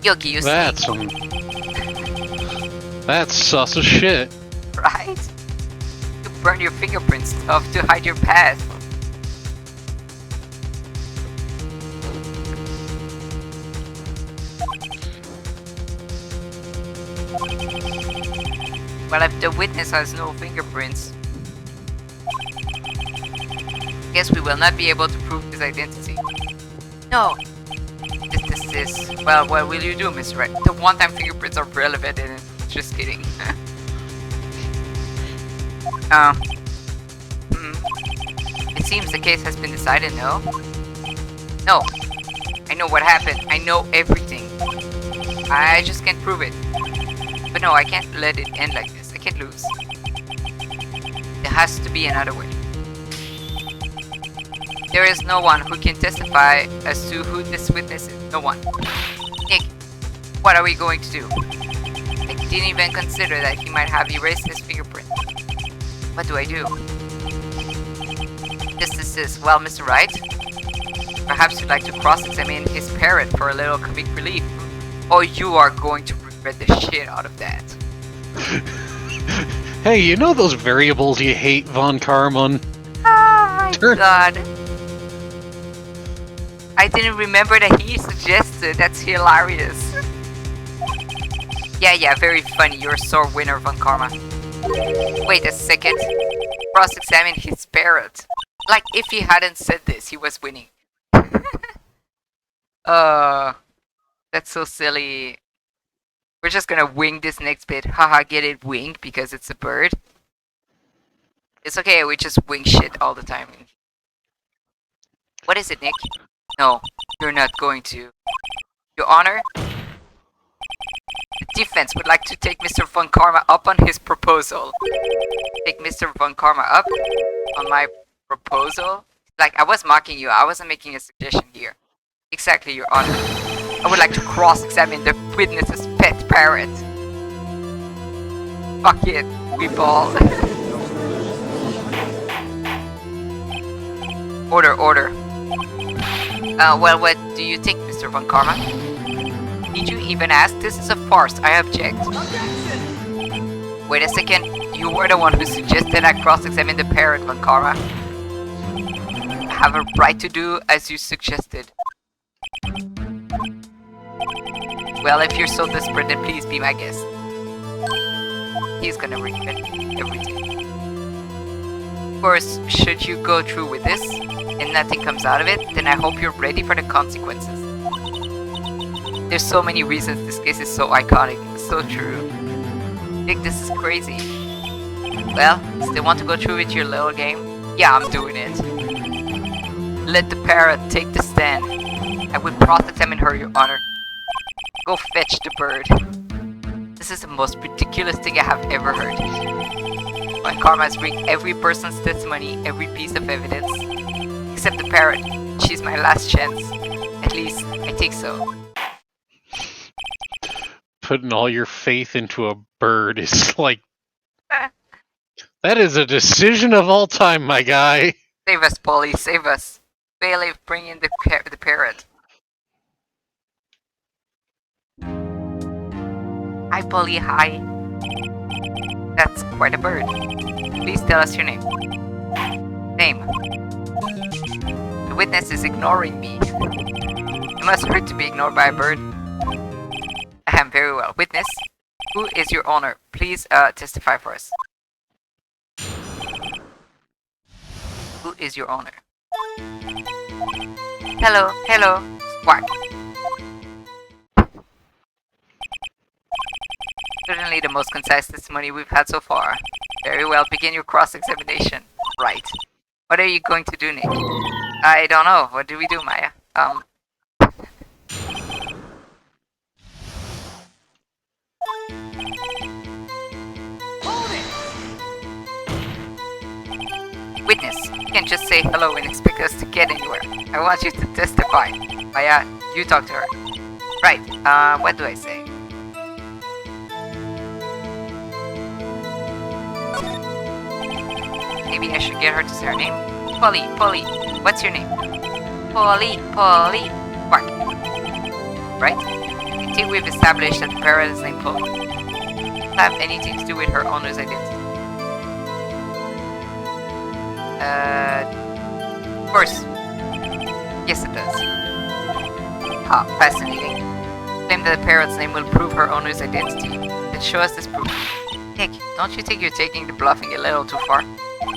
Yogi, you That's see? That's sus as shit. Right? You burn your fingerprints stuff to hide your past. Well, if the witness has no fingerprints, I guess we will not be able to prove his identity. No. This. Well, what will you do, Mr. Wright? The one-time fingerprints are relevant in it. Just kidding. It seems the case has been decided, no? No. I know what happened. I know everything. I just can't prove it. But no, I can't let it end like this. I can't lose. There has to be another way. There is no one who can testify as to who this witness is. No one. Nick, what are we going to do? I didn't even consider that he might have erased his fingerprint. What do I do? This. Well, Mr. Wright, perhaps you'd like to cross-examine his parrot for a little comic relief. Or you are going to regret the shit out of that. Hey, you know those variables you hate, Von Karman? Oh my god. I didn't remember that he suggested. That's hilarious. Yeah, very funny. You're a sore winner, Von Karma. Wait a second. Cross-examine his parrot. Like, if he hadn't said this, he was winning. That's so silly. We're just gonna wing this next bit. Haha, get it winged because it's a bird. It's okay, we just wing shit all the time. What is it, Nick? No, you're not going to. Your Honor? The defense would like to take Mr. Von Karma up on his proposal. Take Mr. Von Karma up on my proposal? Like, I was mocking you. I wasn't making a suggestion here. Exactly, Your Honor. I would like to cross-examine the witness's pet parrot. Fuck it, we ball. Order. Well, what do you think, Mr. Von Karma? Did you even ask? This is a farce. I object. Wait a second. You were the one who suggested I cross-examine the parrot, Von Karma. I have a right to do as you suggested. Well, if you're so desperate, then please be my guest. He's gonna regret everything. Of course, should you go through with this, and nothing comes out of it, then I hope you're ready for the consequences. There's so many reasons this case is so iconic, so true. Nick, this is crazy. Well, still want to go through with your little game? Yeah, I'm doing it. Let the parrot take the stand. I will cross-examine her, Your Honor. Go fetch the bird. This is the most ridiculous thing I have ever heard. Von Karma has rigged every person's testimony, every piece of evidence. Except the parrot. She's my last chance. At least, I think so. Putting all your faith into a bird is like... That is a decision of all time, my guy. Save us, Polly, save us. Bailiff, bring in the parrot. Hi, Polly, hi. That's quite a bird. Please tell us your name. Name. The witness is ignoring me. It must hurt to be ignored by a bird. Ahem, very well. Witness, who is your owner? Please testify for us. Who is your owner? Hello, hello. Squawk. Certainly the most concise testimony we've had so far. Very well, begin your cross-examination. Right. What are you going to do, Nick? I don't know. What do we do, Maya? Witness, you can't just say hello and expect us to get anywhere. I want you to testify. Maya, you talk to her. Right, what do I say? Maybe I should get her to say her name? Polly, Polly, what's your name? Polly, Polly. Bark. Right? I think we've established that the parrot is named Polly. Does it have anything to do with her owner's identity? Of course. Yes, it does. Ah, fascinating. Claim that the parrot's name will prove her owner's identity. Then show us this proof. Nick, don't you think you're taking the bluffing a little too far?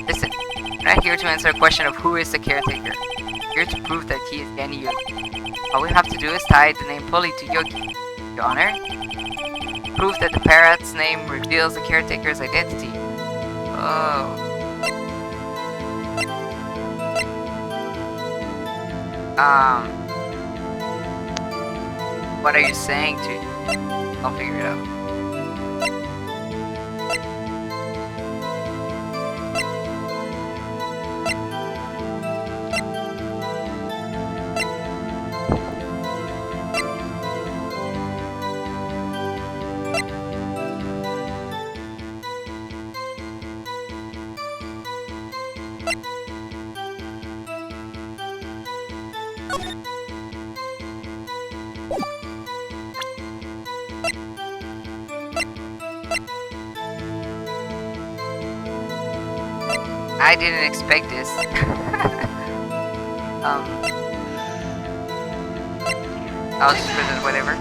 Listen, we're not here to answer a question of who is the caretaker. We're here to prove that he is Danny Yogi. All we have to do is tie the name Polly to Yogi. Your Honor? Prove that the parrot's name reveals the caretaker's identity. Oh. What are you saying to you? I'll figure it out. I didn't expect this. I'll just present whatever.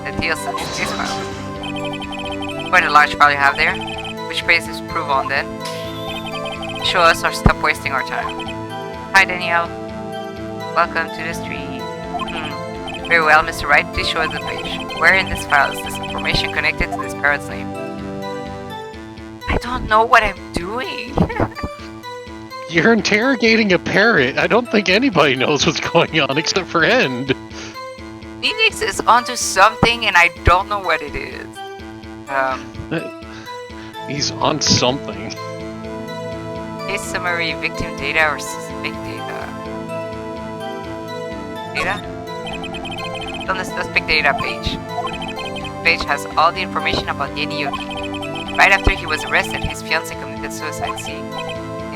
The deal says case file. Quite a large file you have there. Which page is prove on then? Show us or stop wasting our time. Hi Danielle. Welcome to the street. Very well, Mr. Wright, please show us the page. Where in this file is this information connected to this parrot's name? I don't know what I'm doing. You're interrogating a parrot. I don't think anybody knows what's going on except for End. Phoenix is onto something and I don't know what it is. He's on something. Case summary, victim data, or suspect data? Data? On the suspect data page. The page has all the information about Danny Yogi. Right after he was arrested, his fiancée committed suicide. See?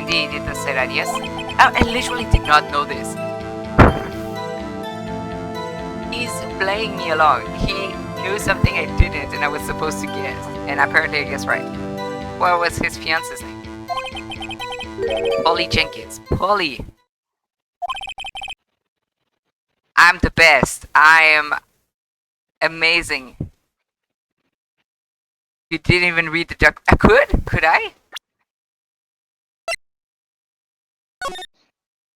Indeed, it does say that, yes? I literally did not know this. He's playing me along. He knew something I didn't and I was supposed to guess. And apparently I guessed right. What was his fiancée's name? Polly Jenkins. Polly! I'm the best. I am amazing. You didn't even read the doc. I could? Could I?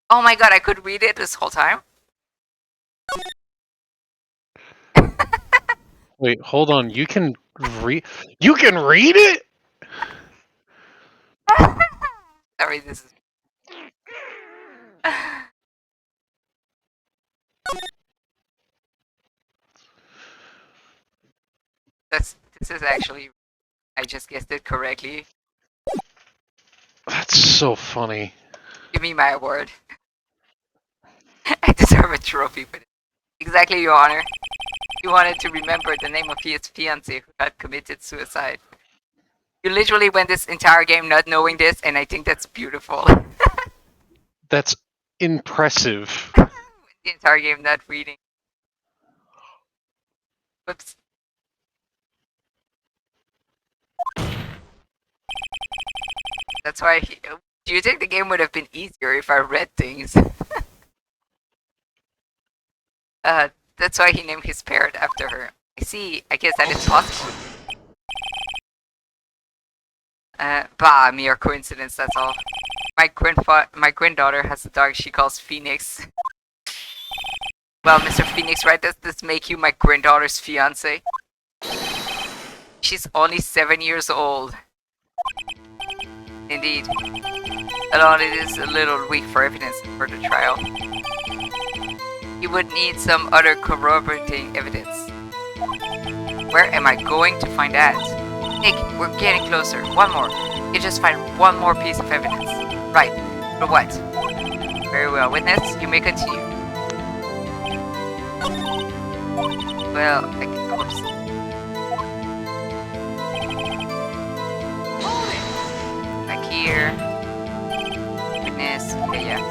Oh my god, I could read it this whole time? Wait, hold on. You can read it? Sorry, this is... This is actually... I just guessed it correctly. That's so funny. Give me my award. I deserve a trophy for this. Exactly, Your Honor. He wanted to remember the name of his fiancée who had committed suicide. You literally went this entire game not knowing this, and I think that's beautiful. That's impressive. The entire game not reading. Whoops. That's why Do you think the game would have been easier if I read things? That's why he named his parrot after her. I see. I guess that is possible. Bah, mere coincidence, that's all. My granddaughter has a dog she calls Phoenix. Well, Mr. Phoenix, right? Does this make you my granddaughter's fiance? She's only 7 years old. Indeed. Although it is a little weak for evidence for the trial. You would need some other corroborating evidence. Where am I going to find that? Nick, we're getting closer. One more. You just find one more piece of evidence. Right. For what? Very well. Witness, you may continue. Well, oops. Back here. Witness. Okay, yeah.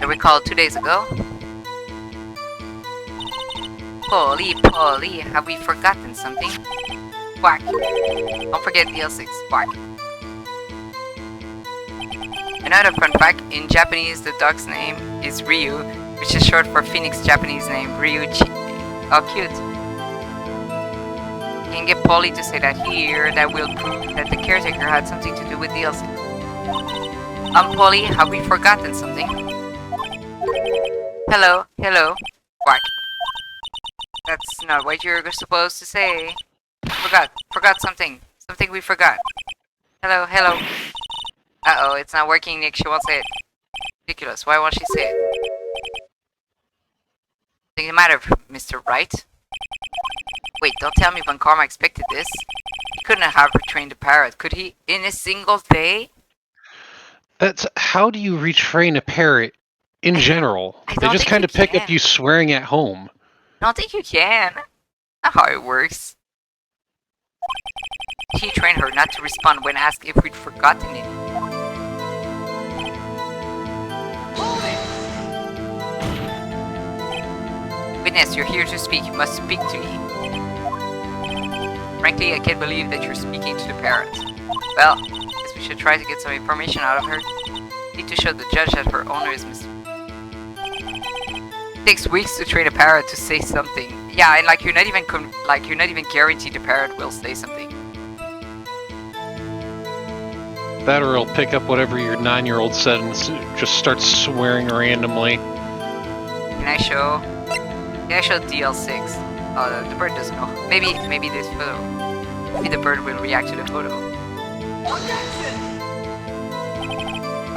I recall 2 days ago. Polly, have we forgotten something? Quack. Don't forget DL6. Quack. Another fun fact, in Japanese the dog's name is Ryu, which is short for Phoenix Japanese name Ryuchi. Oh, cute. Can get Polly to say that here, that will prove that the caretaker had something to do with DL6. Polly, have we forgotten something? Hello. Quack. That's not what you're supposed to say. Forgot something. Something we forgot. Hello. Uh-oh, it's not working, Nick. She won't say it. Ridiculous. Why won't she say it? What's the matter, Mr. Wright? Wait, don't tell me Von Karma expected this. He couldn't have retrained the parrot, could he? In a single day? That's how do you retrain a parrot in general? They just kind of pick up you swearing at home. I don't think you can. Not how it works. He trained her not to respond when asked if we'd forgotten it. Witness, you're here to speak. You must speak to me. Frankly, I can't believe that you're speaking to the parrot. Well, I guess we should try to get some information out of her. Need to show the judge that her owner is Mr. It takes weeks to train a parrot to say something. Yeah, and like you're not even guaranteed the parrot will say something. That or it'll pick up whatever your 9-year-old said and just start swearing randomly. Can I show DL6? Oh, the bird doesn't know. Maybe this photo. Maybe the bird will react to the photo.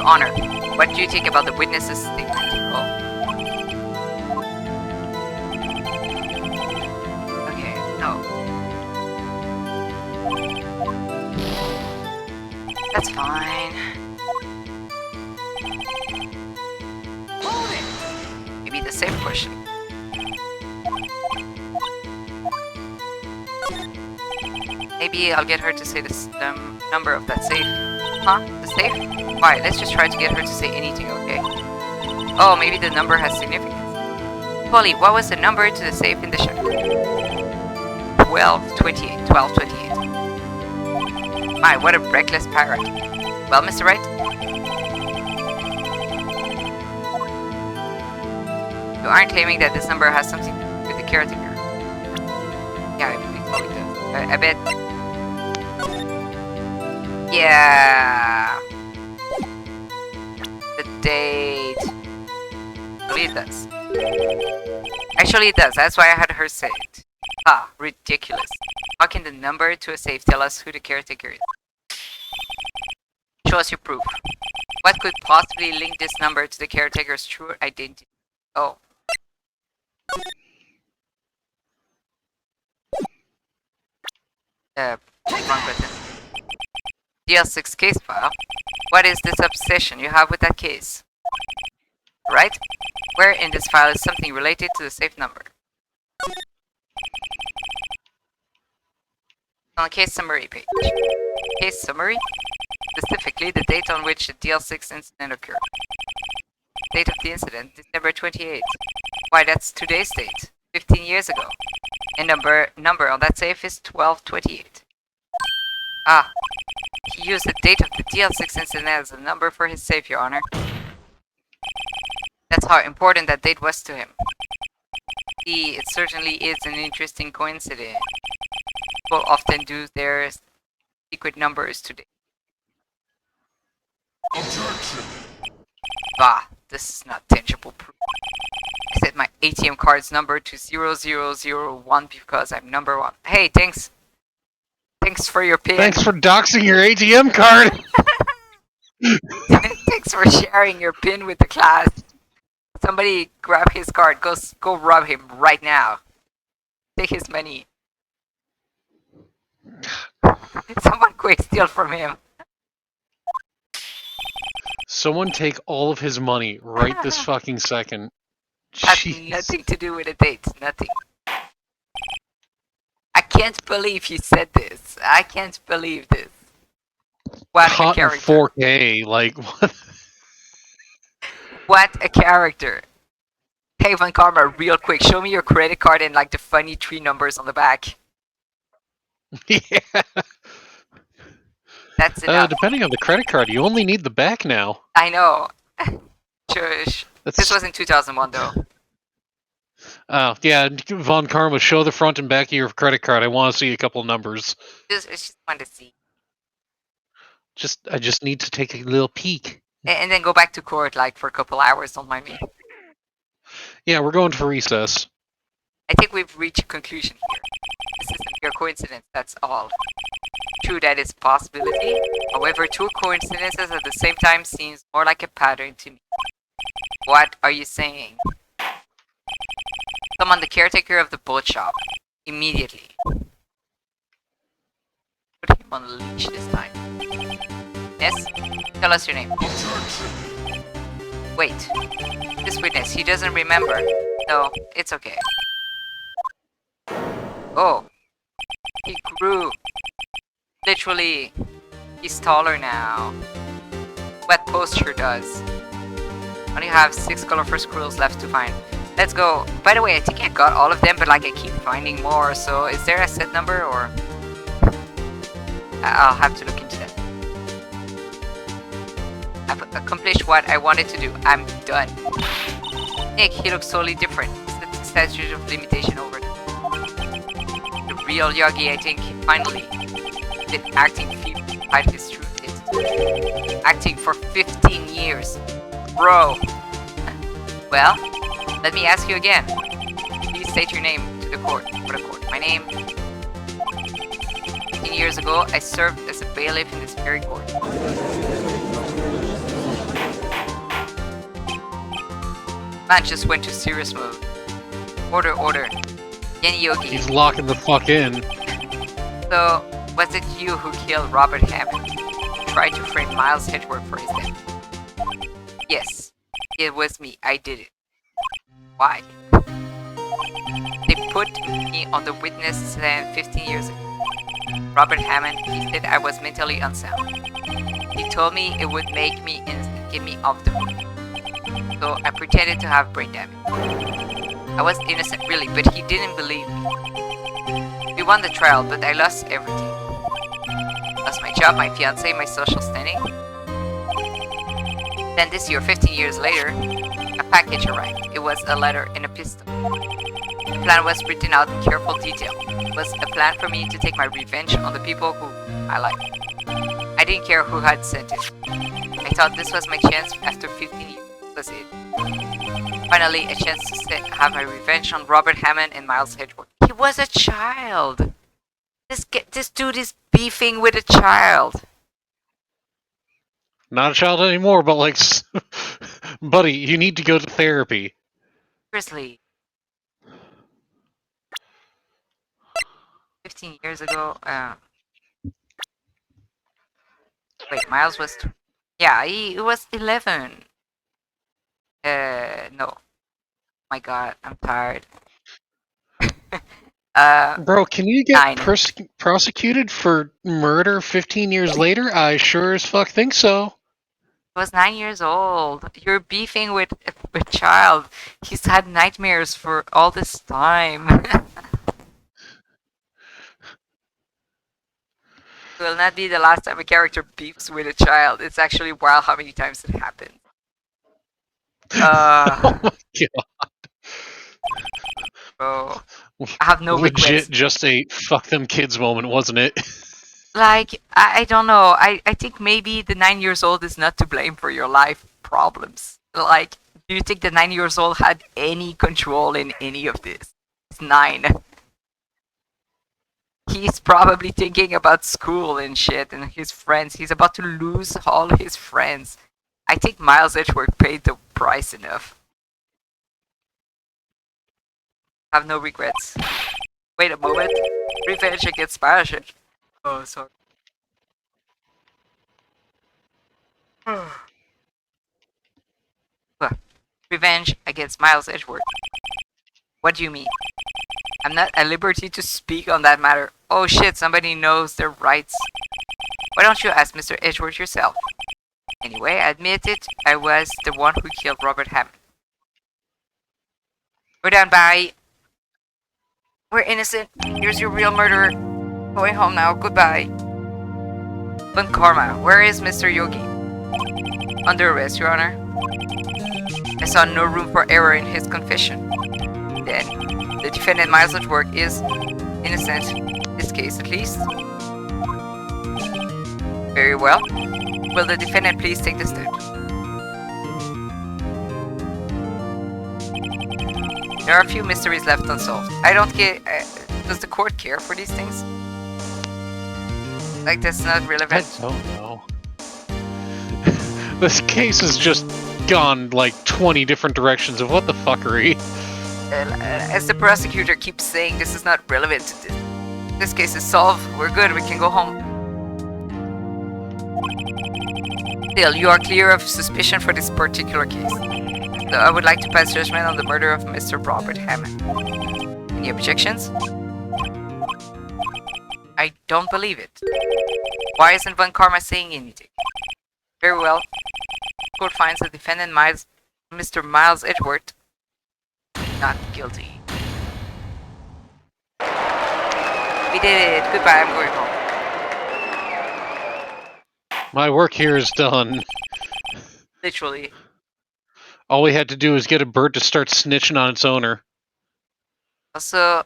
Honor, what do you think about the witness's statement? Oh. Okay, no. That's fine. Maybe the same question. Maybe I'll get her to say the number of that safe. Huh? The safe? Why? Let's just try to get her to say anything, okay? Oh, maybe the number has significance. Polly, what was the number to the safe in the shack? 1228. 1228. My, what a reckless parrot. Well, Mr. Wright? You aren't claiming that this number has something to do with the caretaker? Yeah, it probably does. I bet. Yeah. The date. Actually, it does. Actually, it does. That's why I had her say it. Ah, ridiculous. How can the number to a safe tell us who the caretaker is? Show us your proof. What could possibly link this number to the caretaker's true identity? Oh. Wrong button. DL6 case file? What is this obsession you have with that case? Right? Where in this file is something related to the safe number? On the case summary page. Case summary? Specifically, the date on which the DL6 incident occurred. Date of the incident, December 28th. Why, that's today's date. 15 years ago. And number on that safe is 1228. Ah, he used the date of the DL6 incident as a number for his safe, Your Honor. That's how important that date was to him. See, it certainly is an interesting coincidence. People often do their secret numbers today. Objection. Bah, this is not tangible proof. I set my ATM card's number to 0001 because I'm number one. Hey, thanks. Thanks for your pin. Thanks for doxing your ATM card. Thanks for sharing your pin with the class. Somebody grab his card. Go rob him right now. Take his money. Someone quick steal from him. Someone take all of his money right this fucking second. Has Jeez. nothing to do with the date. Nothing. I can't believe he said this. I can't believe this. What a Caught in character. 4K, like what? What a character. Hey, Von Karma, real quick, show me your credit card and like the funny 3 numbers on the back. Yeah. That's enough. Depending on the credit card, you only need the back now. I know. Shush. That's... This was in 2001 though. Oh, yeah, Von Karma, show the front and back of your credit card. I want to see a couple numbers. I just wanted to see. I just need to take a little peek. And then go back to court like for a couple hours, don't mind me. Yeah, we're going for recess. I think we've reached a conclusion here. This is a mere coincidence, that's all. True, that is a possibility. However, 2 coincidences at the same time seems more like a pattern to me. What are you saying? Summon the caretaker of the boat shop. Immediately. Put him on a leash this time. Yes? Tell us your name. Objection. Wait. This witness, he doesn't remember. No, it's okay. Oh. He grew. Literally. He's taller now. Wet posture does. Only have 6 colorful squirrels left to find. Let's go. By the way, I think I got all of them, but like I keep finding more, so is there a set number or... I'll have to look into that. I've accomplished what I wanted to do. I'm done. Nick, he looks totally different. It's the statute of limitation over. The real Yogi, I think, finally been acting feeble to hide his true identity. Acting for 15 years. Bro. Well, let me ask you again. Please state your name to the court. For the court. My name... 15 years ago, I served as a bailiff in this very court. Man just went to serious mode. Order, order. Yen Yogi. He's locking the fuck in. So, was it you who killed Robert Hammond? Tried to frame Miles Hedgeworth for his death? Yes, it was me. I did it. Why? They put me on the witness stand 15 years ago. Robert Hammond, he said I was mentally unsound. He told me it would make me instant, get me off the road. So I pretended to have brain damage. I was innocent really, but he didn't believe me. We won the trial, but I lost everything. Lost my job, my fiancé, my social standing. Then this year, 15 years later, a package arrived. It was a letter and a pistol. The plan was written out in careful detail. It was a plan for me to take my revenge on the people who I like. I didn't care who had sent it. I thought this was my chance after 15 years. Was it? Finally, a chance to have my revenge on Robert Hammond and Miles Hedgeworth. He was a child! This dude is beefing with a child! Not a child anymore, but like... buddy, you need to go to therapy. Seriously. 15 years ago, wait, Miles was... Yeah, he was 11. No. My god, I'm tired. Bro, can you get 9. prosecuted for murder 15 years later? I sure as fuck think so. He was 9 years old. You're beefing with a child. He's had nightmares for all this time. It will not be the last time a character beefs with a child. It's actually wild how many times it happens. Oh my god. Bro. I have no regrets. Legit just a fuck them kids moment, wasn't it? Like, I don't know. I think maybe the 9 years old is not to blame for your life problems. Like, do you think the 9 years old had any control in any of this? He's 9. He's probably thinking about school and shit and his friends. He's about to lose all his friends. I think Miles Edgeworth paid the price enough. Have no regrets. Wait a moment. Revenge against Miles Edgeworth. Oh, sorry. Revenge against Miles Edgeworth. What do you mean? I'm not at liberty to speak on that matter. Oh shit, somebody knows their rights. Why don't you ask Mr. Edgeworth yourself? Anyway, I admit it, I was the one who killed Robert Hammond. We're done, bye. We're innocent. Here's your real murderer. Going home now, goodbye. Von Karma, where is Mr. Yogi? Under arrest, Your Honor. I saw no room for error in his confession. Then, the defendant Miles Edgeworth is innocent, in this case at least. Very well. Will the defendant please take the stand? There are a few mysteries left unsolved. I don't get... does the court care for these things? Like, that's not relevant. I don't know. This case has just gone like 20 different directions of what the fuckery. As the prosecutor keeps saying, this is not relevant to this. This case is solved. We're good. We can go home. Still, you are clear of suspicion for this particular case. So I would like to pass judgment on the murder of Mr. Robert Hammond. Any objections? I don't believe it. Why isn't Von Karma saying anything? Very well. The court finds the defendant Mr. Miles Edgeworth not guilty. We did it. Goodbye. I'm going home. My work here is done. Literally. All we had to do is get a bird to start snitching on its owner. Also,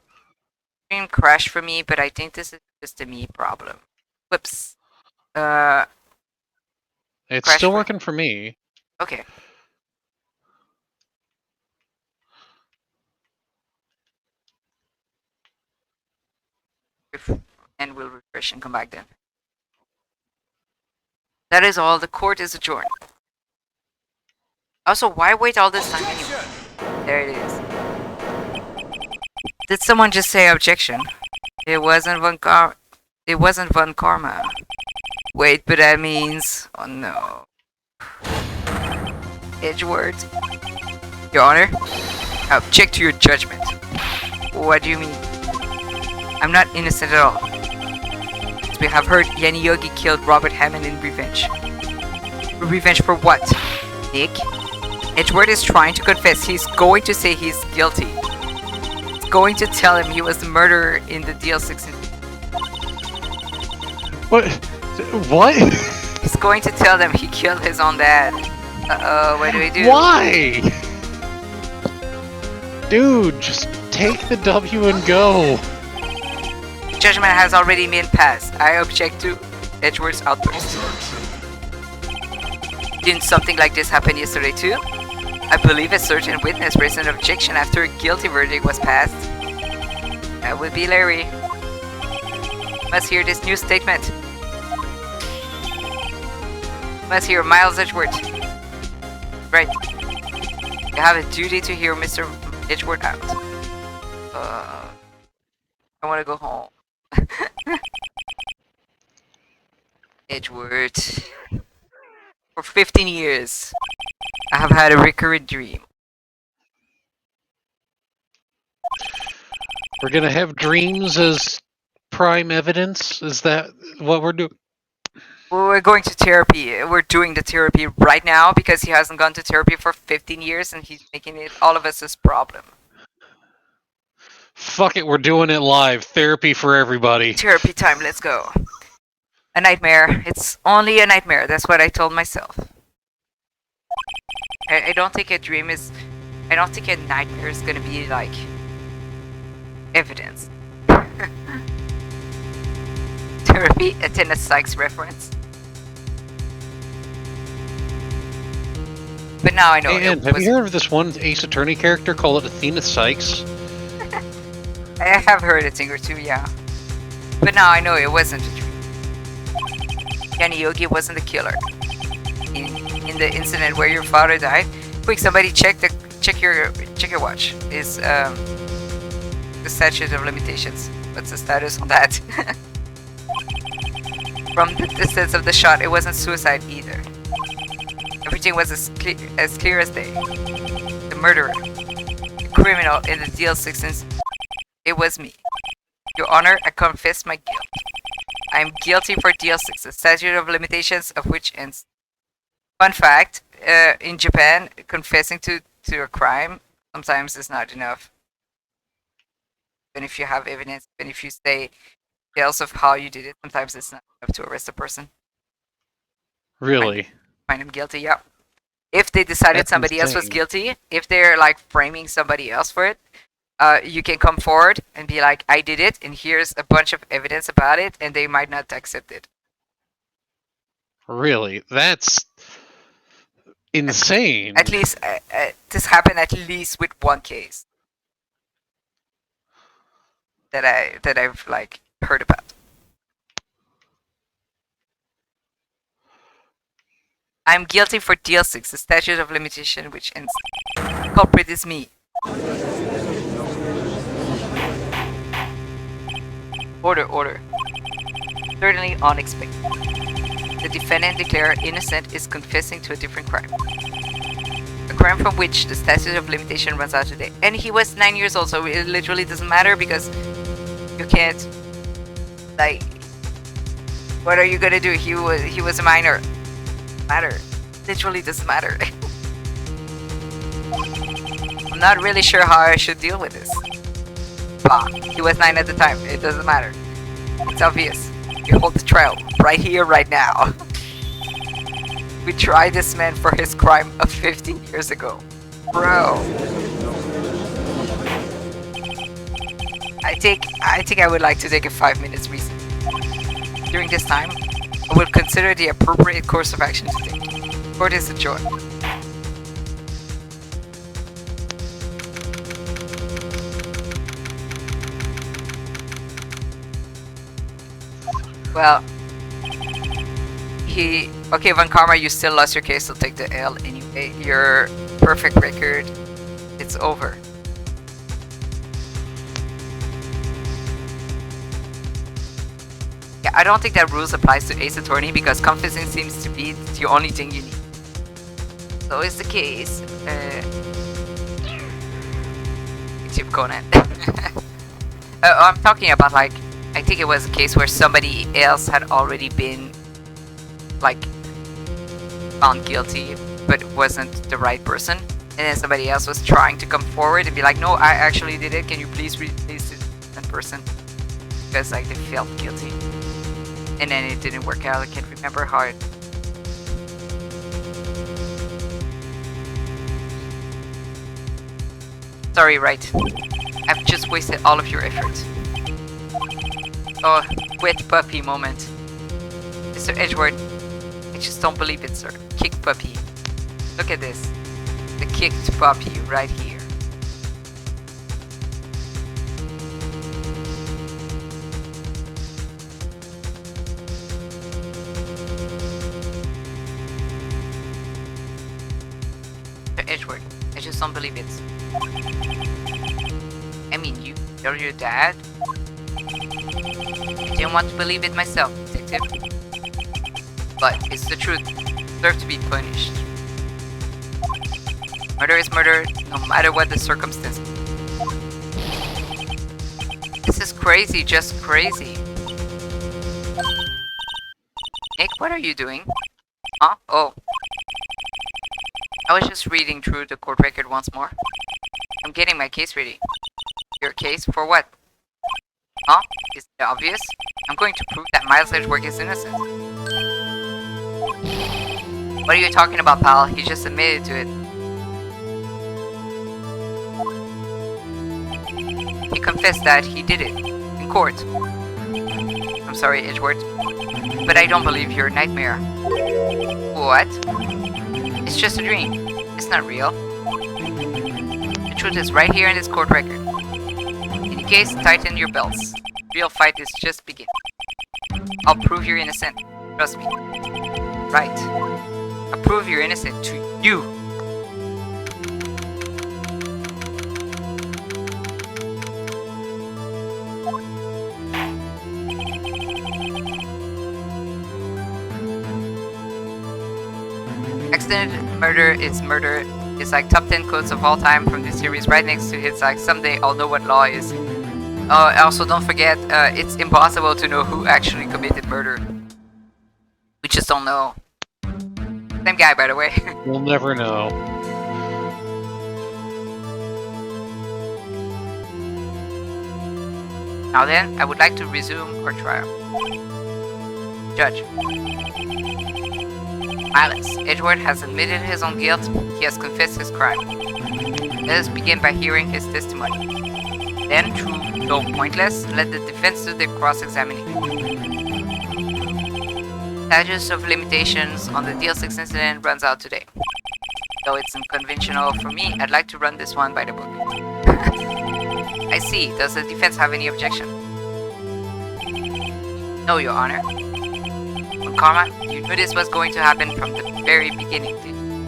stream crashed for me, but I think this is just a me problem. Whoops. It's Crash still for- working for me. Okay. And we'll refresh and come back then. That is all. The court is adjourned. Also, why wait all this time anyway? There it is. Did someone just say objection? It wasn't Von Karma. Wait, but that means... Oh no. Edgeworth. Your Honor, I object to your judgment. What do you mean? I'm not innocent at all. As we have heard, Yanni Yogi killed Robert Hammond in revenge. Revenge for what? Nick? Edgeworth is trying to confess. He's going to say he's guilty. He's going to tell him he was the murderer in the DL6. What? What? He's going to tell them he killed his own dad. Uh-oh, what do we do? Why? Dude, just take the W and go. Judgment has already been passed. I object to Edgeworth's outburst. Didn't something like this happen yesterday too? I believe a certain witness raised an objection after a guilty verdict was passed. That would be Larry. Must hear this new statement. Must hear Miles Edgeworth. Right. You have a duty to hear Mr. Edgeworth out. I want to go home. Edgeworth. For 15 years, I have had a recurrent dream. We're gonna have dreams as prime evidence? Is that what we're doing? We're going to therapy. We're doing the therapy right now because he hasn't gone to therapy for 15 years and he's making it all of us his problem. Fuck it, we're doing it live. Therapy for everybody. Therapy time, let's go. A nightmare. It's only a nightmare. That's what I told myself. I don't think a dream is. I don't think a nightmare is gonna be like evidence. To repeat a Tennis Sykes reference. But now I know. And have you heard of this one Ace Attorney character? Call it Athena Sykes. I have heard a thing or two, yeah. But now I know it wasn't a dream. Kenny Yogi wasn't the killer. In the incident where your father died, quick, somebody check your watch. Is the statute of limitations? What's the status on that? From the distance of the shot, it wasn't suicide either. Everything was as clear as day. The murderer, the criminal in the DL6 instance, it was me. Your Honor, I confess my guilt. I am guilty for DL6, the statute of limitations of which ends. Fun fact, in Japan, confessing to a crime sometimes is not enough. Even if you have evidence, even if you say details of how you did it, sometimes it's not enough to arrest a person. Really? Find him guilty, yeah. If they decided That's somebody else was insane. guilty, if they're like framing somebody else for it, you can come forward and be like, I did it, and here's a bunch of evidence about it, and they might not accept it. Really? That's insane. At least, this happened at least with one case that I've like heard about. I'm guilty for DL6, the statute of limitation which ends. Culprit is me. Order. Certainly unexpected. The defendant declared innocent is confessing to a different crime. A crime from which the statute of limitation runs out today. And he was 9 years old, so it literally doesn't matter because you can't, like, what are you gonna do? He was a minor. Matter. Literally doesn't matter. I'm not really sure how I should deal with this. Bah, he was 9 at the time. It doesn't matter. It's obvious. We hold the trial right here, right now. We tried this man for his crime of 15 years ago. Bro. I think I would like to take a 5 minutes recess. During this time, I will consider the appropriate course of action to take. Court is adjourned. Well, okay, Von Karma, you still lost your case, so take the L anyway. Your perfect record, it's over. Yeah, I don't think that rules applies to Ace Attorney because confessing seems to be the only thing you need. So is the case. YouTube Conan. I'm talking about, like, I think it was a case where somebody else had already been, like, found guilty, but wasn't the right person. And then somebody else was trying to come forward and be like, no, I actually did it. Can you please release this person? Because, like, they felt guilty. And then it didn't work out. I can't remember how it... Sorry, right. I've just wasted all of your effort. Oh, wet puppy moment. Mr. Edgeworth, I just don't believe it, sir. Kick puppy. Look at this. The kicked puppy right here. Mr. Edgeworth, I just don't believe it. I mean, you're your dad? I didn't want to believe it myself, detective. But it's the truth. Deserve to be punished. Murder is murder, no matter what the circumstances. This is crazy, just crazy. Nick, what are you doing? Huh? Oh. I was just reading through the court record once more. I'm getting my case ready. Your case? For what? Huh? Is it obvious? I'm going to prove that Miles Edgeworth is innocent. What are you talking about, pal? He just admitted to it. He confessed that he did it. In court. I'm sorry, Edgeworth. But I don't believe your nightmare. What? It's just a dream. It's not real. The truth is right here in this court record. In any case, tighten your belts. The real fight is just beginning. I'll prove you're innocent. Trust me. Right. I'll prove you're innocent to you. Accidental murder is murder. It's like top 10 quotes of all time from this series, right next to hits like someday I'll know what law is. Also don't forget, it's impossible to know who actually committed murder. We just don't know. Same guy, by the way. We'll never know. Now then, I would like to resume our trial. Judge. Miles Edgeworth has admitted his own guilt. He has confessed his crime. Let us begin by hearing his testimony. Then, true though pointless, let the defense do the cross-examination. Statute of limitations on the DL6 incident runs out today. Though it's unconventional for me, I'd like to run this one by the book. I see. Does the defense have any objection? No, Your Honor. Well, Karma, you knew this was going to happen from the very beginning, didn't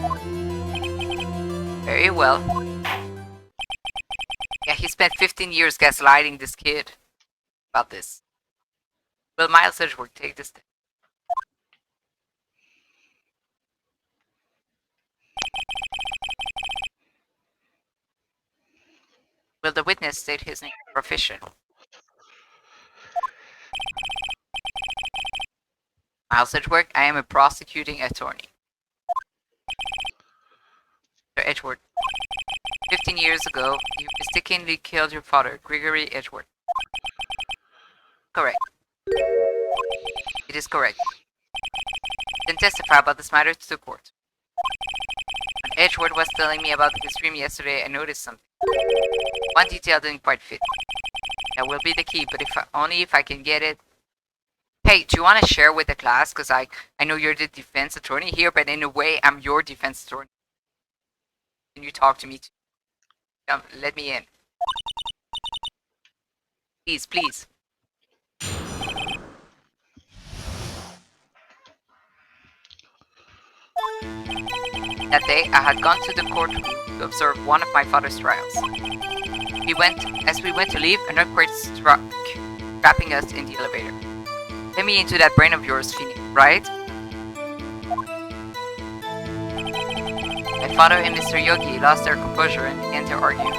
you? Very well. Yeah, he spent 15 years gaslighting this kid about this. Will Miles Edgeworth take this step? Will the witness state his name and profession? Miles Edgeworth, I am a prosecuting attorney. Mr. Edgeworth, 15 years ago, you mistakenly killed your father, Gregory Edgeworth. Correct. It is correct. Then testify about this matter to the court. When Edgeworth was telling me about his dream yesterday, I noticed something. One detail didn't quite fit. That will be the key, but only if I can get it. Hey, do you want to share with the class? Because I know you're the defense attorney here, but in a way, I'm your defense attorney. Can you talk to me too? Let me in. Please, please. That day, I had gone to the courtroom to observe one of my father's trials. As we went to leave, an earthquake struck, trapping us in the elevator. Let me into that brain of yours, Phoenix, right? My father and Mr. Yogi lost their composure and began to argue.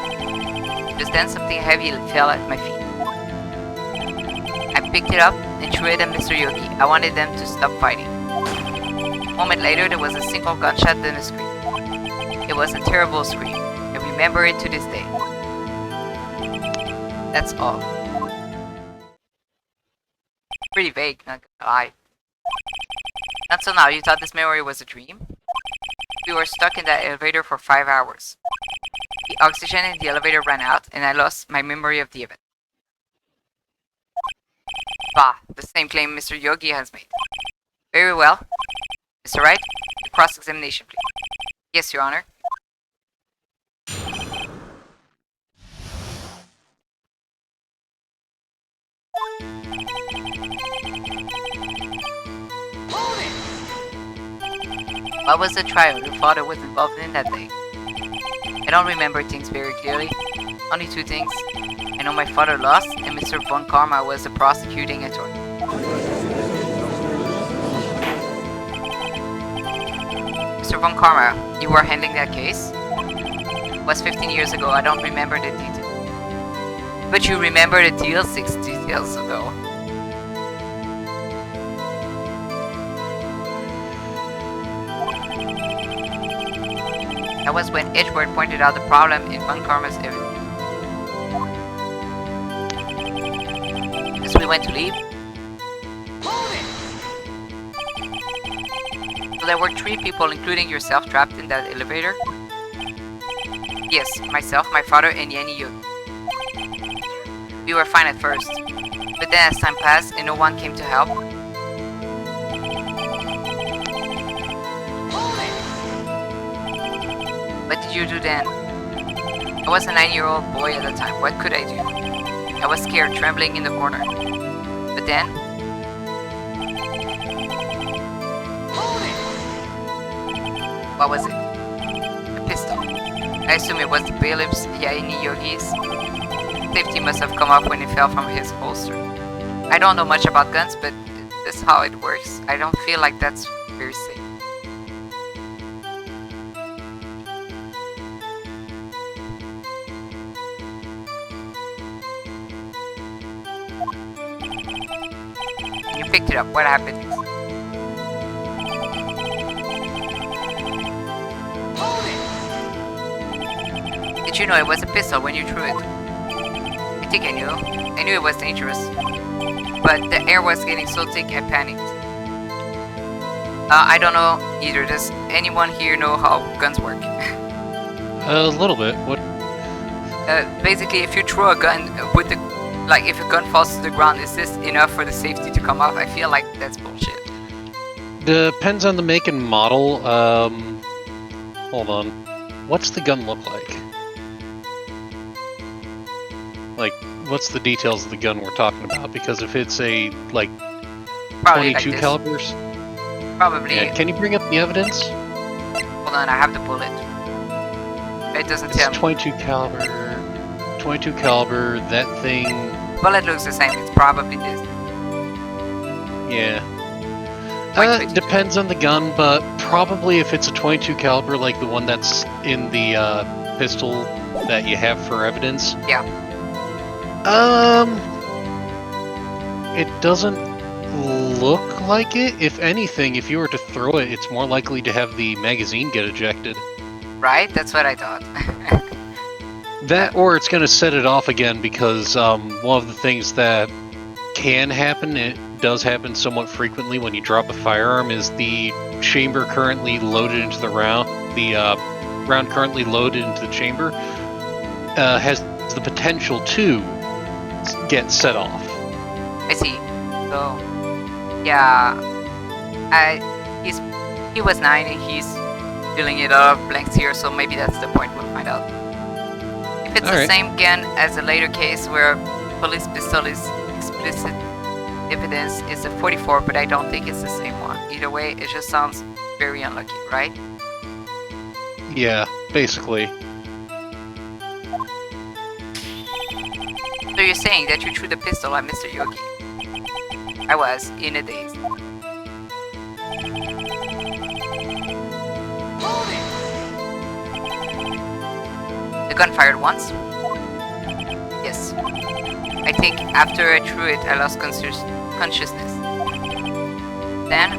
Just then, something heavy fell at my feet. I picked it up and threw it at Mr. Yogi. I wanted them to stop fighting. A moment later, there was a single gunshot and a scream. It was a terrible scream. I remember it to this day. That's all. Pretty vague, not gonna lie. Until now, you thought this memory was a dream? We were stuck in that elevator for 5 hours. The oxygen in the elevator ran out, and I lost my memory of the event. Bah, the same claim Mr. Yogi has made. Very well. Mr. Wright, the cross-examination, please. Yes, Your Honor. What was the trial your father was involved in that day? I don't remember things very clearly. Only 2 things. I know my father lost, and Mr. Von Karma was the prosecuting attorney. Mr. Von Karma, you were handling that case? It was 15 years ago, I don't remember the details. But you remember the DL6 details, though. That was when Edgeworth pointed out the problem in Von Karma's evidence. As we went to leave, So there were 3 people, including yourself, trapped in that elevator? Yes, myself, my father, and Yanni Yogi. We were fine at first, but then as time passed and no one came to help, what did you do then? I was a 9-year-old boy at the time. What could I do? I was scared, trembling in the corner. But then... What was it? A pistol. I assume it was the bailiff's, Yaini Yogi's. Safety must have come up when it fell from his holster. I don't know much about guns, but that's how it works. I don't feel like that's very safe. You picked it up. What happened? Did you know it was a pistol when you threw it? I think I knew. I knew it was dangerous. But the air was getting so thick I panicked. I don't know either. Does anyone here know how guns work? A little bit. What? Basically, if you throw a gun with the... Like, if a gun falls to the ground, is this enough for the safety to come off? I feel like that's bullshit. Depends on the make and model. Hold on. What's the gun look like? Like, what's the details of the gun we're talking about? Because if it's a, like, Probably 22 like calibers... Probably... Yeah, can you bring up the evidence? Hold on, I have the bullet. It doesn't tell It's me. 22 caliber... 22 caliber, that thing... Bullet looks the same. It's probably this. Yeah. Like 22. Depends on the gun, but probably if it's a 22 caliber like the one that's in the pistol that you have for evidence. Yeah. It doesn't look like it. If anything, if you were to throw it, it's more likely to have the magazine get ejected. Right? That's what I thought. That, or it's going to set it off again because one of the things that can happen, it does happen somewhat frequently when you drop a firearm, is the chamber currently loaded into the round, round currently loaded into the chamber, has the potential to get set off. I see. So, yeah, he was 9 and he's filling it up blanks here, so maybe that's the point. We'll find out. If it's the same gun as a later case where police pistol is explicit evidence, is a 44, but I don't think it's the same one. Either way, it just sounds very unlucky, right? Yeah, basically. So you're saying that you threw the pistol at Mr. Yogi? I was, in a daze. The gun fired once? Yes. I think after I threw it, I lost consciousness. Then,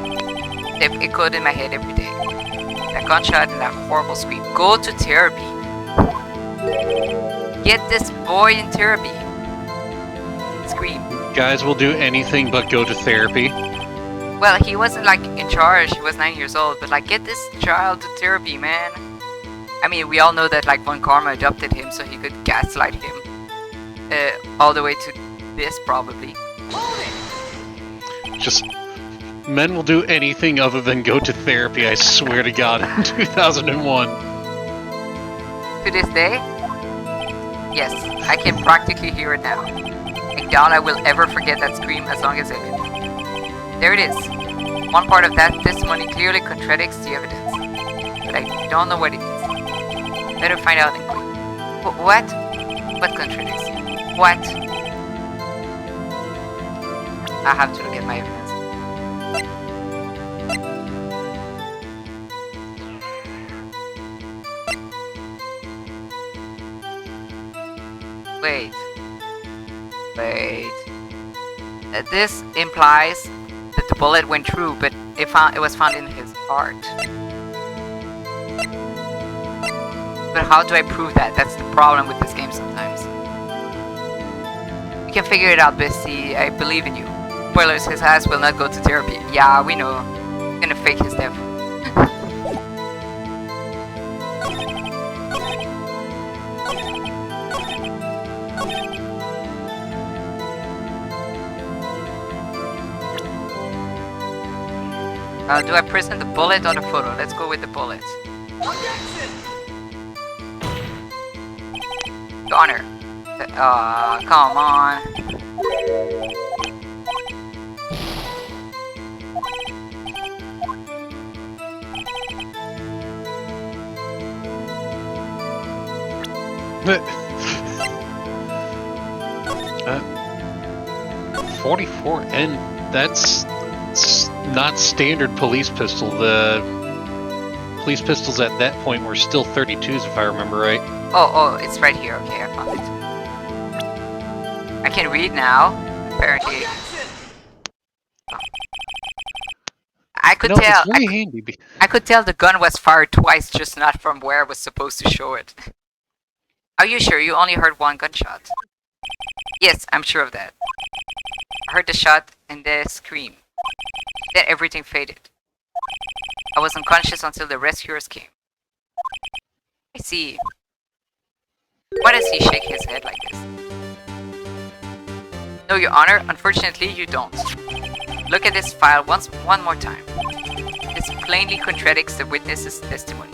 it echoed in my head every day. That gunshot and that horrible scream. Go to therapy. Get this boy in therapy. Scream. Guys will do anything but go to therapy. Well, he wasn't like in charge, he was 9 years old, but like, get this child to therapy, man. I mean, we all know that like Von Karma adopted him so he could gaslight him. All the way to this, probably. Just, men will do anything other than go to therapy, I swear to God, in 2001. To this day? Yes, I can practically hear it now. I doubt I will ever forget that scream as long as I live. There it is. One part of that testimony clearly contradicts the evidence, but I don't know what it is. Better find out and quick. What? What contradicts? What? I have to look at my evidence. Wait. This implies that the bullet went through, but it was found in his heart. But how do I prove that? That's the problem with this game sometimes. You can figure it out, Bestie. I believe in you. Spoilers, his ass will not go to therapy. Yeah, we know. He's gonna fake his death. Do I present the bullet or the photo? Let's go with the bullet. Honor. Come on. But 44, and that's not standard police pistol. The police pistols at that point were still 32s, if I remember right. Oh, it's right here. Okay, I found it. I can read now. Apparently, I could tell. It's very handy. I could tell the gun was fired twice, just not from where I was supposed to show it. Are you sure you only heard one gunshot? Yes, I'm sure of that. I heard the shot and the scream. Then everything faded. I was unconscious until the rescuers came. I see. Why does he shake his head like this? No, Your Honor, unfortunately you don't. Look at this file one more time. This plainly contradicts the witness's testimony.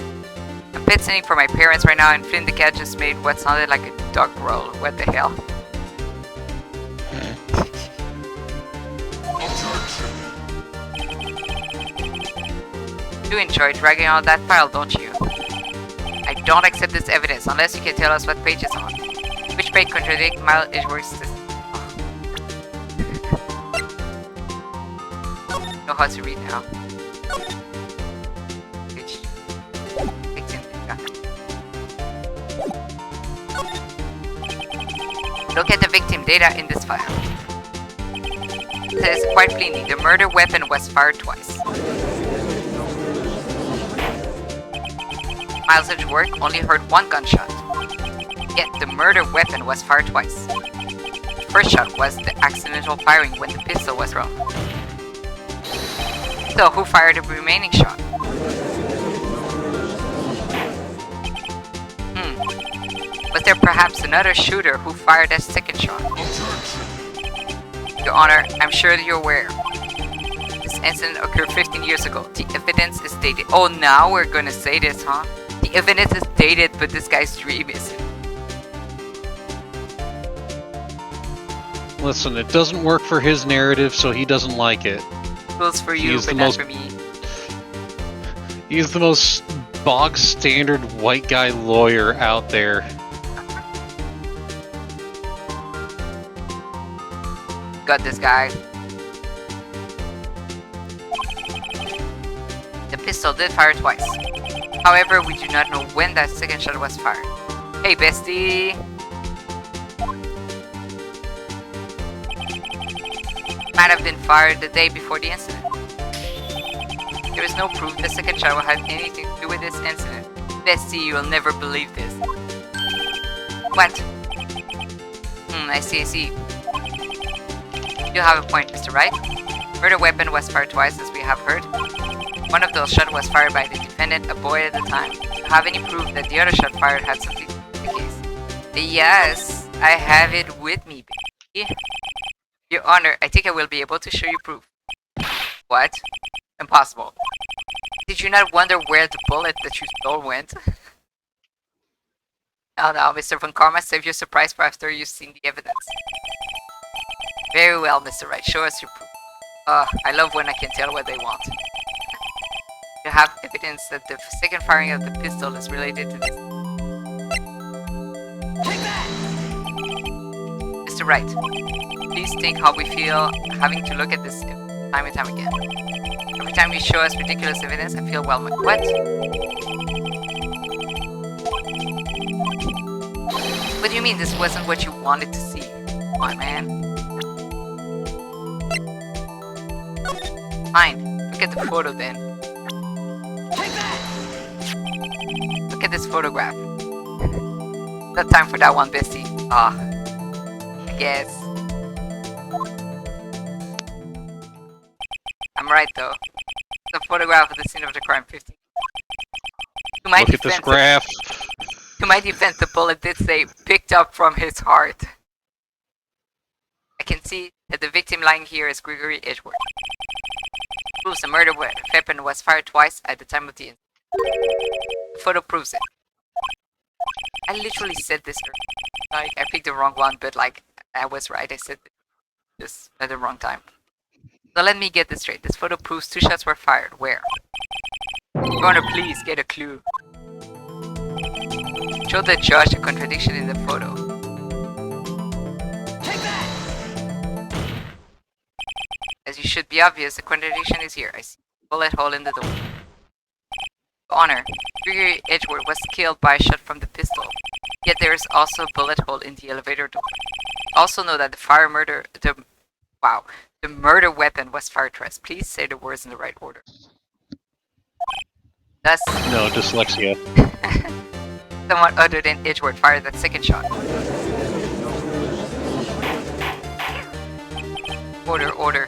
I'm pet sitting for my parents right now, and Flynn the cat just made what sounded like a dog growl. What the hell? You enjoy dragging out that file, don't you? I don't accept this evidence unless you can tell us what page it's on. Which page contradicts Miles Edgeworth's testimony? Know how to read now. Page 16. Look at the victim data in this file. It says quite plainly, the murder weapon was fired twice. Miles Edgeworth only heard one gunshot. Yet the murder weapon was fired twice. The first shot was the accidental firing when the pistol was thrown. So who fired the remaining shot? Was there perhaps another shooter who fired that second shot? Your Honor, I'm sure that you're aware. This incident occurred 15 years ago. The evidence is dated. Oh, now we're gonna say this, huh? The evidence is dated, but this guy's dream isn't. Listen, it doesn't work for his narrative, so he doesn't like it. Rules for you, but not for me. He's the most bog standard white guy lawyer out there. Got this guy. The pistol did fire twice. However, we do not know when that second shot was fired. Hey, bestie! Might have been fired the day before the incident. There is no proof the second shot will have anything to do with this incident. Bestie, you will never believe this. What? I see. You have a point, Mr. Wright. Murder weapon was fired twice, as we have heard. One of those shots was fired by the defendant, a boy at the time. Do you have any proof that the other shot fired had something to do with the case? Yes, I have it with me, baby. Your Honor, I think I will be able to show you proof. What? Impossible. Did you not wonder where the bullet that you stole went? Oh no, Mr. Von Karma, save your surprise for after you've seen the evidence. Very well, Mr. Wright, show us your proof. I love when I can tell what they want. You have evidence that the second firing of the pistol is related to this. Take that! Mr. Wright, please think how we feel having to look at this time and time again. Every time you show us ridiculous evidence, I feel, well, what? What do you mean this wasn't what you wanted to see? Come on, man. Fine, look at the photo then. Take that! Look at this photograph. No time for that one, bestie. I guess. I'm right though. The photograph of the scene of the crime 15. Look at this graph. To my defense, the bullet did say picked up from his heart. can see that the victim lying here is Gregory Edgeworth. Proves the murder weapon was fired twice at the time of the incident. The photo proves it. I literally said this earlier. Like, I picked the wrong one, but like, I was right. I said this at the wrong time. So let me get this straight. This photo proves 2 shots were fired. Where? Your Honor, please get a clue. Show the judge a contradiction in the photo. Take that! As you should be obvious, the contradiction is here. I see a bullet hole in the door. Your Honor, Gregory Edgeworth was killed by a shot from the pistol. Yet there is also a bullet hole in the elevator door. Also know that the murder weapon was fired twice. Please say the words in the right order. Thus, No, dyslexia. someone other than Edgeworth fired that second shot. Order.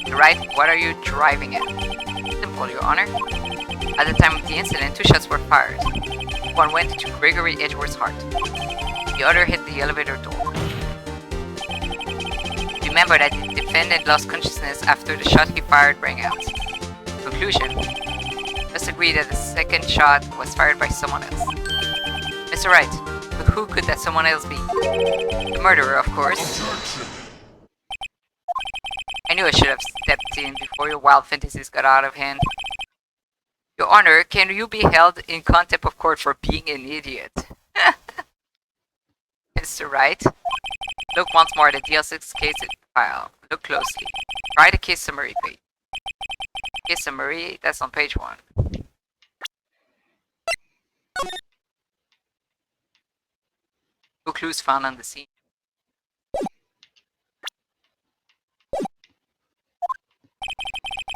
Right, what are you driving at? Simple, Your Honor. At the time of the incident, 2 shots were fired. One went to Gregory Edgeworth's heart. The other hit the elevator door. Remember that the defendant lost consciousness after the shot he fired rang out. Conclusion. Must agree that the second shot was fired by someone else. Mr. Wright, but who could that someone else be? The murderer, of course. Objection. I knew I should have stepped in before your wild fantasies got out of hand. Your Honor, can you be held in contempt of court for being an idiot? Mr. Wright, look once more at the DL6 case file. Look closely. Try the case summary page. Case summary, that's on page 1. No clues found on the scene.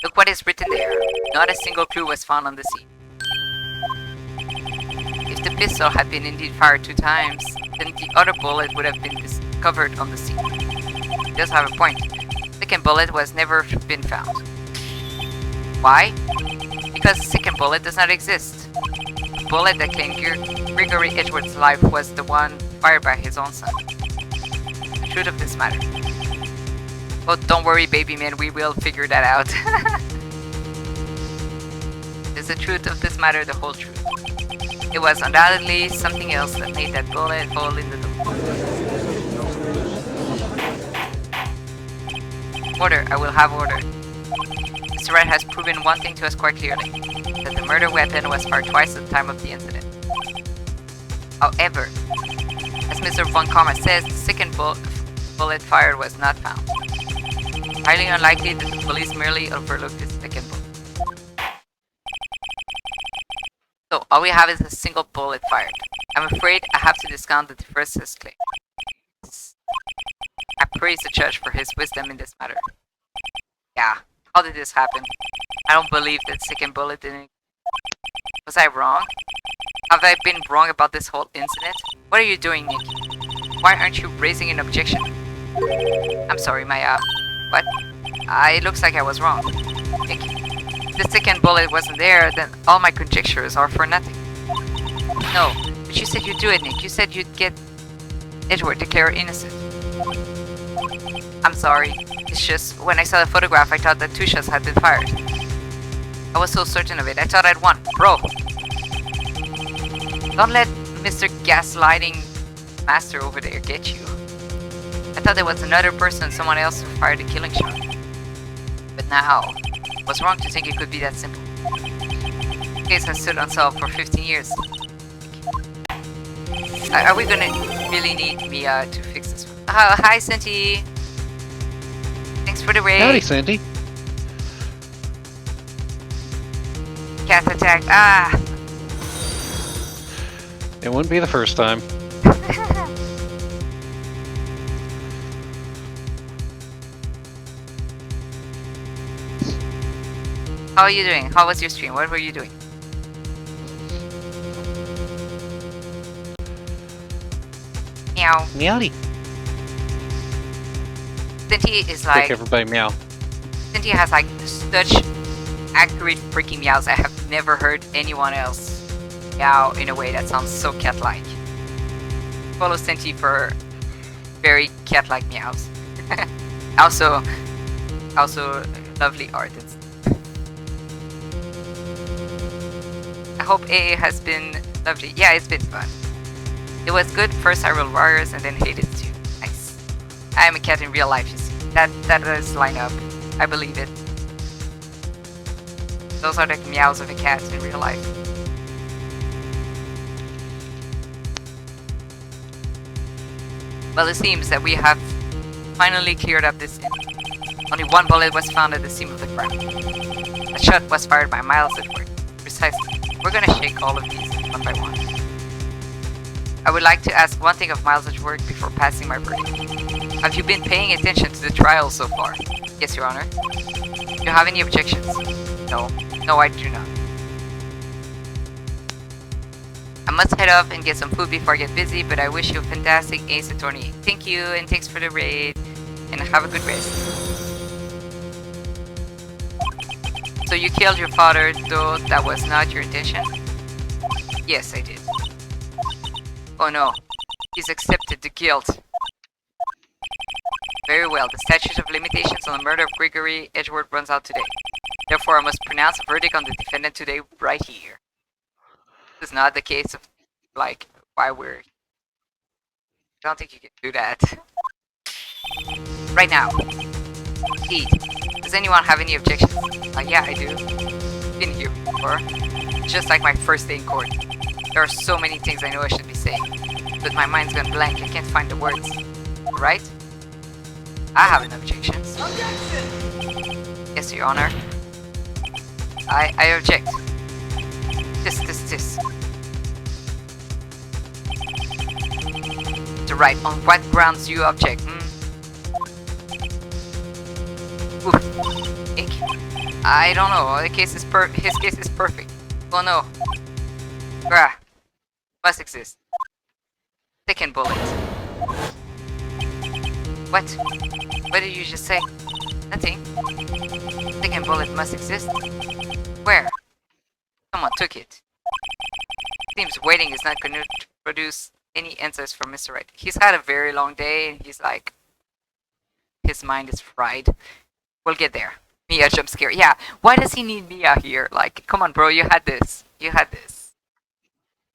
Look what is written there. Not a single clue was found on the scene. If the pistol had been indeed fired 2 times, then the other bullet would have been discovered on the scene. He does have a point. The second bullet was never been found. Why? Because the second bullet does not exist. The bullet that claimed Gregory Edgeworth's life was the one fired by his own son. The truth of this matter. Oh, don't worry, baby man, we will figure that out. Is the truth of this matter the whole truth? It was undoubtedly something else that made that bullet hole in the door. Order, I will have order. Mr. Wright has proven one thing to us quite clearly, that the murder weapon was fired twice at the time of the incident. However, as Mr. Von Karma says, the second bullet fired was not found. Highly unlikely that the police merely overlooked the second bullet. So, all we have is a single bullet fired. I'm afraid I have to discount the first claim. I praise the judge for his wisdom in this matter. Yeah, how did this happen? I don't believe that second bullet didn't... Was I wrong? Have I been wrong about this whole incident? What are you doing, Nick? Why aren't you raising an objection? I'm sorry, Maya. What? It looks like I was wrong. Nick, if the second bullet wasn't there, then all my conjectures are for nothing. No, but you said you'd do it, Nick. You said you'd get Edgeworth declared innocent. I'm sorry. It's just, when I saw the photograph, I thought that 2 shots had been fired. I was so certain of it. I thought I'd won. Bro! Don't let Mr. Gaslighting Master over there get you. I thought there was another person, someone else, who fired the killing shot. But now, I was wrong to think it could be that simple. The case has stood unsolved for 15 years. Are we gonna really need Mia to fix this one? Hi, Santi! Thanks for the raid. Howdy, Sandy. Cat attack. Ah! It wouldn't be the first time. How are you doing? How was your stream? What were you doing? Meow. Meowdy. Cinti is like... Take everybody meow. Cinti has like such accurate freaking meows. I have never heard anyone else meow in a way that sounds so cat-like. Follow Cinti for very cat-like meows. also, lovely art. I hope AA has been lovely. Yeah, it's been fun. It was good. First I rolled warriors and then hated it too. Nice. I am a cat in real life, you see. That does line up. I believe it. Those are the meows of a cat in real life. Well, it seems that we have finally cleared up this scene. Only one bullet was found at the scene of the crime. A shot was fired by Miles at work. Precisely. We're gonna shake all of these one by one. I would like to ask one thing of Miles at work before passing my verdict. Have you been paying attention to the trial so far? Yes, Your Honor. Do you have any objections? No. No, I do not. I must head off and get some food before I get busy, but I wish you a fantastic ace attorney. Thank you, and thanks for the raid, and have a good rest. So you killed your father, though that was not your intention? Yes, I did. Oh no, he's accepted the guilt. Very well, the statute of limitations on the murder of Gregory Edgeworth runs out today. Therefore, I must pronounce a verdict on the defendant today, right here. This is not the case of, like, why we're... I don't think you can do that. Right now. Eat. Does anyone have any objections? Yeah, I do. Been here before. Just like my first day in court. There are so many things I know I should be saying, but my mind's gone blank. I can't find the words. Right? I have an objection. Yes, Your Honor. I object. This. To write on what grounds you object. Oof. Ink. I don't know. His case is perfect. Oh no. Bruh. Must exist. Second bullet. What? What did you just say? Nothing. Second bullet must exist. Where? Someone took it. Seems waiting is not going to produce any answers from Mr. Wright. He's had a very long day and he's like... His mind is fried. We'll get there. Mia jump scare. Yeah, why does he need Mia here? Like, come on bro, you had this. You had this.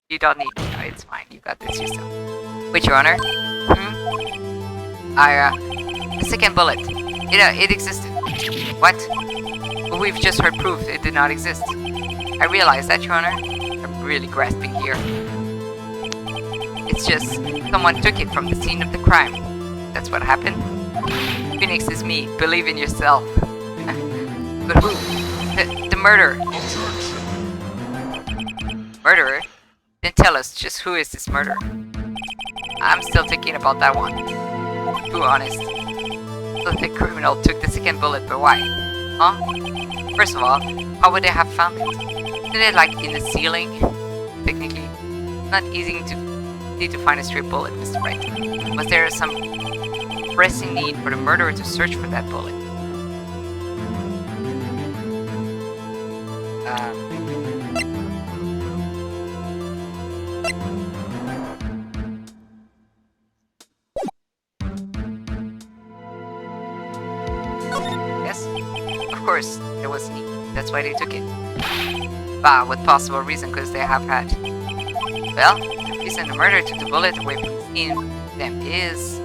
You don't need Mia, it's fine. You got this yourself. Wait, Your Honor? The second bullet. It existed. What? But we've just heard proof it did not exist. I realize that, Your Honor. I'm really grasping here. It's just, someone took it from the scene of the crime. That's what happened. Phoenix is me. Believe in yourself. But who? The murderer. Murderer? Then tell us, just who is this murderer? I'm still thinking about that one. Too honest. So the criminal took the second bullet, but why? Huh? First of all, how would they have found it? Isn't it like in the ceiling? Technically. It's not easy to find a straight bullet, Mr. Wright. Was there some pressing need for the murderer to search for that bullet? Yes? Of course, there was need. That's why they took it. Bah, what possible reason could they have had? Well, the reason the murderer took the bullet away from the scene of them is...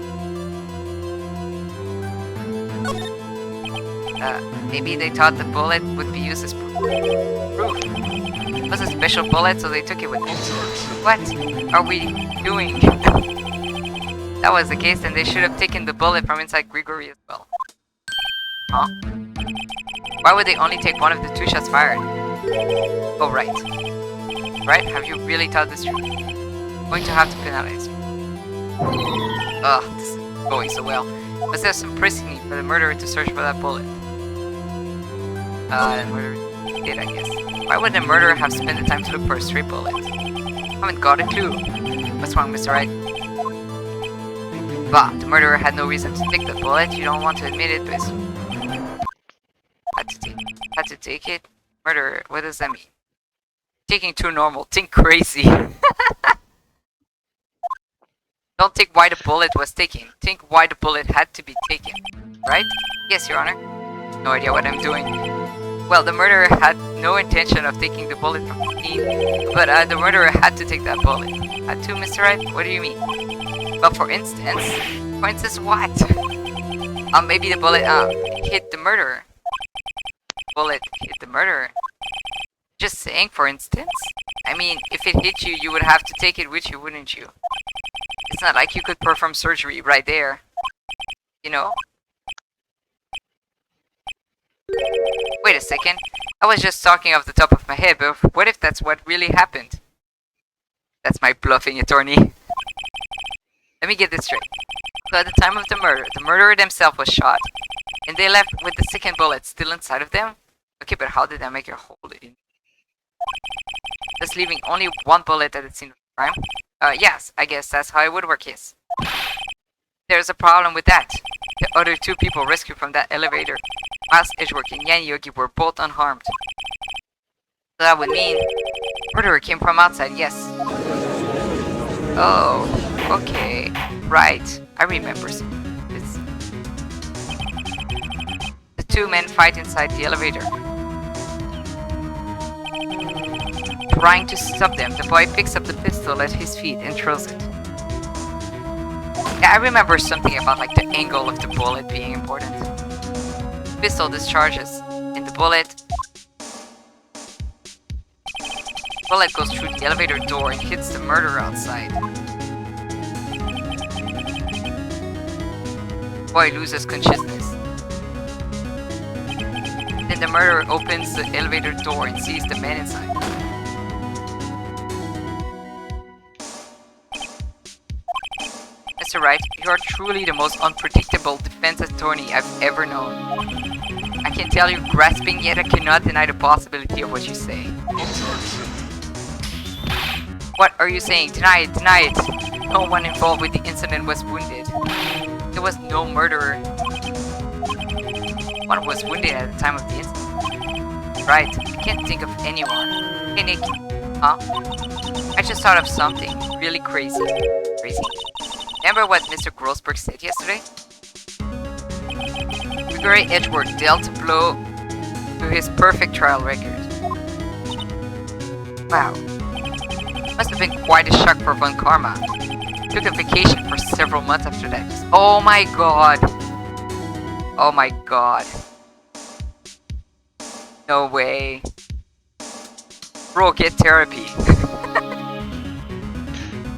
maybe they thought the bullet would be used as proof. It was a special bullet, so they took it with them. What are we doing? If that was the case, then they should have taken the bullet from inside Grigory as well. Huh? Why would they only take one of the two shots fired? Oh, right. Right? Have you really thought this through? Going to have to penalize you. Ugh, this is going so well. Was there some pressing need for the murderer to search for that bullet? The murderer did, I guess. Why would the murderer have spent the time to look for a straight bullet? Haven't got a clue. What's wrong, Mr. Wright? Bah, the murderer had no reason to take the bullet. You don't want to admit it, but... Had to take it? Murderer, what does that mean? Taking too normal. Think crazy. Don't think why the bullet was taken. Think why the bullet had to be taken. Right? Yes, Your Honor. No idea what I'm doing. Well, the murderer had no intention of taking the bullet from the scene, but the murderer had to take that bullet. Had to, Mr. Wright? What do you mean? Well, for instance what? Maybe the bullet hit the murderer. Bullet hit the murderer. Just saying, for instance. I mean, if it hit you, you would have to take it with you, wouldn't you? It's not like you could perform surgery right there. You know? Wait a second. I was just talking off the top of my head, but what if that's what really happened? That's my bluffing attorney. Let me get this straight. So at the time of the murderer themselves was shot, and they left with the second bullet still inside of them? Okay, but how did that make a hole in? Just leaving only one bullet at the scene of the crime? Yes, I guess that's how it would work, yes. There's a problem with that. The other two people rescued from that elevator, Miles Edgeworth and Yan Yogi, were both unharmed. So that would mean murderer came from outside, yes. Oh, okay. Right. I remember this. The two men fight inside the elevator. Trying to stop them, the boy picks up the pistol at his feet and throws it. Yeah, I remember something about like the angle of the bullet being important. The pistol discharges, and the bullet goes through the elevator door and hits the murderer outside. The boy loses consciousness. Then the murderer opens the elevator door and sees the man inside. Mr. Wright, you are truly the most unpredictable defense attorney I've ever known. I can tell you're grasping, yet I cannot deny the possibility of what you say. What are you saying? Deny it, deny it. No one involved with the incident was wounded. There was no murderer. One was wounded at the time of the incident. Right, I can't think of anyone. Hey Nick, huh? I just thought of something really crazy. Crazy? Remember what Mr. Grossberg said yesterday? Gregory Edgeworth dealt a blow to his perfect trial record. Wow. Must have been quite a shock for Von Karma. Took a vacation for several months after that. Oh my god. Oh my god. No way. Bro, get therapy.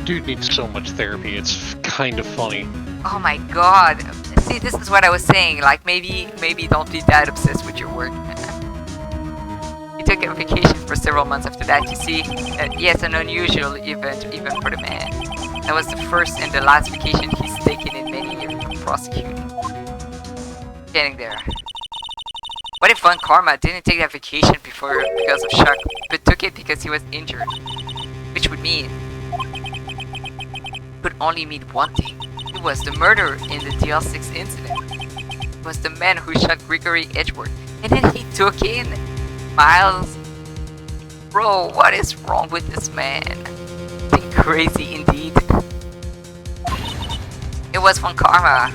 Dude needs so much therapy, it's kind of funny. Oh my god. See, this is what I was saying, like maybe don't be that obsessed with your work. He took a vacation for several months after that, you see. Yes, an unusual event even for the man. That was the first and the last vacation he's taken in many years of prosecuting. Getting there. What if Von Karma didn't take that vacation before because of shock, but took it because he was injured? Which would mean... could only mean one thing. He was the murderer in the DL6 incident. He was the man who shot Gregory Edgeworth. And then he took in Miles. Bro, what is wrong with this man? Think crazy indeed. It was Von Karma.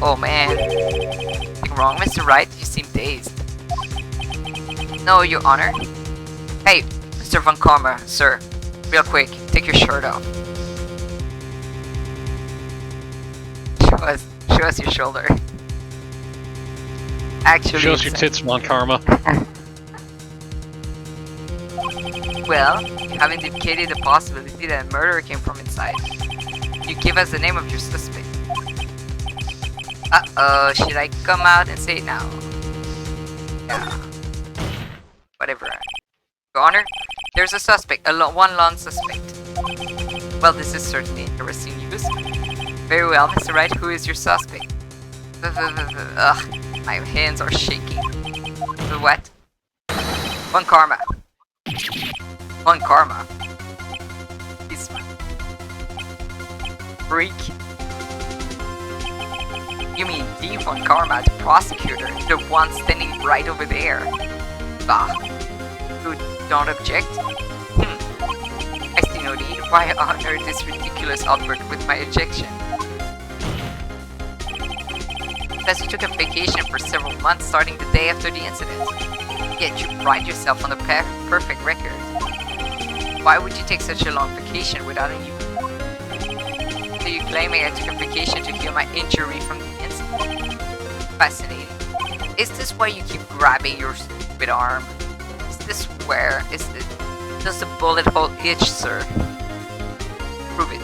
Oh man. Something wrong, Mr. Wright? You seem dazed. No, Your Honor. Hey, Mr. Von Karma, sir. Real quick, take your shirt off. Show us your shoulder. Actually, show us your tits, Von Karma. Well, you haven't indicated the possibility that a murderer came from inside. You give us the name of your suspect. Uh-oh, should I come out and say it now? Yeah. Whatever. Your Honor, there's a suspect, one lone suspect. Well, this is certainly interesting news. Very well, Mr. Wright, who is your suspect? Ugh, my hands are shaking. What? Von Karma. Von Karma. He's... freak. You mean the Von Karma, the prosecutor, the one standing right over there? Bah. You don't object? I see no need Why honor this ridiculous outburst with my ejection? Because you took a vacation for several months starting the day after the incident. Yet you pride yourself on a perfect record. Why would you take such a long vacation without any... So you claiming I took a vacation to heal my injury from the incident? Fascinating. Is this why you keep grabbing your stupid arm? Is this where? Does the bullet hole itch, sir? Prove it.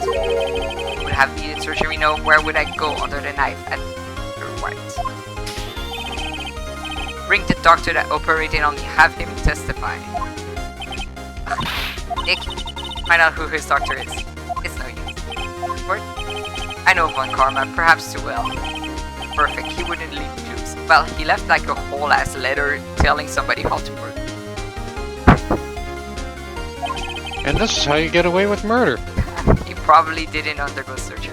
Would have needed surgery, no, where would I go under the knife at your right? Bring the doctor that operated on me, have him testify. Nick, find out who his doctor is. It's no use. What? I know Von Karma, perhaps too well. Perfect, he wouldn't leave clues. Well, he left like a whole ass letter telling somebody how to work. And this is how you get away with murder. He probably didn't undergo surgery.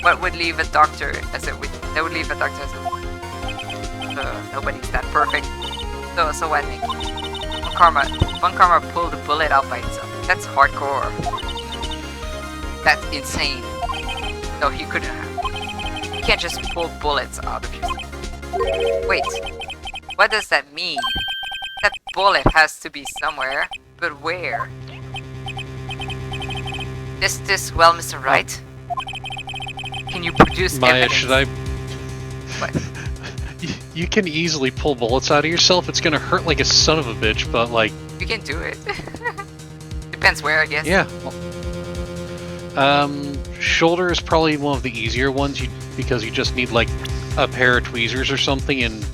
What would leave a doctor as a witness? That would leave a doctor as a witness. Nobody's that perfect. So what, Nick? Von Karma pulled the bullet out by himself. That's hardcore. That's insane. No, he couldn't have. You can't just pull bullets out of yourself. Wait, what does that mean? That bullet has to be somewhere, but where? Well, Mr. Wright? Can you produce Maya, evidence? should I... What? You can easily pull bullets out of yourself. It's gonna hurt like a son of a bitch, but like... You can do it. Depends where, I guess. Yeah. Shoulder is probably one of the easier ones because you just need like a pair of tweezers or something, and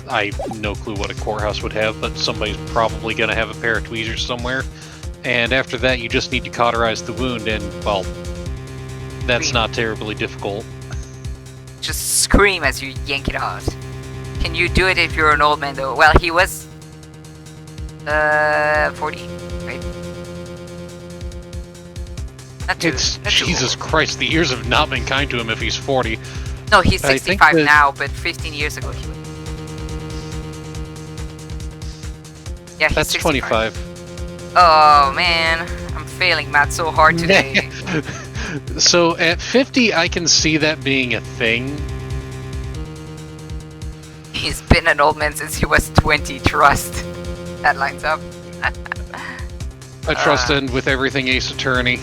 I have no clue what a courthouse would have, but somebody's probably gonna have a pair of tweezers somewhere. And after that, you just need to cauterize the wound, and well, that's not terribly difficult. Just scream as you yank it out. Can you do it if you're an old man, though? Well, he was 40, right? Not too, It's not too Jesus old. Christ, the years have not been kind to him if he's 40. No, he's I think 65 that- now, but 15 years ago he was. Yeah, he's That's 65. 25. Oh man, I'm failing math so hard today. So at 50, I can see that being a thing. He's been an old man since he was 20, trust. That lines up. I trust in with everything Ace Attorney.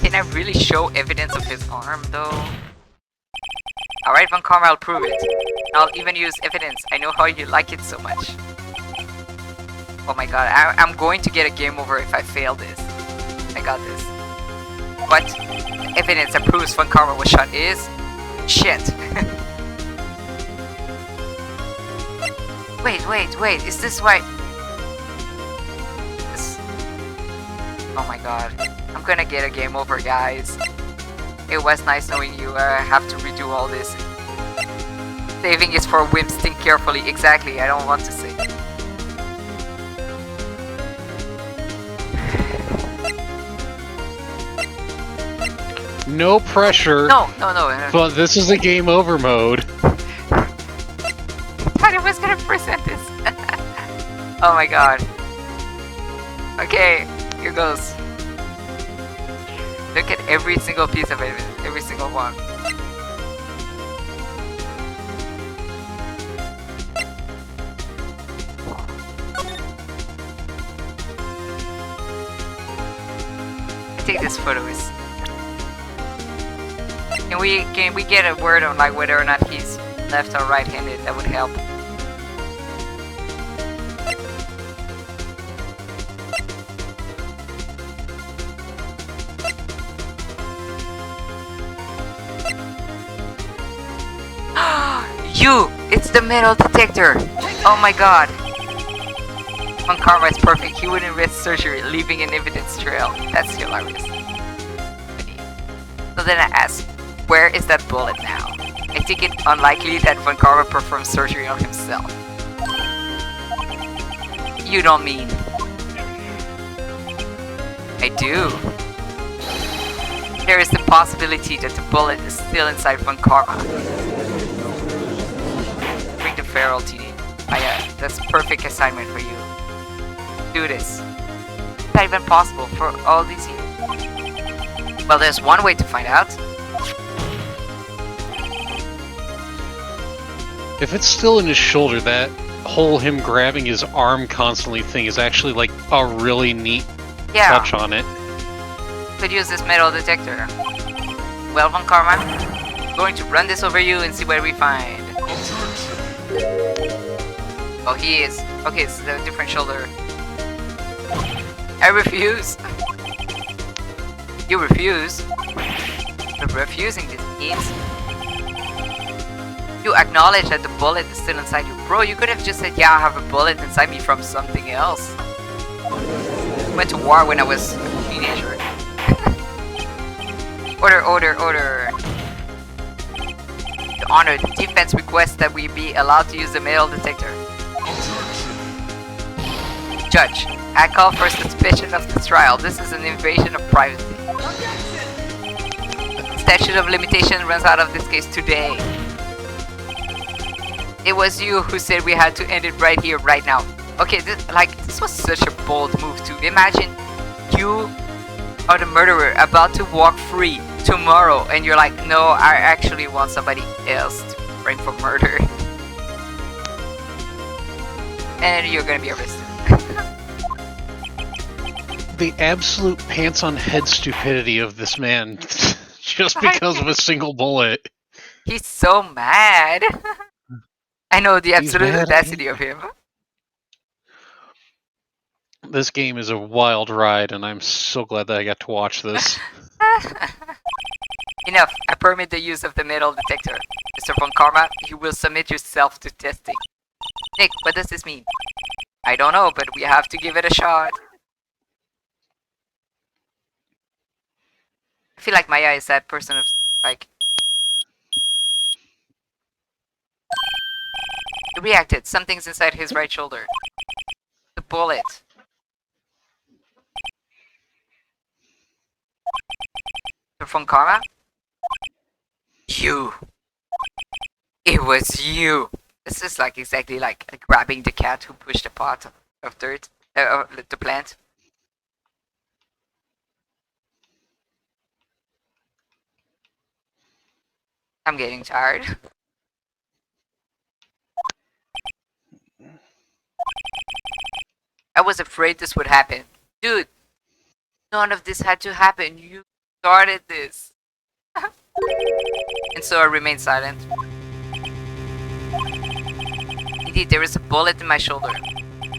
Can I really show evidence of his arm, though? Alright, Von Karma, I'll prove it. I'll even use evidence. I know how you like it so much. Oh my god, I'm going to get a game over if I fail this. I got this. What? The evidence that proves Von Karma was shot is... shit. Wait, is this why... This... Oh my god. I'm gonna get a game over, guys. It was nice knowing you. I have to redo all this. Saving is for wimps, think carefully. Exactly, I don't want to say. No pressure. No. But this is the game over mode. I was gonna present this. Oh my god. Okay, here goes. Look at every single piece of evidence, every single one. I think this photo is... Can we get a word on like whether or not he's left or right-handed? That would help. You! It's the metal detector! Oh my god! Von Karma is perfect. He wouldn't risk surgery, leaving an evidence trail. That's hilarious. So then I ask, where is that bullet now? I think it unlikely that Von Karma performed surgery on himself. You don't mean... I do. There is the possibility that the bullet is still inside Von Karma. Bring the feral TD. That's perfect assignment for you. Do this. Is that even possible for all these years? Well, there's one way to find out. If it's still in his shoulder, that whole him grabbing his arm constantly thing is actually like a really neat Yeah, touch on it. could use this metal detector. Well, Von Karma, going to run this over you and see what we find. Oh, he is. Okay, it's a different shoulder. I refuse. You refuse. But refusing this means you acknowledge that the bullet is still inside you. Bro, you could have just said, yeah, I have a bullet inside me from something else. Went to war when I was a teenager. Order. To honor the defense requests that we be allowed to use the metal detector. Judge, I call for suspicion of this trial. This is an invasion of privacy. Statute of limitation runs out of this case today. It was you who said we had to end it right here, right now. Okay, this was such a bold move too. Imagine you are the murderer about to walk free tomorrow and you're like, no, I actually want somebody else to frame for murder. And you're gonna be arrested. The absolute pants on head stupidity of this man just because of a single bullet. He's so mad. I know the He's absolute mad. audacity of him. This game is a wild ride, and I'm so glad that I got to watch this. Enough. I permit the use of the metal detector. Mr. Von Karma, you will submit yourself to testing. Nick, what does this mean? I don't know, but we have to give it a shot. I feel like Maya is that person of, like... He reacted. Something's inside his right shoulder. The bullet. Mr. Von Karma? You. It was you. This is like exactly like grabbing the cat who pushed a pot of dirt, the plant. I'm getting tired. I was afraid this would happen. Dude, none of this had to happen. You started this. And so I remained silent. Indeed, there is a bullet in my shoulder.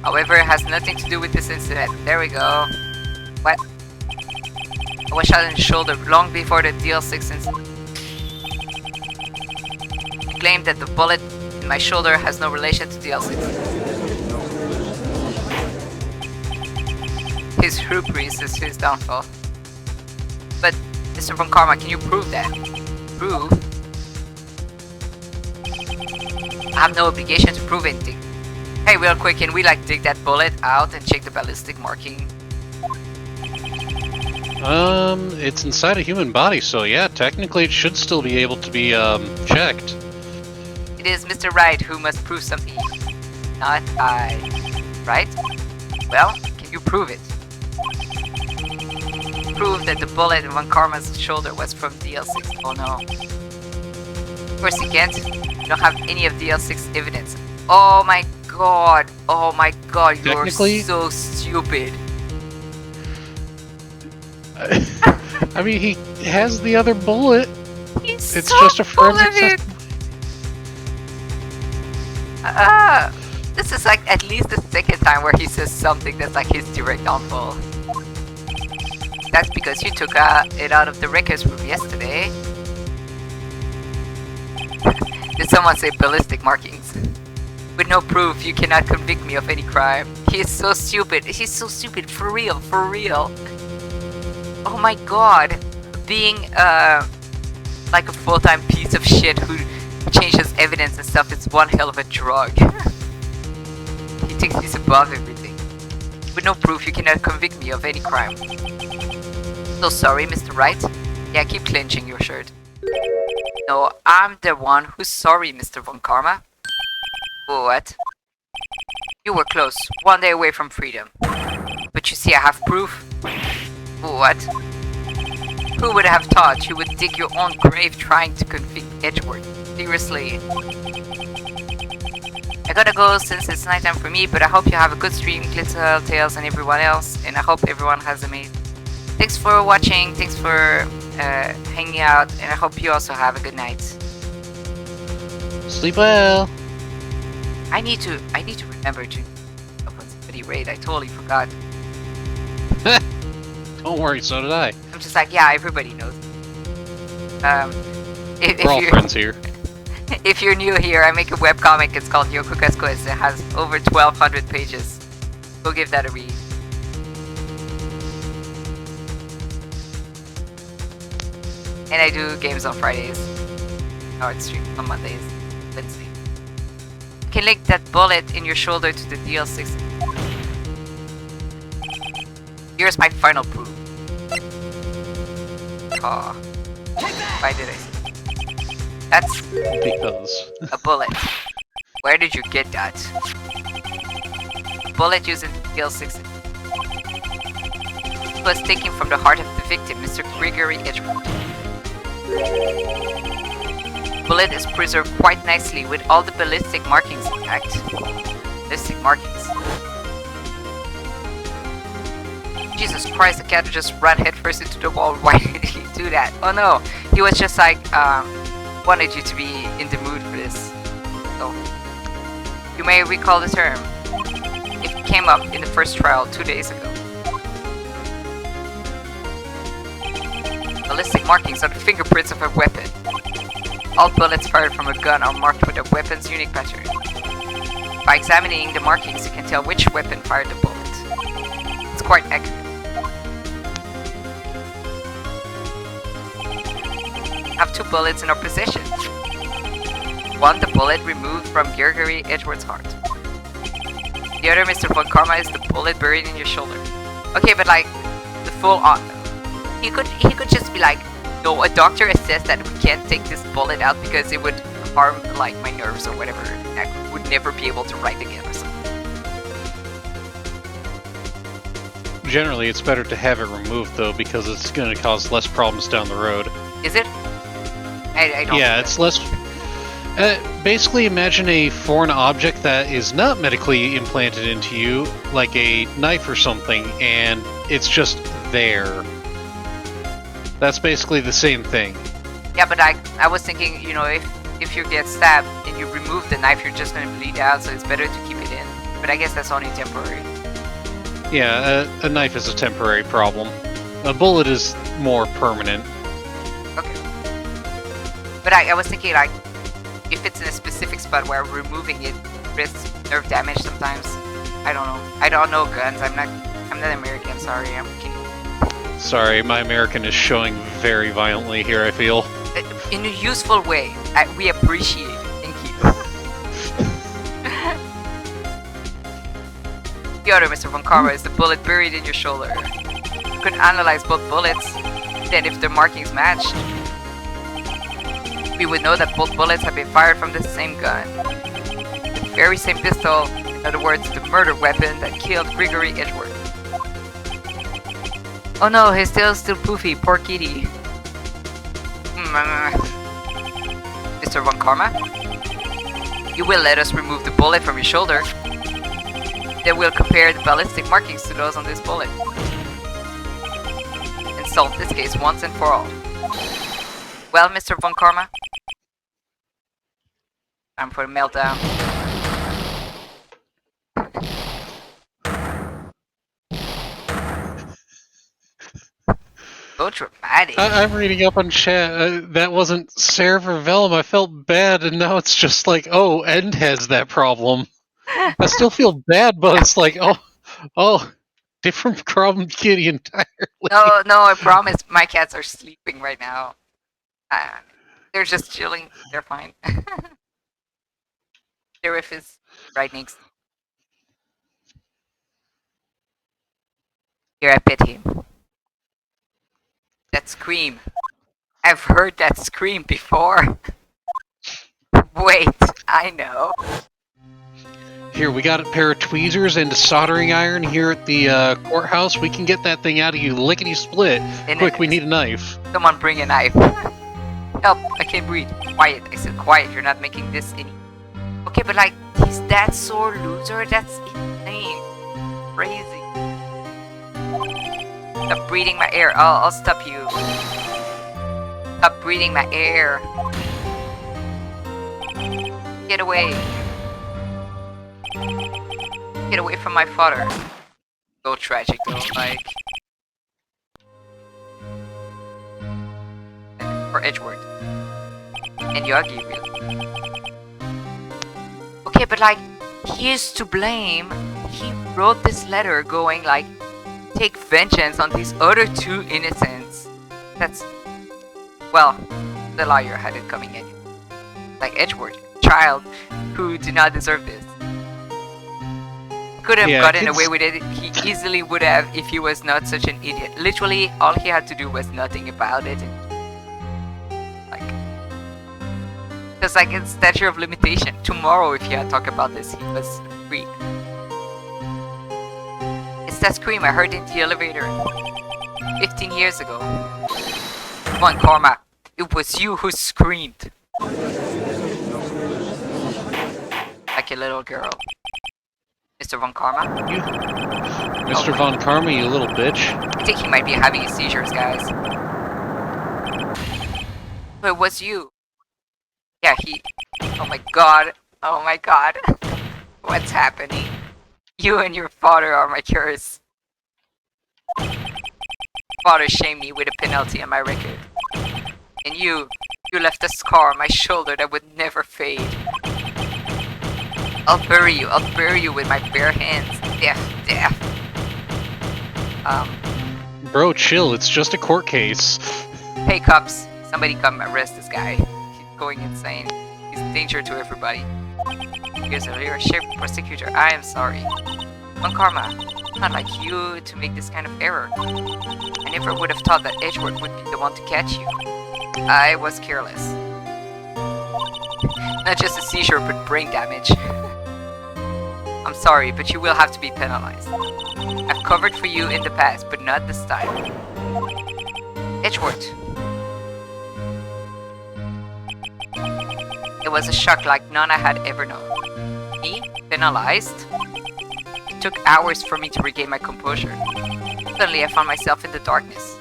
However, it has nothing to do with this incident. There we go. What? I was shot in the shoulder long before the DL6 incident. He claimed that the bullet in my shoulder has no relation to DL6. His hubris is his downfall. But, Mr. Von Karma, can you prove that? Prove? I have no obligation to prove anything. Hey, real quick, can we like dig that bullet out and check the ballistic marking? It's inside a human body, so yeah, technically it should still be able to be, checked. It is Mr. Wright who must prove something, not I. Right? Well, can you prove it? Prove that the bullet in Von Karma's shoulder was from DL6. Oh no. Of course you can't. You don't have any of DL6 evidence. Oh my god. Oh my god, you're Technically- so stupid. I mean, he has the other bullet. He's It's so just a full of forensic it. This is like at least the second time where he says something that's like his direct downfall. That's because you took it out of the records room yesterday. Did someone say ballistic markings? With no proof, you cannot convict me of any crime. He is so stupid. He's so stupid. For real. For real. Oh my god. Being, like a full-time piece of shit who changes evidence and stuff is one hell of a drug. He thinks he's above everything. With no proof, you cannot convict me of any crime. So sorry, Mr. Wright. Yeah, keep clenching your shirt. No, I'm the one who's sorry, Mr. Von Karma. What? You were close, one day away from freedom. But you see, I have proof. What? Who would have thought you would dig your own grave trying to config Edgeworth? Seriously. I gotta go since it's nighttime for me, but I hope you have a good stream, Glitzel, Tails, and everyone else, and I hope everyone has amazing. Thanks for watching, thanks for hanging out, and I hope you also have a good night. Sleep well. I need to remember to open somebody raid. I totally forgot. Don't worry, so did I. I'm just like, yeah, everybody knows. If We're all you're friends here. if you're new here, I make a webcomic. It's called Yokoka's Quest. It has over 1,200 pages. Go give that a read. And I do games on Fridays. Oh, it's streamed on Mondays. Wednesday. You can link that bullet in your shoulder to the DL6. Here's my final proof. Oh. Why did I say that? That's Because. a bullet. Where did you get that? Bullet using DL6 was taken from the heart of the victim, Mr. Gregory Edgeworth. Bullet is preserved quite nicely with all the ballistic markings intact. Ballistic markings. Jesus Christ, the cat just ran headfirst into the wall. Why did he do that? Oh no, he was just like, wanted you to be in the mood for this. So, you may recall the term. It came up in the first trial 2 days ago. Ballistic markings are the fingerprints of a weapon. All bullets fired from a gun are marked with a weapon's unique pattern. By examining the markings, you can tell which weapon fired the bullet. It's quite accurate. We have 2 bullets in our possession. One, the bullet removed from Gregory Edgeworth's heart. The other, Mr. Von Karma, is the bullet buried in your shoulder. Okay, but like, the full on. He could just be like, no, a doctor assessed that we can't take this bullet out because it would harm like my nerves or whatever. I would never be able to write again or something. Generally, it's better to have it removed though, because it's going to cause less problems down the road. Is it? I don't. Yeah, it's less. Basically, imagine a foreign object that is not medically implanted into you, like a knife or something, and it's just there. That's basically the same thing. Yeah, but I was thinking, you know, if you get stabbed and you remove the knife, you're just gonna bleed out, so it's better to keep it in. But I guess that's only temporary. Yeah, a knife is a temporary problem. A bullet is more permanent. Okay. But I was thinking, like, if it's in a specific spot where removing it risks nerve damage sometimes. I don't know. I don't know guns. I'm not American. Sorry, I'm kidding. Sorry, my American is showing very violently here, I feel. In a useful way. We appreciate it. Thank you. The other, Mr. Von Karma, is the bullet buried in your shoulder. You could analyze both bullets, then if the markings matched, we would know that both bullets have been fired from the same gun. The very same pistol, in other words, the murder weapon that killed Gregory Edgeworth. Oh no, his tail's still poofy, poor kitty. Mr. Von Karma? You will let us remove the bullet from your shoulder. Then we'll compare the ballistic markings to those on this bullet. And solve this case once and for all. Well, Mr. Von Karma? Time for a meltdown. So dramatic. I'm reading up on chat. That wasn't Sarah for Vellum. I felt bad, and now it's just like, oh, End has that problem. I still feel bad, but it's like, oh, different problem kitty entirely. No, I promise my cats are sleeping right now. They're just chilling. They're fine. Sheriff is right next. Here, I pet him. That scream. I've heard that scream before. Wait, I know. Here, we got a pair of tweezers and a soldering iron here at the courthouse. We can get that thing out of you lickety split. Quick, we need a knife. Someone bring a knife. Help, I can't breathe. Quiet, I said quiet, you're not making this any... Okay, but like, he's that sore loser? That's insane. Crazy. Stop breathing my air. I'll stop you. Stop breathing my air. Get away. Get away from my father. So tragic though, like... For Edgeworth. And Yogi, really. Okay, but like, he is to blame. He wrote this letter going like, take vengeance on these other two innocents. That's... Well, the lawyer had it coming in. Like Edgeworth, child who do not deserve this. Could have gotten away with it. He easily would have if he was not such an idiot. Literally, all he had to do was nothing about it. And, like, just like it's statute of limitation. Tomorrow, if he had talked about this, he was free. It's that scream I heard in the elevator 15 years ago. Come on, Karma. It was you who screamed. Like a little girl. Mr. Von Karma? Mr. Von Karma, you little bitch. I think he might be having seizures, guys. But it was you. Yeah, he... Oh my god. Oh my god. What's happening? You and your father are my curse. Father shamed me with a penalty on my record. And you left a scar on my shoulder that would never fade. I'll bury you with my bare hands. Death. Bro, chill, it's just a court case. Hey cops, somebody come arrest this guy. He's going insane. He's a danger to everybody. Here's a leadership prosecutor, I am sorry. Von Karma, not like you to make this kind of error. I never would have thought that Edgeworth would be the one to catch you. I was careless. Not just a seizure, but brain damage. I'm sorry, but you will have to be penalized. I've covered for you in the past, but not this time. Edgeworth. It was a shock like none I had ever known. Me? Penalized? It took hours for me to regain my composure. Suddenly I found myself in the darkness.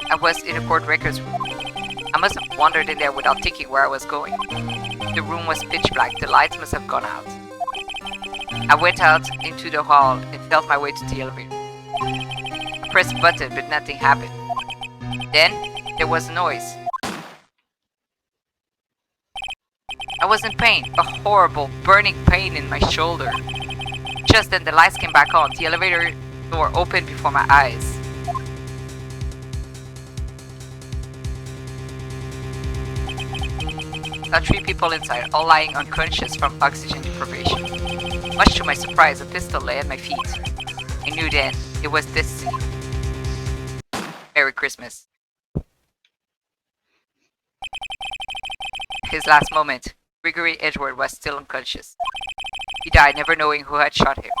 I was in a court records room. I must have wandered in there without thinking where I was going. The room was pitch black, the lights must have gone out. I went out into the hall and felt my way to the elevator. I pressed a button, but nothing happened. Then, there was a noise. I was in pain, a horrible, burning pain in my shoulder. Just then the lights came back on, the elevator door opened before my eyes. Saw 3 people inside, all lying unconscious from oxygen deprivation. Much to my surprise, a pistol lay at my feet. I knew then it was destiny. Merry Christmas. His last moment, Gregory Edgeworth was still unconscious. He died never knowing who had shot him.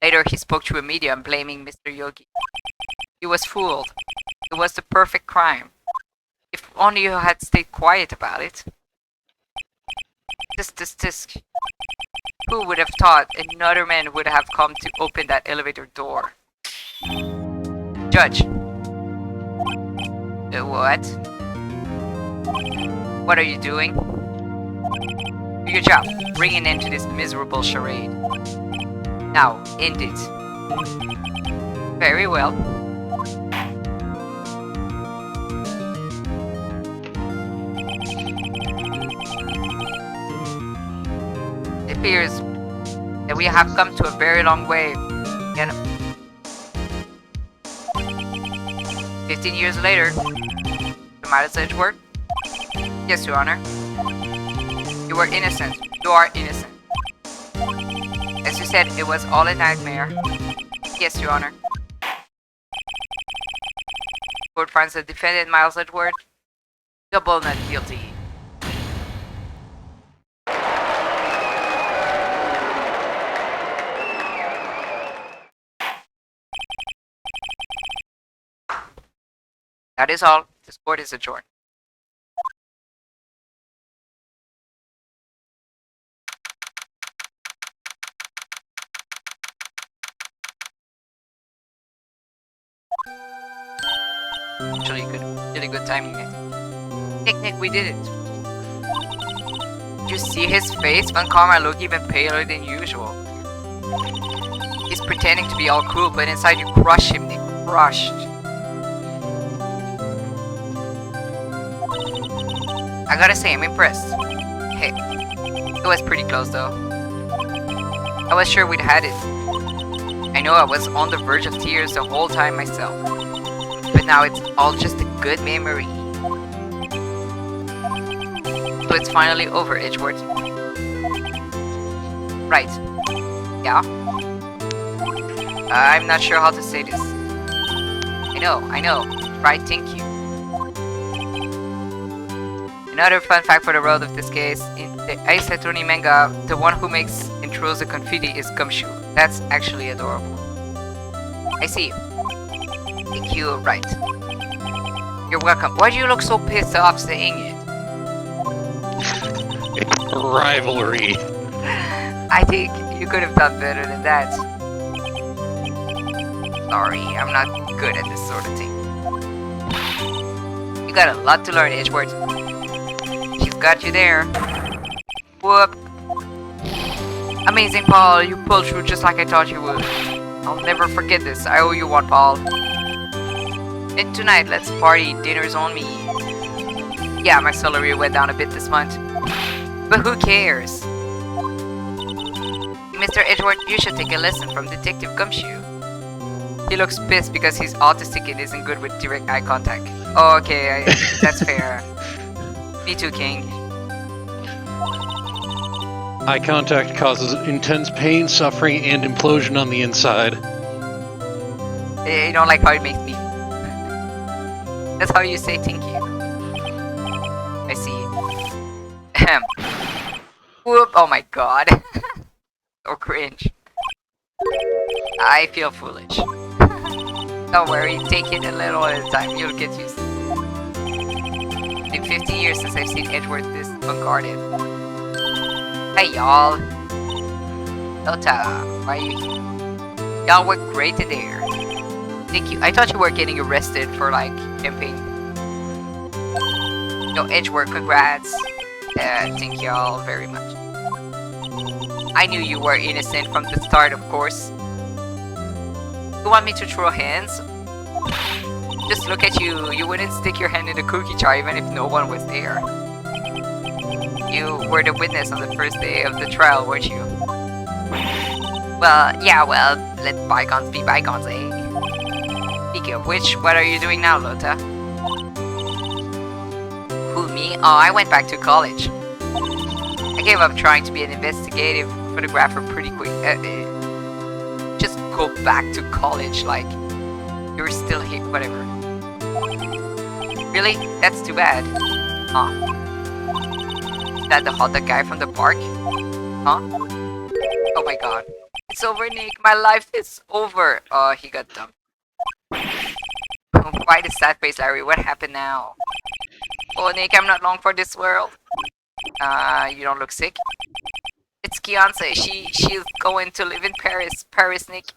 Later he spoke to a medium blaming Mr. Yogi. He was fooled. It was the perfect crime. If only you had stayed quiet about it. Tisk. Who would have thought another man would have come to open that elevator door? Judge. What? What are you doing? Do your job. Bring an end to this miserable charade. Now, end it. Very well. It appears that we have come to a very long way. And 15 years later, Miles Edgeworth? Yes, Your Honor. You were innocent. You are innocent. As you said, it was all a nightmare. Yes, Your Honor. Court finds the defendant, Miles Edgeworth, double not guilty. That is all. This court is adjourned. Actually, really good timing, I think. Nick, we did it. Did you see his face? Van Karma look even paler than usual. He's pretending to be all cool, but inside you crush him, Nick. Crushed. I gotta say, I'm impressed. Hey, it was pretty close though. I was sure we'd had it. I know I was on the verge of tears the whole time myself. But now it's all just a good memory. So it's finally over, Edgeworth. Right. Yeah? I'm not sure how to say this. I know. Right, thank you. Another fun fact for the world of this case, in the Ace Attorney manga, the one who makes and throws the confetti is Gumshoe. That's actually adorable. I see. Thank you, right. You're welcome. Why do you look so pissed off saying it? Rivalry. I think you could have done better than that. Sorry, I'm not good at this sort of thing. You got a lot to learn, Edgeworth. She's got you there. Whoop. Amazing, Paul. You pulled through just like I thought you would. I'll never forget this. I owe you one, Paul. And tonight, let's party. Dinner's on me. Yeah, my salary went down a bit this month. But who cares? Mr. Edgeworth, you should take a lesson from Detective Gumshoe. He looks pissed because he's autistic and isn't good with direct eye contact. Oh, okay, that's fair. Me too, King. Eye contact causes intense pain, suffering, and implosion on the inside. You don't like how it makes me. That's how you say thank you. I see. Ahem. Whoop! Oh my god. So cringe. I feel foolish. Don't worry, take it a little at a time. You'll get used to it. It's been 15 years since I've seen Edgeworth this unguarded. Hey y'all. Dota, why are you here? Y'all work great in there. Thank you. I thought you were getting arrested for like camping. No, Edgeworth, congrats. Thank y'all very much. I knew you were innocent from the start, of course. You want me to throw hands? Just look at you. You wouldn't stick your hand in the cookie jar even if no one was there. You were the witness on the first day of the trial, weren't you? Well, let bygones be bygones, eh? Speaking of which, what are you doing now, Lota? Who, me? Oh, I went back to college. I gave up trying to be an investigative photographer pretty quick. Just go back to college, like, you're still here, whatever. Really? That's too bad. Huh. Is that the hot dog guy from the park? Huh? Oh my god. It's over, Nick. My life is over. Oh, he got dumped. Why the sad face, Larry? What happened now? Oh, Nick, I'm not long for this world. You don't look sick? It's Kianse. She's going to live in Paris. Paris, Nick.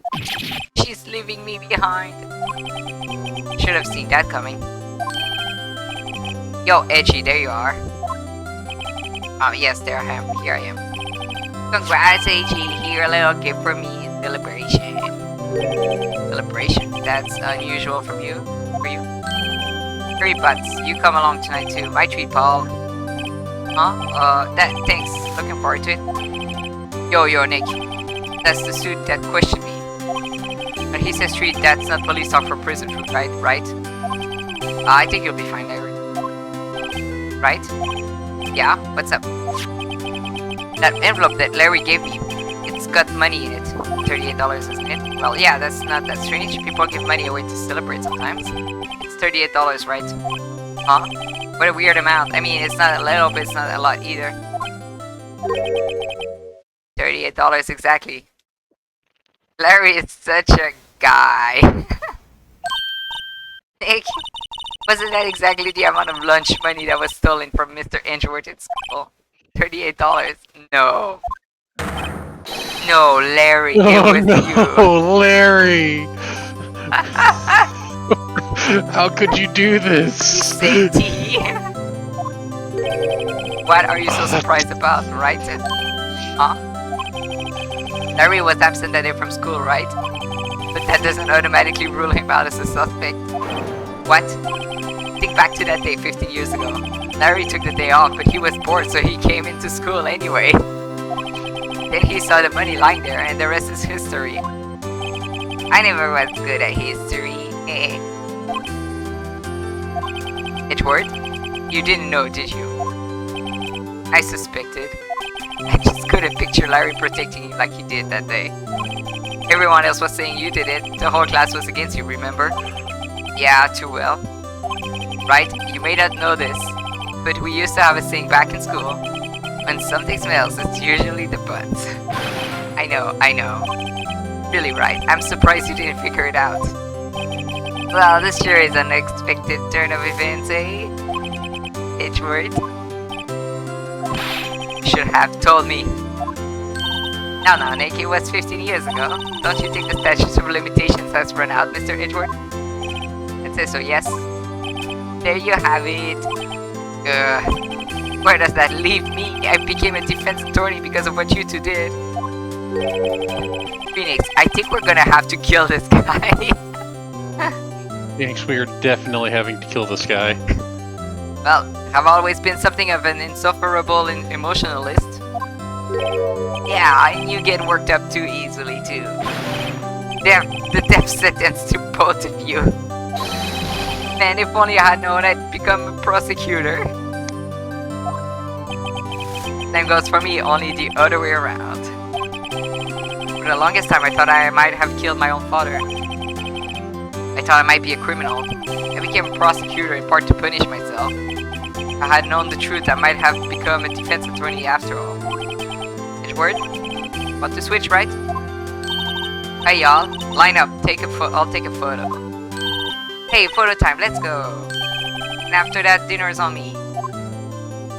She's leaving me behind. Should have seen that coming. Yo, Edgy, there you are. Oh, yes, there I am. Here I am. Congrats, Edgy. Here, a little gift for me. Celebration. Celebration? That's unusual from you. For you? 3 butts. You come along tonight too. My treat, Paul. Huh? Thanks. Looking forward to it. Yo, Nick. That's the suit that questioned me. When he says treat, that's not police talk for prison food, right? Right? I think you'll be fine, Larry. Right? Yeah? What's up? That envelope that Larry gave me. It's got money in it. $38, isn't it? Well, yeah, that's not that strange. People give money away to celebrate sometimes. It's $38, right? Huh? What a weird amount. I mean, it's not a little, but it's not a lot either. $38 exactly. Larry is such a guy. Nick, Wasn't that exactly the amount of lunch money that was stolen from Mr. Ingeworth in school? $38. No. No, Larry, it Oh was no, Larry! How could you do you. this? Say tea. What are you so Oh, that- surprised about, right? Huh? Larry was absent that day from school, right? But that doesn't automatically rule him out as a suspect. What? Think back to that day 15 years ago. Larry took the day off, but he was bored, so he came into school anyway. Then he saw the money lying there, and the rest is history. I never was good at history. Edward? You didn't know, did you? I suspected. I just couldn't picture Larry protecting you like he did that day. Everyone else was saying you did it. The whole class was against you, remember? Yeah, too well. Right? You may not know this, but we used to have a saying back in school. When something smells, it's usually the butt. I know. Really right. I'm surprised you didn't figure it out. Well, this sure is an unexpected turn of events, eh? Edward? Should have told me. Now, Nick, it was 15 years ago. Don't you think the statute of limitations has run out, Mr. Edward? I'd say so, yes. There you have it. Where does that leave me? I became a defense attorney because of what you two did. Phoenix, I think we're gonna have to kill this guy. Phoenix, we are definitely having to kill this guy. Well, I've always been something of an insufferable emotionalist. Yeah, and you get worked up too easily, too. Damn, the death sentence to both of you. Man, if only I had known I'd become a prosecutor. Same goes for me, only the other way around. For the longest time, I thought I might have killed my own father. I thought I might be a criminal. I became a prosecutor in part to punish myself. If I had known the truth, I might have become a defense attorney after all. Edward? Want to switch, right? Hey y'all, line up, I'll take a photo. Hey, photo time, let's go. And after that, dinner's on me.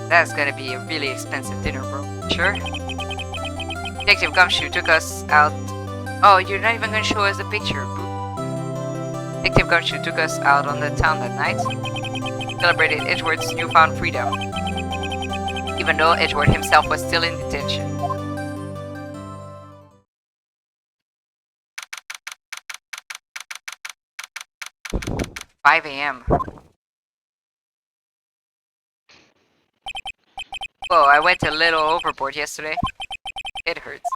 That's gonna be a really expensive dinner, bro. Sure? Detective Gumshoe took us out. Oh, you're not even gonna show us the picture, boo. Detective Gumshoe took us out on the town that night. Celebrated Edward's newfound freedom. Even though Edward himself was still in detention. "5 a.m. Whoa, I went a little overboard yesterday. It hurts.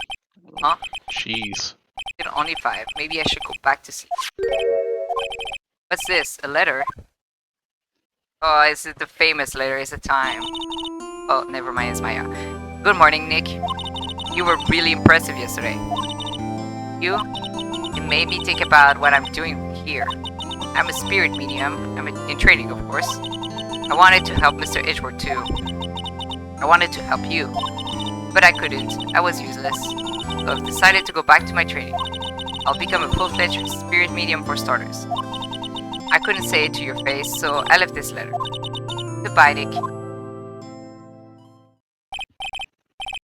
Huh? Jeez. It's only 5. Maybe I should go back to sleep. What's this? A letter? Oh, is it the famous letter? Is it time? Oh, never mind, it's Maya. Good morning, Nick. You were really impressive yesterday. It made me think about what I'm doing here. I'm a spirit medium. I'm in training, of course. I wanted to help Mr. Edgeworth too. I wanted to help you. But I couldn't. I was useless. So I've decided to go back to my training. I'll become a full-fledged spirit medium for starters. I couldn't say it to your face, so I left this letter. Goodbye, Nick.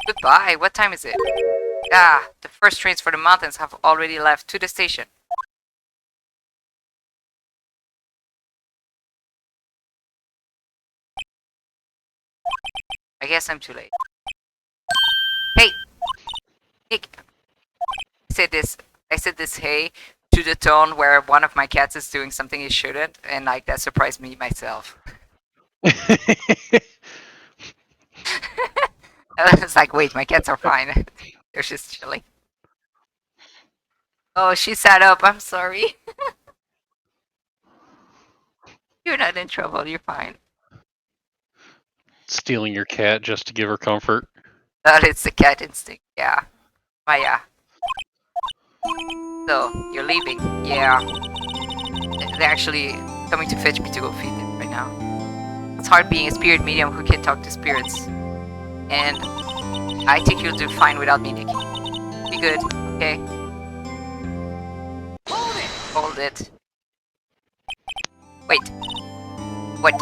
Goodbye? What time is it? Ah, the first trains for the mountains have already left to the station. I guess I'm too late. Hey! Nick! I said this hey to the tone where one of my cats is doing something he shouldn't, and like that surprised me myself. I was like, wait, my cats are fine. They're just chilling. Oh, she sat up. I'm sorry. You're not in trouble. You're fine. Stealing your cat just to give her comfort. Well, it's the cat instinct. Yeah. Maya. So, you're leaving. Yeah. They're actually coming to fetch me to go feed them right now. It's hard being a spirit medium who can talk to spirits. And I think you'll do fine without me, Nick. Be good, okay? Hold it! Wait. What?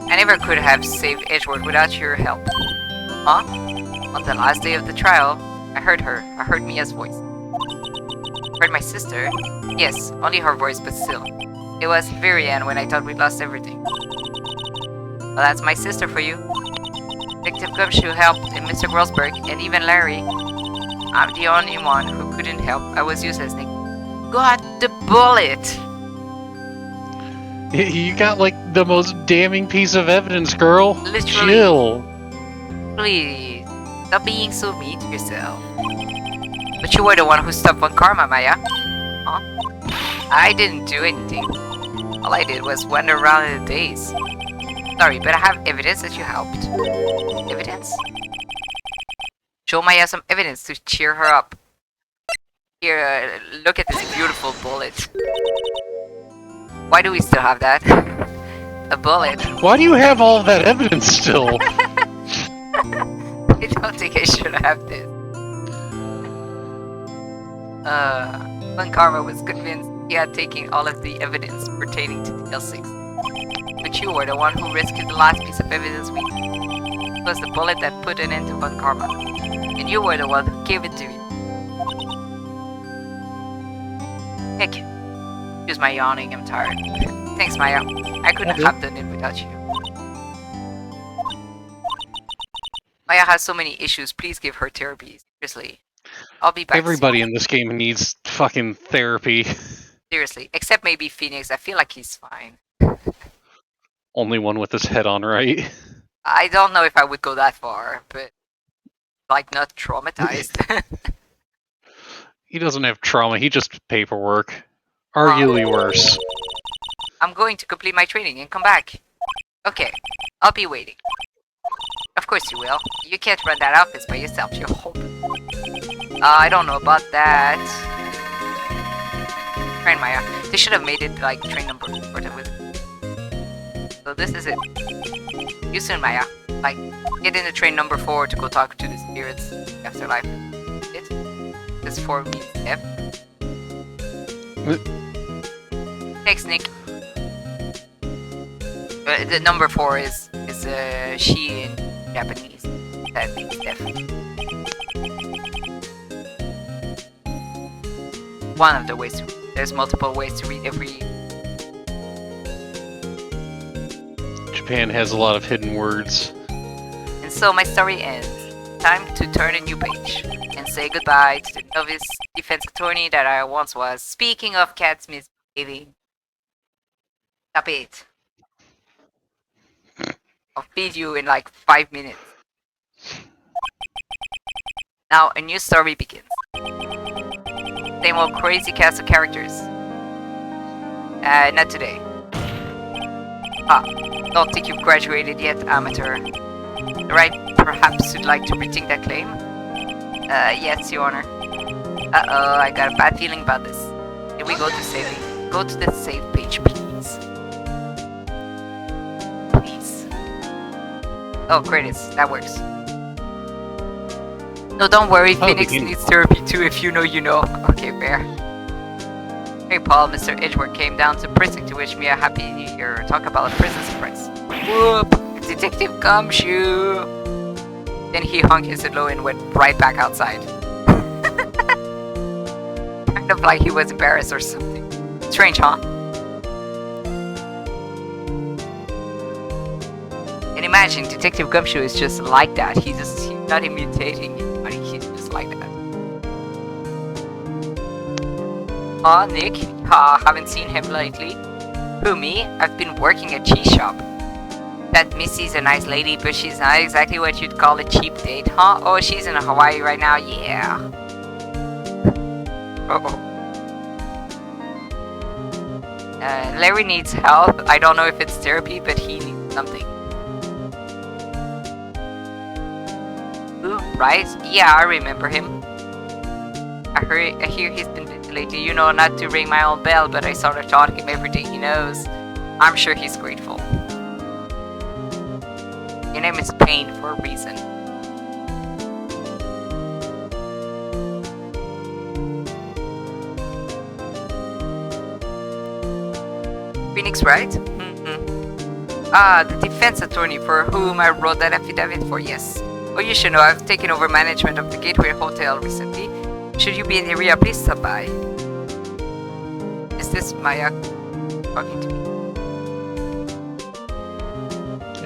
I never could have saved Edgeworth without your help. Huh? On the last day of the trial, I heard her. I heard Mia's voice. Heard my sister? Yes, only her voice, but still. It was very end when I thought we'd lost everything. Well, that's my sister for you. Detective Gumshoe helped, and Mr. Grossberg, and even Larry. I'm the only one who couldn't help. I was useless, Nick. Got the bullet! You got like the most damning piece of evidence, girl. Literally. Chill. Please, stop being so mean to yourself. But you were the one who stopped Von Karma, Maya. Huh? I didn't do anything. All I did was wander around in the daze. Sorry, but I have evidence that you helped. Evidence? Show Maya some evidence to cheer her up. Here, look at this beautiful bullet. Why do we still have that? A bullet. Why do you have all of that evidence still? I don't think I should have this. Von Karma was convinced he had taken all of the evidence pertaining to the L6. But you were the one who rescued the last piece of evidence we had. It was the bullet that put an end to Von Karma. And you were the one who gave it to me. Heck. Excuse my yawning, I'm tired. Thanks, Maya. I couldn't have done it without you. Maya has so many issues, please give her therapy. Seriously. I'll be back Everybody soon. in this game needs fucking therapy. Seriously. Except maybe Phoenix, I feel like he's fine. Only one with his head on right. I don't know if I would go that far, but... like, not traumatized. He doesn't have trauma, he just paperwork. Arguably worse. I'm going to complete my training and come back. Okay. I'll be waiting. Of course you will. You can't run that office by yourself, you hope. I don't know about that. Train Maya. They should have made it like train number 4 with it. So this is it. You soon, Maya. Like, get in the train number 4 to go talk to the spirits afterlife. It? This 4 means F. Thanks, Nick. The number 4 is she in Japanese. That means F. One of the ways to read. There's multiple ways to read every... Japan has a lot of hidden words. And so my story ends. Time to turn a new page. And say goodbye to the novice defense attorney that I once was. Speaking of cats misbehaving. Stop it. I'll feed you in like 5 minutes. Now a new story begins. Same old crazy cast of characters. Not today. Don't think you've graduated yet, amateur. Right, perhaps you'd like to rethink that claim? Yes, Your Honor. Uh-oh, I got a bad feeling about this. Can we go to saving? Go to the save page, please. Please. Oh, credits. That works. No, don't worry. Phoenix needs therapy too. If you know, you know. Okay, fair. Hey, Paul. Mr. Edgeworth came down to prison to wish me a happy new year. Talk about a prison surprise. Whoop! Detective Gumshoe! Then he hung his head low and went right back outside. Kind of like he was embarrassed or something. Strange, huh? And imagine, Detective Gumshoe is just like that. He's not imitating anybody, he's just like that. Aw, Nick? Haven't seen him lately. Who, me? I've been working at cheese shop. That Missy's a nice lady, but she's not exactly what you'd call a cheap date, huh? Oh, she's in Hawaii right now, yeah. Uh-oh. Larry needs help. I don't know if it's therapy, but he needs something. Ooh, right? Yeah, I remember him. I hear he's been busy lately. You know, not to ring my own bell, but I sort of taught him everything he knows. I'm sure he's grateful. Your name is Pain for a reason. Phoenix, right? Mm-hmm. Ah, the defense attorney for whom I wrote that affidavit for, yes. Oh, you should know, I've taken over management of the Gateway Hotel recently. Should you be in the area, please stop by. Is this Maya talking to me?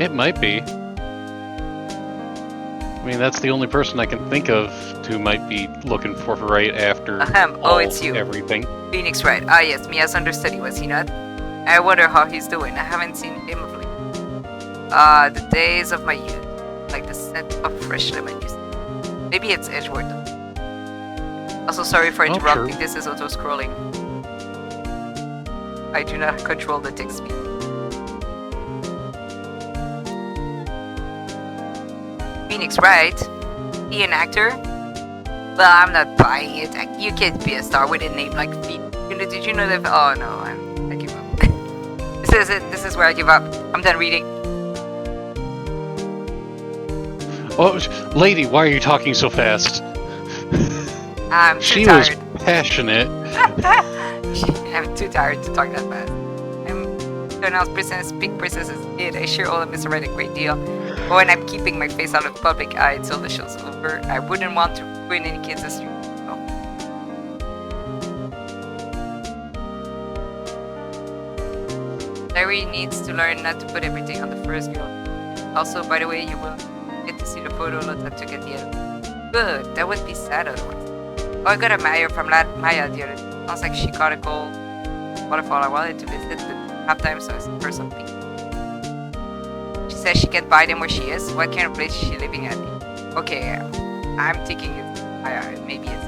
It might be. I mean, that's the only person I can think of who might be looking for right after Oh, it's you. everything. Phoenix Wright. Ah, yes, Mia's understudy, was he not? I wonder how he's doing. I haven't seen him of late. Ah, the days of my youth. Like the scent of fresh lemon juice. Maybe it's Edgeworth though. Also, sorry for interrupting. Sure. This is auto-scrolling. I do not control the text speed. Phoenix Wright? He an actor? Well, I'm not buying it. You can't be a star with a name like Phoenix. Did you know that? Oh no, I give up. This is it. This is where I give up. I'm done reading. Oh, lady, why are you talking so fast? I'm too She tired. was passionate. I'm too tired to talk that fast. I'm Donald's princess, big princess is it. I sure owe Mr. Wright a great deal. But when I'm keeping my face out of public eye until the show's over, I wouldn't want to ruin any kids' history. So. Larry needs to learn not to put everything on the first girl. Also, by the way, you will get to see the photo Lotta took at the end. Good, that would be sad otherwise. Oh, I got a Maya from Maya the other day. Sounds like she caught a cold waterfall. I wanted to visit the halftime, so I sent her something. She says she can't buy them where she is. What kind of place is she living at? Okay, I'm thinking it's Maya. Maybe it's.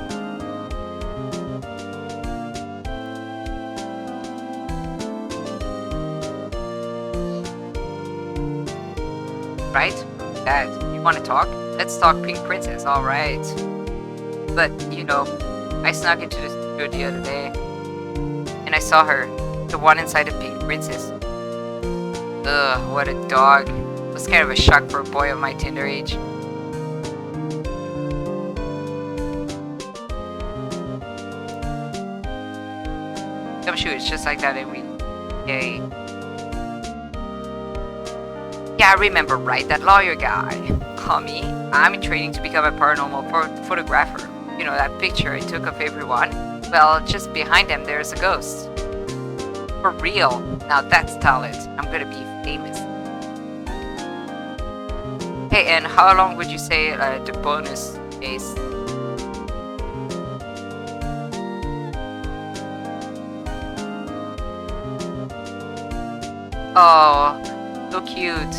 Right? Dad, you want to talk? Let's talk Pink Princess, alright. But, you know, I snuck into the studio the other day, and I saw her, the one inside the Pink Princess. Ugh, what a dog. It was kind of a shock for a boy of my tender age. Come shoot, it's just like that and we... Yay. Yeah, I remember, right? That lawyer guy. Call me. I'm in training to become a paranormal photographer. You know, that picture I took of everyone? Well, just behind them there's a ghost. For real. Now that's talent. I'm gonna be famous. Hey, and how long would you say the bonus is? Oh, so cute.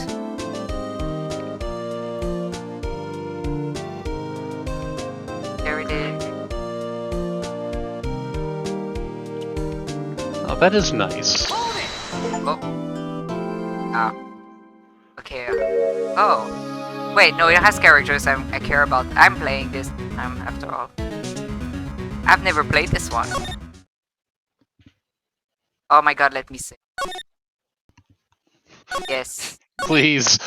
There it is. Oh, that is nice. Oh. Ah. Okay. Oh. Wait, no, it has characters I care about. I'm playing this after all. I've never played this one. Oh my god, let me see. Yes. Please,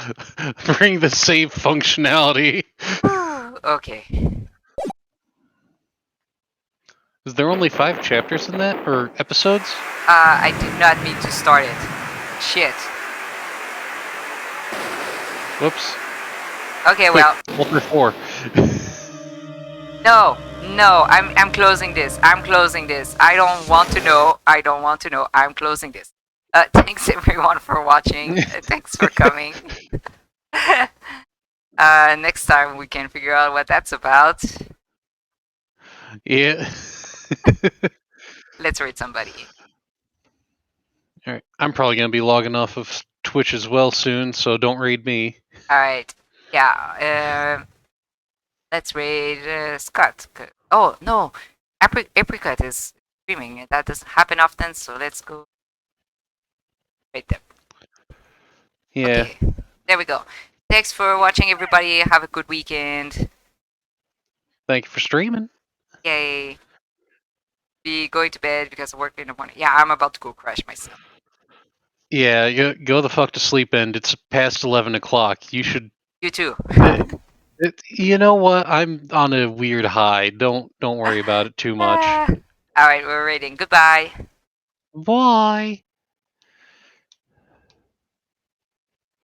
bring the save functionality. Okay. Is there only 5 chapters in that? Or episodes? I did not mean to start it. Shit. Whoops. Okay, well. Quick, 4. No, I'm closing this. I'm closing this. I don't want to know. I don't want to know. I'm closing this. Thanks everyone for watching. Thanks for coming. Next time we can figure out what that's about. Yeah. Let's read somebody. Alright. I'm probably going to be logging off of Twitch as well soon, so don't raid me. Alright. Yeah. Let's raid Scott. Oh, no. Apricot is streaming. That doesn't happen often, so let's go raid them. Yeah. Okay. There we go. Thanks for watching, everybody. Have a good weekend. Thank you for streaming. Yay. Be going to bed because I work in the morning. Yeah, I'm about to go crash myself. Yeah, go the fuck to sleep, and it's past 11 o'clock. You should... You too. You know what? I'm on a weird high. Don't worry about it too much. Alright, we're raiding. Goodbye. Bye.